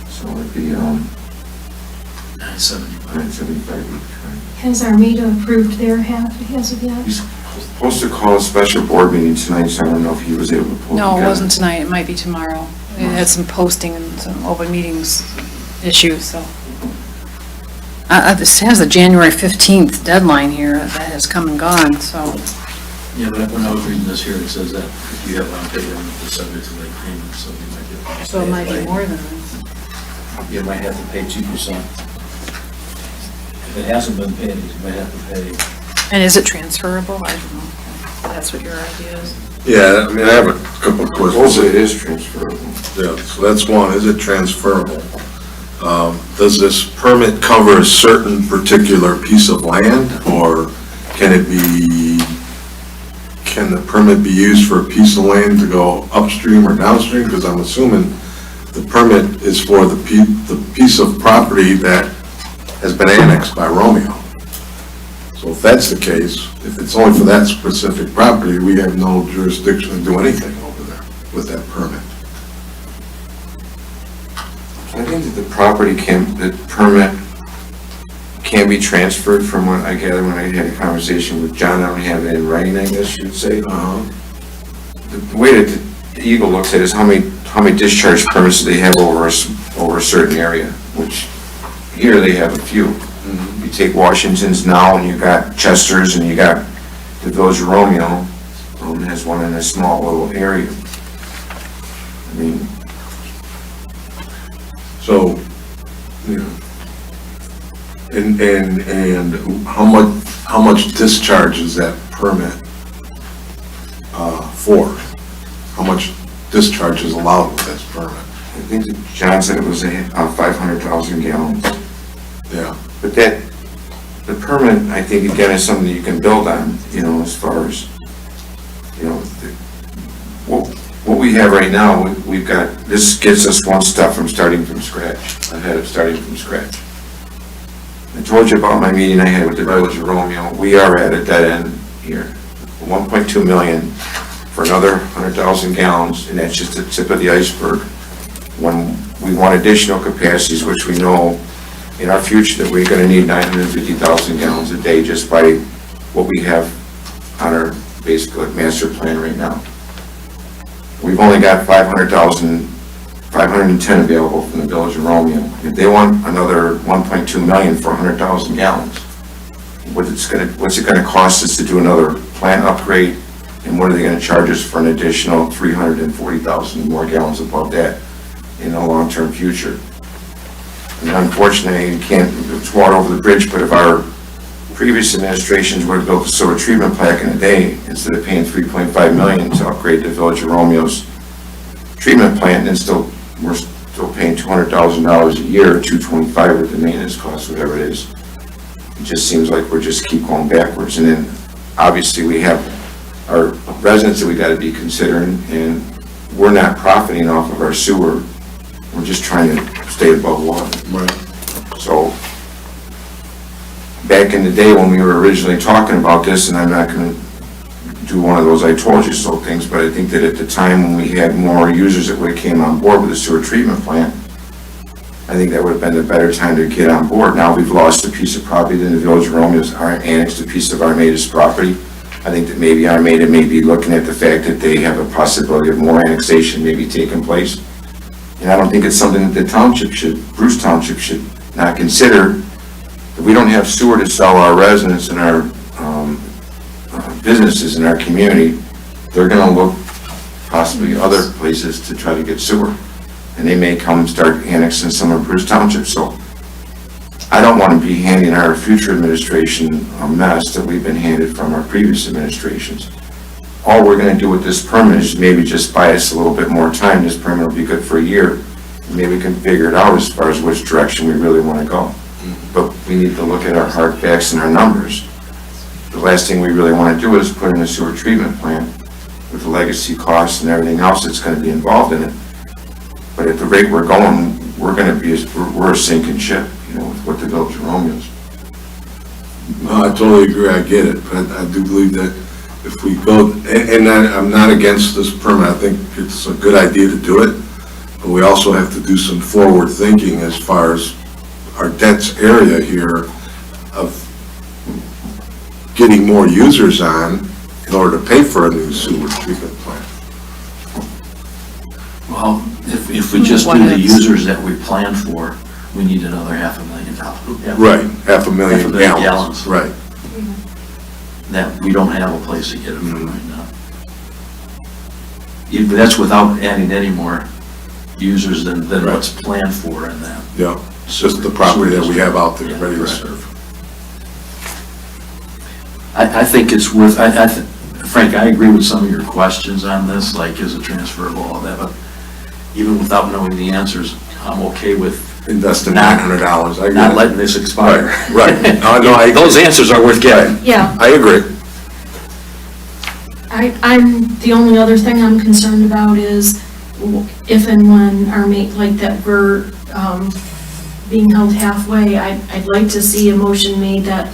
[SPEAKER 1] So it'd be
[SPEAKER 4] 975.
[SPEAKER 1] 975 each, right?
[SPEAKER 10] Has Armada approved their half as of yet?
[SPEAKER 1] He's supposed to call a special board meeting tonight, so I don't know if he was able to pull it
[SPEAKER 7] No, it
[SPEAKER 1] together.
[SPEAKER 7] wasn't tonight. It might be tomorrow. We had some posting and some open meetings issues, so. This has a January 15th deadline here that has come and gone, so.
[SPEAKER 4] Yeah, but when I was reading this here, it says that if you have unpaid, then it's subject to late payment, so you might get.
[SPEAKER 7] So it might be more than this.
[SPEAKER 11] You might have to pay 2%. If it hasn't been paid, you might have to pay.
[SPEAKER 7] And is it transferable? I don't know. If that's what your idea is.
[SPEAKER 5] Yeah, I mean, I have a couple of questions.
[SPEAKER 1] Also, it is transferable.
[SPEAKER 5] Yeah, so that's one, is it transferable? Does this permit cover a certain particular piece of land, or can the permit be used for a piece of land to go upstream or downstream? Because I'm assuming the permit is for the piece of property that has been annexed by Romeo. So if that's the case, if it's only for that specific property, we have no jurisdiction to do anything over there with that permit.
[SPEAKER 1] I think that the permit can be transferred from what I gather when I had a conversation with John. I don't have it in writing, I guess you'd say. The way that the Eagle looks at it is how many discharge permits do they have over a certain area, which here they have a few. You take Washington's now, and you got Chester's, and you got the Village of Romeo, has one in a small little area. I mean,
[SPEAKER 5] So, you know, and how much discharge is that permit for? How much discharge is allowed with this permit?
[SPEAKER 1] I think that John said it was 500,000 gallons.
[SPEAKER 5] Yeah.
[SPEAKER 1] But the permit, I think, again, is something that you can build on, as far as, what we have right now, we've got, this gets us one step from starting from scratch, ahead of starting from scratch. I told you about my meeting I had with the Village of Romeo. We are at a dead end here. 1.2 million for another 100,000 gallons, and that's just the tip of the iceberg. When we want additional capacities, which we know in our future that we're going to need 950,000 gallons a day just by what we have on our basically master plan right now. We've only got 510 available from the Village of Romeo. If they want another 1.2 million for 100,000 gallons, what's it going to cost us to do another plant upgrade, and what are they going to charge us for an additional 340,000 more gallons above that in the long-term future? And unfortunately, it's water over the bridge, but if our previous administrations would have built a sewer treatment plant in a day, instead of paying $3.5 million to upgrade the Village of Romeo's treatment plant, and we're still paying $200,000 a year, $225 with the maintenance cost, whatever it is. It just seems like we're just keep going backwards. And then obviously we have our residents that we got to be considering, and we're not profiting off of our sewer. We're just trying to stay above water.
[SPEAKER 5] Right.
[SPEAKER 1] So back in the day when we were originally talking about this, and I'm not going to do one of those I told you so things, but I think that at the time when we had more users that would have came on board with the sewer treatment plant, I think that would have been the better time to get on board. Now we've lost a piece of property, then the Village of Romeo's annexed a piece of Armada's property. I think that maybe Armada may be looking at the fact that they have a possibility of more annexation maybe taking place. And I don't think it's something that the Bruce Township should not consider. If we don't have sewer to sell our residents and our businesses in our community, they're going to look possibly other places to try to get sewer. And they may come and start annexing some of Bruce Township. So I don't want to be handing our future administration a mess that we've been handed from our previous administrations. All we're going to do with this permit is maybe just buy us a little bit more time. This permit will be good for a year. Maybe we can figure it out as far as which direction we really want to go. But we need to look at our hard facts and our numbers. The last thing we really want to do is put in a sewer treatment plant with the legacy costs and everything else that's going to be involved in it. But at the rate we're going, we're a sinking ship, with what the Village of Romeo's.
[SPEAKER 5] No, I totally agree, I get it, but I do believe that if we go, and I'm not against this permit, I think it's a good idea to do it, but we also have to do some forward thinking as far as our dense area here of getting more users on in order to pay for a new sewer treatment plant.
[SPEAKER 4] Well, if we just do the users that we planned for, we need another $500,000.
[SPEAKER 5] Right, 500,000 gallons. Right.
[SPEAKER 4] That we don't have a place to get it from right now. That's without adding any more users than what's planned for in that.
[SPEAKER 5] Yeah, it's just the property that we have out there ready to serve.
[SPEAKER 4] I think it's worth, Frank, I agree with some of your questions on this, like is it transferable, all that, but even without knowing the answers, I'm okay with
[SPEAKER 5] investing $900.
[SPEAKER 4] Not letting this expire.
[SPEAKER 5] Right. No,
[SPEAKER 4] those answers are worth getting.
[SPEAKER 10] Yeah.
[SPEAKER 5] I agree.
[SPEAKER 10] The only other thing I'm concerned about is if and when that we're being held halfway, I'd like to see a motion made that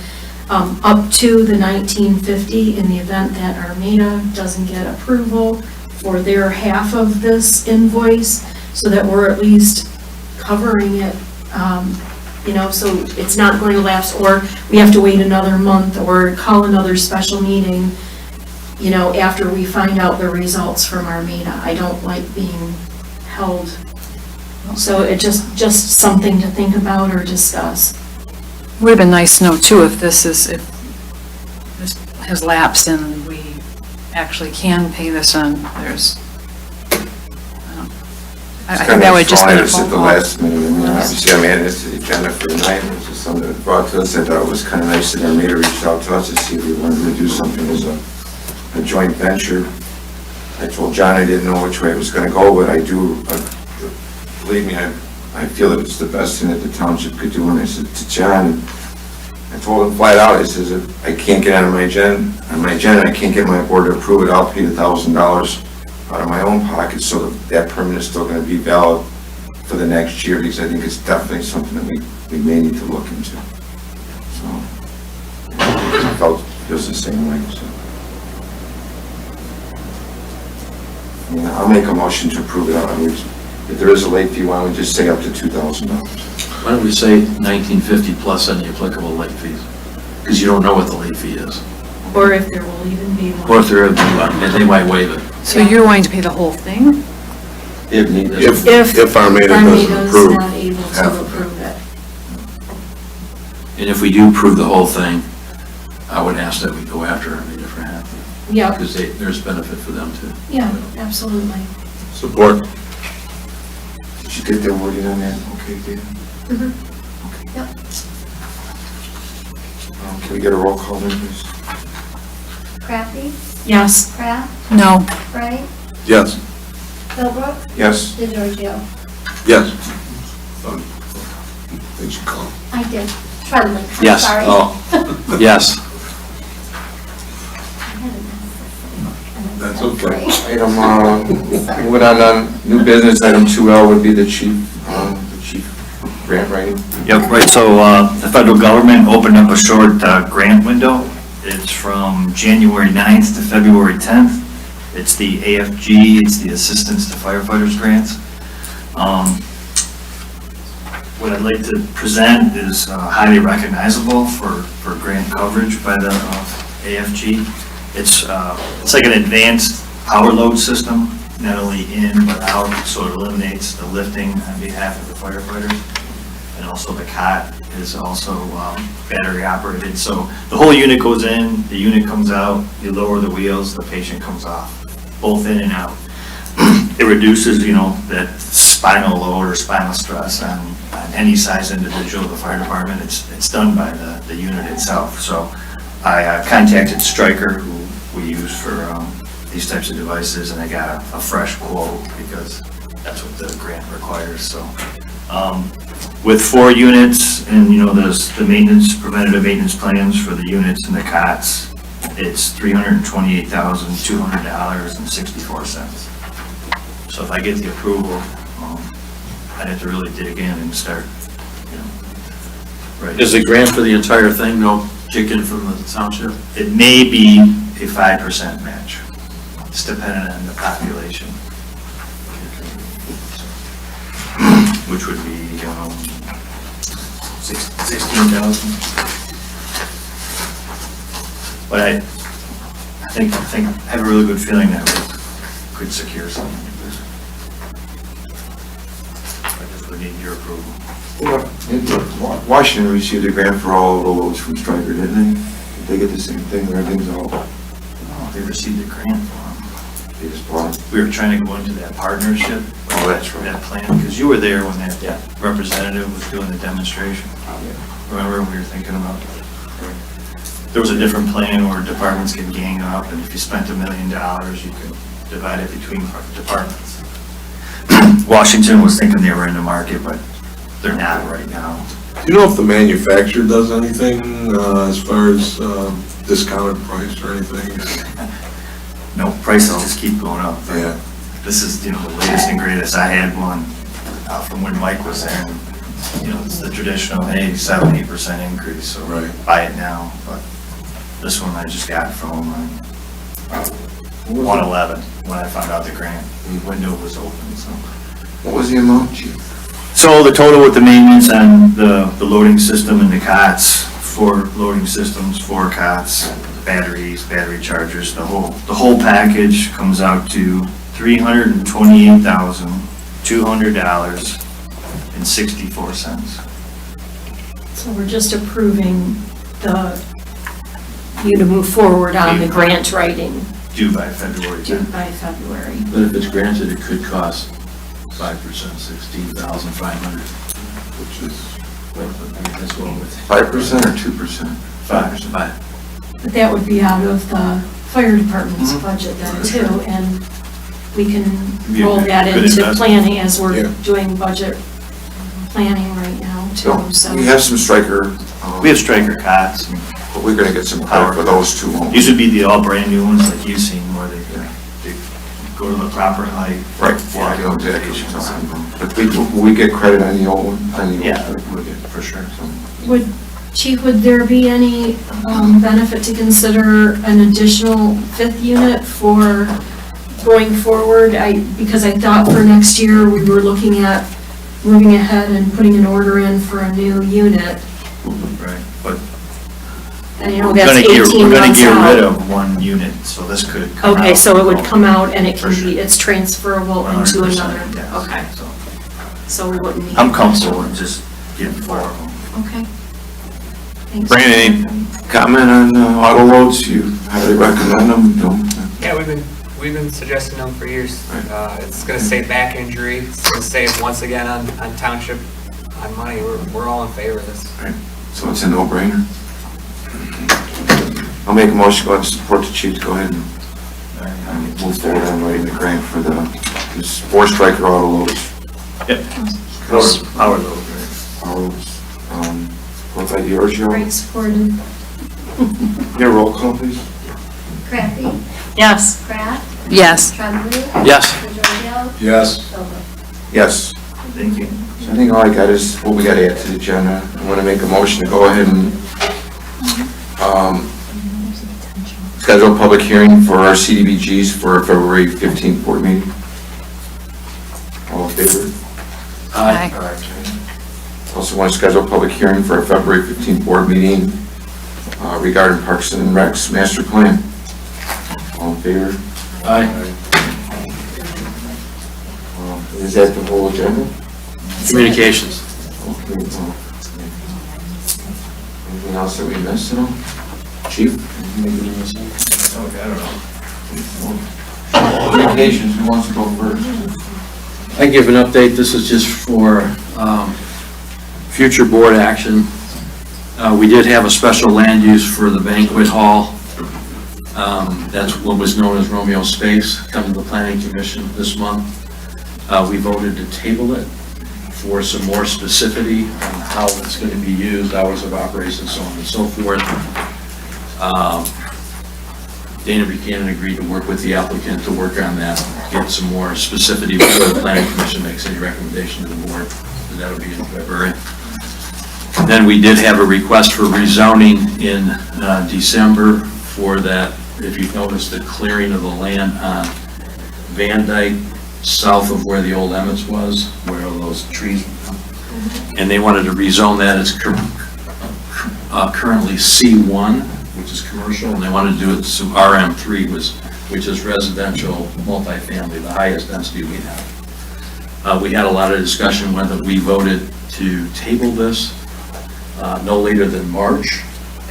[SPEAKER 10] up to the 1950 in the event that Armada doesn't get approval for their half of this invoice, so that we're at least covering it, so it's not going to lapse, or we have to wait another month or call another special meeting, after we find out the results from Armada. I don't like being held. So it just something to think about or discuss.
[SPEAKER 7] Would have been nice to know too if this has lapsed and we actually can pay this on, I think that would just be a phone
[SPEAKER 1] At the
[SPEAKER 7] call.
[SPEAKER 1] last minute, obviously I'm adding this to the agenda for tonight, which is something that brought to us. I thought it was kind of nice that Armada reached out to us to see if we wanted to do something as a joint venture. I told John I didn't know which way it was going to go, but I do, believe me, I feel that it's the best thing that the township could do. And I said to John, I told him flat out, I says, if I can't get on my agenda, I can't get my board to approve it, I'll pay the $1,000 out of my own pocket, so that permit is still going to be valid for the next year, because I think it's definitely something that we may need to look into. So, I feels the same way, so. I'll make a motion to approve it. If there is a late fee, why don't we just say up to $2,000?
[SPEAKER 4] Why don't we say 1950 plus any applicable late fees? Because you don't know what the late fee is.
[SPEAKER 10] Or if there will even be one.
[SPEAKER 4] Or if there is one, and they might waive it.
[SPEAKER 7] So you're going to pay the whole thing?
[SPEAKER 5] If Armada doesn't
[SPEAKER 10] Armada's
[SPEAKER 5] approve.
[SPEAKER 10] not able to approve it.
[SPEAKER 4] And if we do approve the whole thing, I would ask that we go after Armada for half.
[SPEAKER 10] Yeah,
[SPEAKER 4] Because there's benefit for them too.
[SPEAKER 10] yeah, absolutely.
[SPEAKER 5] Support.
[SPEAKER 1] Did you get that wording on that? Okay, Dave?
[SPEAKER 2] Yep.
[SPEAKER 1] Can we get a roll call then, please?
[SPEAKER 2] Crafty,
[SPEAKER 10] Yes.
[SPEAKER 2] Kraft,
[SPEAKER 7] No.
[SPEAKER 2] Wright,
[SPEAKER 5] Yes.
[SPEAKER 2] Philbrook,
[SPEAKER 1] Yes?
[SPEAKER 2] DeGiorgio.
[SPEAKER 5] Yes. Did you call?
[SPEAKER 2] I did. Tremblay, I'm
[SPEAKER 4] Yes.
[SPEAKER 2] sorry.
[SPEAKER 4] Oh, yes.
[SPEAKER 5] That's okay.
[SPEAKER 1] Item, moving on, new business, item 2L would be the chief grant writing.
[SPEAKER 11] Yep, right, so the federal government opened up a short grant window. It's from January 9th to February 10th. It's the AFG, it's the Assistance to Firefighters Grants. What I'd like to present is highly recognizable for grant coverage by the AFG. It's like an advanced power load system, not only in but out, so it eliminates the lifting on behalf of the firefighters. And also the cot is also battery operated. So the whole unit goes in, the unit comes out, you lower the wheels, the patient comes off, both in and out. It reduces, that spinal load or spinal stress on any size individual of the fire department. It's done by the unit itself. So I contacted Stryker, who we use for these types of devices, and I got a fresh quote because that's what the grant requires. So with 4 units and, the maintenance, preventative maintenance plans for the units and the cots, it's $328,200.64. So if I get the approval, I'd have to really dig in and start, right.
[SPEAKER 4] Is the grant for the entire thing, no chicken from the township?
[SPEAKER 11] It may be a 5% match. It's dependent on the population. Which would be 16,000. But I think I have a really good feeling that we could secure something like this. I just would need your approval.
[SPEAKER 1] Washington received a grant for all of the loads from Stryker, didn't they? Did they get the same thing, or everything's all,
[SPEAKER 11] Oh, they received a grant for them.
[SPEAKER 1] they just bought it?
[SPEAKER 11] We were trying to go into that partnership.
[SPEAKER 1] Oh, that's right.
[SPEAKER 11] That plan, because you were there when that representative was doing the demonstration. Remember, we were thinking about, there was a different plan where departments can gang up, and if you spent $1 million, you could divide it between departments. Washington was thinking they were in the market, but they're not right now.
[SPEAKER 5] Do you know if the manufacturer does anything as far as discounted price or anything?
[SPEAKER 11] No, prices just keep going up.
[SPEAKER 5] Yeah.
[SPEAKER 11] This is, the latest and greatest. I had one from when Mike was there, and it's the traditional, hey, 70% increase, so buy it now, but this one I just got from 111 when I found out the grant window was open, so.
[SPEAKER 1] What was the amount, Chief?
[SPEAKER 11] So the total with the maintenance and the loading system and the cots, 4 loading systems, 4 cots, batteries, battery chargers, the whole package comes out to $328,200.64.
[SPEAKER 10] So we're just approving you to move forward on the grant writing
[SPEAKER 11] Due by February
[SPEAKER 10] due
[SPEAKER 11] 10th.
[SPEAKER 10] by February.
[SPEAKER 4] But if it's granted, it could cost 5%, $16,500.
[SPEAKER 1] Which is
[SPEAKER 4] That's what with
[SPEAKER 1] 5% or 2%?
[SPEAKER 11] 5%.
[SPEAKER 10] But that would be out of the fire department's budget then too, and we can
[SPEAKER 11] Be a
[SPEAKER 10] roll
[SPEAKER 11] good-
[SPEAKER 10] that
[SPEAKER 11] good
[SPEAKER 10] into
[SPEAKER 11] investment.
[SPEAKER 10] planning as we're
[SPEAKER 5] Yeah.
[SPEAKER 10] doing budget planning right now too, so.
[SPEAKER 1] We have some striker,
[SPEAKER 11] We have striker cots, and
[SPEAKER 1] but we're gonna get some power for those two, won't we?
[SPEAKER 11] these would be the all brand new ones like you've seen where they go to the proper height.
[SPEAKER 1] Right, yeah, I know exactly what you're talking about. But will we get credit on the old one? On the old
[SPEAKER 11] Yeah,
[SPEAKER 1] one?
[SPEAKER 11] we'll get, for sure.
[SPEAKER 10] Chief, would there be any benefit to consider an additional 5th unit for going forward? Because I thought for next year, we were looking at moving ahead and putting an order in for a new unit.
[SPEAKER 11] Right, but
[SPEAKER 10] And you know,
[SPEAKER 11] we're
[SPEAKER 10] that's
[SPEAKER 11] gonna
[SPEAKER 10] 18 months
[SPEAKER 11] get rid
[SPEAKER 10] out.
[SPEAKER 11] of 1 unit, so this could come out.
[SPEAKER 10] Okay, so it would come out and it
[SPEAKER 11] For
[SPEAKER 10] can
[SPEAKER 11] sure.
[SPEAKER 10] be, it's transferable into
[SPEAKER 11] 100%,
[SPEAKER 10] another,
[SPEAKER 11] yes.
[SPEAKER 10] okay,
[SPEAKER 11] So
[SPEAKER 10] so we wouldn't need.
[SPEAKER 11] I'm comfortable with just getting 4 of them.
[SPEAKER 10] Okay. Thanks.
[SPEAKER 1] Brandon, any comment on auto loads? You highly recommend them? Don't?
[SPEAKER 8] Yeah, we've been suggesting them for years.
[SPEAKER 1] Right.
[SPEAKER 8] It's gonna save back injury, it's gonna save once again on Township, on money. We're all in favor of this.
[SPEAKER 1] Right. So it's a no-brainer? I'll make a motion, go ahead and support the chief to go ahead and move forward on writing the grant for this 4 striker auto loads.
[SPEAKER 11] Yep. Power load, right?
[SPEAKER 1] Auto loads. Both ideas, Joe?
[SPEAKER 10] Great supported.
[SPEAKER 1] Your roll call, please.
[SPEAKER 2] Crafty,
[SPEAKER 3] Yes.
[SPEAKER 2] Pratt,
[SPEAKER 7] Yes.
[SPEAKER 2] Tremblay,
[SPEAKER 4] Yes.
[SPEAKER 2] Gregorio,
[SPEAKER 5] Yes.
[SPEAKER 2] Philbrook.
[SPEAKER 1] Yes.
[SPEAKER 11] Thank you.
[SPEAKER 1] So I think all I got is what we got to add to the agenda. I want to make a motion to go ahead and schedule a public hearing for our CDBGs for our February 15th board meeting. All in favor?
[SPEAKER 7] Aye.
[SPEAKER 1] Also want to schedule a public hearing for our February 15th board meeting regarding Parks and Recs master plan. All in favor?
[SPEAKER 4] Aye.
[SPEAKER 1] Is that the whole agenda?
[SPEAKER 4] Communications.
[SPEAKER 1] Okay. Anything else that we missed at all? Chief?
[SPEAKER 11] Okay, I don't know.
[SPEAKER 1] Communications, who wants to go first?
[SPEAKER 4] I give an update, this is just for future board action. We did have a special land use for the banquet hall. That's what was known as Romeo Space, come to the planning commission this month. We voted to table it for some more specificity on how it's going to be used, hours of operation, so on and so forth. Dana Buchanan agreed to work with the applicant to work on that, get some more specificity before the planning commission makes any recommendation to the board, and that'll be in February. Then we did have a request for rezoning in December for that, if you've noticed, the clearing of the land on Van Dyke, south of where the old Emmets was, where all those trees, and they wanted to rezone that as currently C1, which is commercial, and they wanted to do it to RM3, which is residential multifamily, the highest density we have. We had a lot of discussion whether we voted to table this no later than March.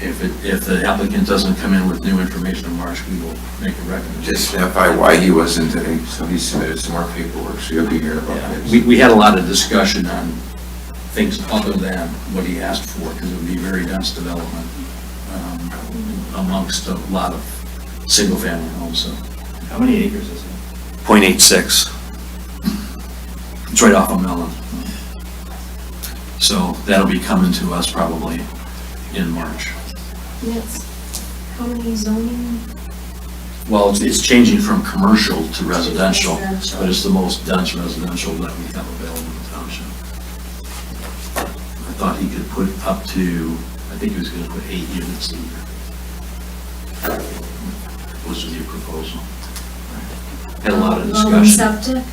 [SPEAKER 4] If the applicant doesn't come in with new information in March, we will make a recommendation.
[SPEAKER 1] Just identify why he wasn't today, so he submitted some more paperwork, so you'll be hearing about
[SPEAKER 4] Yeah,
[SPEAKER 1] this.
[SPEAKER 4] we had a lot of discussion on things other than what he asked for, because it would be very dense development amongst a lot of single-family homes, so.
[SPEAKER 11] How many acres is it?
[SPEAKER 4] .86. It's right off of Mellon. So that'll be coming to us probably in March.
[SPEAKER 10] Yes. How many zoning?
[SPEAKER 4] Well, it's changing from commercial to residential,
[SPEAKER 10] Residential.
[SPEAKER 4] but it's the most dense residential that we have available in the township. he could put up to, I think he was gonna put 8 units a year. Was the proposal. Had a lot of
[SPEAKER 10] Well and
[SPEAKER 4] discussion.
[SPEAKER 10] septic,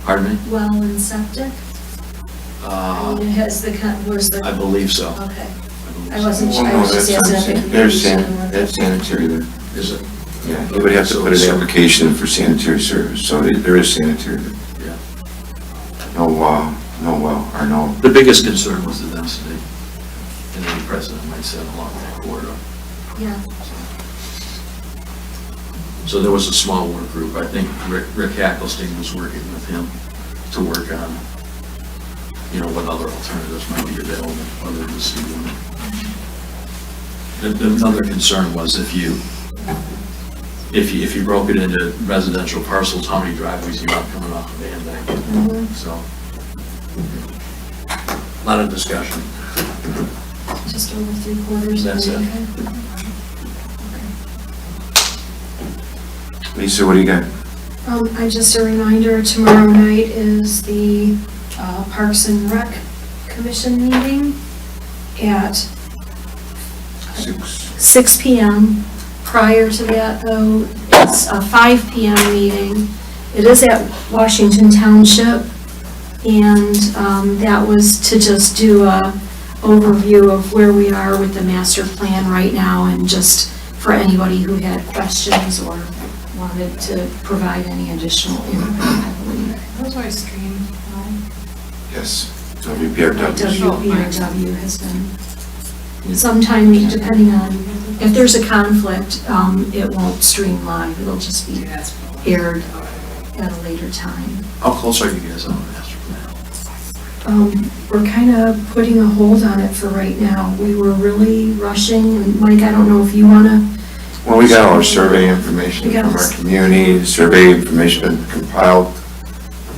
[SPEAKER 4] Pardon me?
[SPEAKER 10] well and septic, it has the, where's the?
[SPEAKER 4] I believe so.
[SPEAKER 10] Okay.
[SPEAKER 4] believe
[SPEAKER 10] I
[SPEAKER 4] so.
[SPEAKER 10] wasn't sure,
[SPEAKER 1] Well,
[SPEAKER 10] I
[SPEAKER 1] no,
[SPEAKER 10] was just
[SPEAKER 1] that's
[SPEAKER 10] asking. if
[SPEAKER 1] There's
[SPEAKER 10] you understand what
[SPEAKER 1] that's sanitary there.
[SPEAKER 4] Is it?
[SPEAKER 1] Yeah, he would have to put an application in for sanitary service, so there is sanitary there.
[SPEAKER 4] Yeah.
[SPEAKER 1] No well, or no,
[SPEAKER 4] The biggest concern was the density, and the president might say along that corridor.
[SPEAKER 10] Yeah.
[SPEAKER 4] So there was a small work group. I think Rick Hackelstein was working with him to work on, what other alternatives might be available other than the C unit. The other concern was if you broke it into residential parcels, how many driveways you have coming off of Van Dyke. So, a lot of discussion.
[SPEAKER 10] Just over 3/4.
[SPEAKER 4] That's it.
[SPEAKER 1] Lisa, what do you got?
[SPEAKER 10] Just a reminder, tomorrow night is the Parks and Rec Commission meeting at 6 p.m. Prior to that, though, it's a 5 p.m. meeting. It is at Washington Township, and that was to just do a overview of where we are with the master plan right now, and just for anybody who had questions or wanted to provide any additional input, I believe.
[SPEAKER 7] Those always stream live.
[SPEAKER 1] Yes, WPRW.
[SPEAKER 10] WPRW has been, sometime, depending on, if there's a conflict, it won't stream live, it'll just be aired at a later time.
[SPEAKER 4] How close are you guys on the master plan?
[SPEAKER 10] We're kind of putting a hold on it for right now. We were really rushing, and Mike, I don't know if you want to.
[SPEAKER 1] Well, we got all our survey information from our community, the survey information been compiled.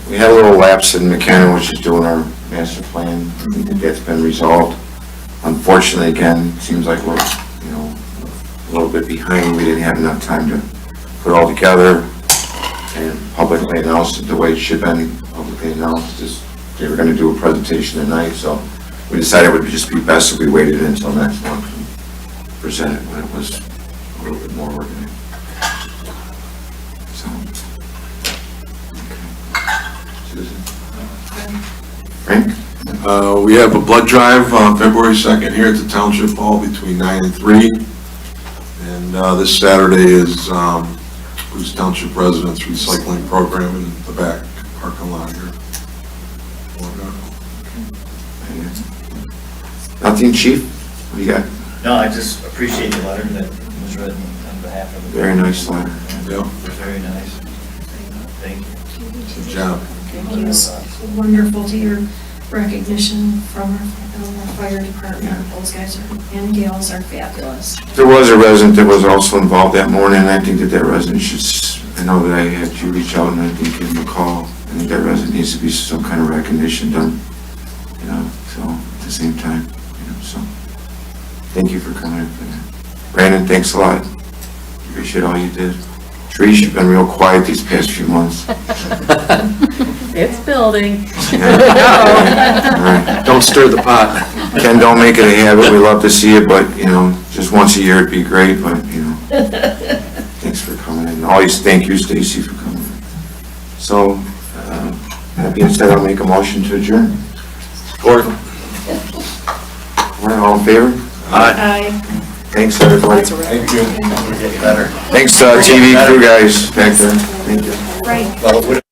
[SPEAKER 1] We had a little lapse in McKenna, which is doing our master plan. I think that's been resolved. Unfortunately, again, it seems like we're, a little bit behind. We didn't have enough time to put it all together and publicly announce it the way it should have been publicly announced. They were going to do a presentation tonight, so we decided it would just be best if we waited until next month and presented when it was a little bit more organized. So, okay. Susan? Frank?
[SPEAKER 5] We have a blood drive on February 2nd here at the Township Hall between 9 and 3. And this Saturday is Bruce Township Residents Recycling Program in the back parking lot here.
[SPEAKER 1] Nothing, Chief? What do you got?
[SPEAKER 11] No, I just appreciate the letter that was written on behalf of the.
[SPEAKER 1] Very nice letter.
[SPEAKER 5] Yep.
[SPEAKER 11] Very nice. Thank you.
[SPEAKER 5] Good job.
[SPEAKER 10] Thank you. It's wonderful to hear recognition from our fire department. Those guys and gals are fabulous.
[SPEAKER 1] There was a resident that was also involved that morning, and I think that resident should, I know that I had you reach out and I think give him a call. I think that resident needs to be some kind of recognition done, so at the same time, so. Thank you for coming in for that. Brandon, thanks a lot. Appreciate all you did. Trish, you've been real quiet these past few months.
[SPEAKER 3] It's building.
[SPEAKER 1] All right.
[SPEAKER 4] Don't stir the pot.
[SPEAKER 1] Ken, don't make it a habit. We love to see you, but, just once a year it'd be great, but, thanks for coming in. Always thank you, Stacy, for coming in. So, that being said, I'll make a motion to adjourn.
[SPEAKER 5] Or
[SPEAKER 1] All in favor?
[SPEAKER 3] Aye.
[SPEAKER 1] Thanks, everybody.
[SPEAKER 5] thank you.
[SPEAKER 11] We're getting better.
[SPEAKER 1] Thanks, TV crew guys back there. Thank you.
[SPEAKER 10] Right.
[SPEAKER 11] Well,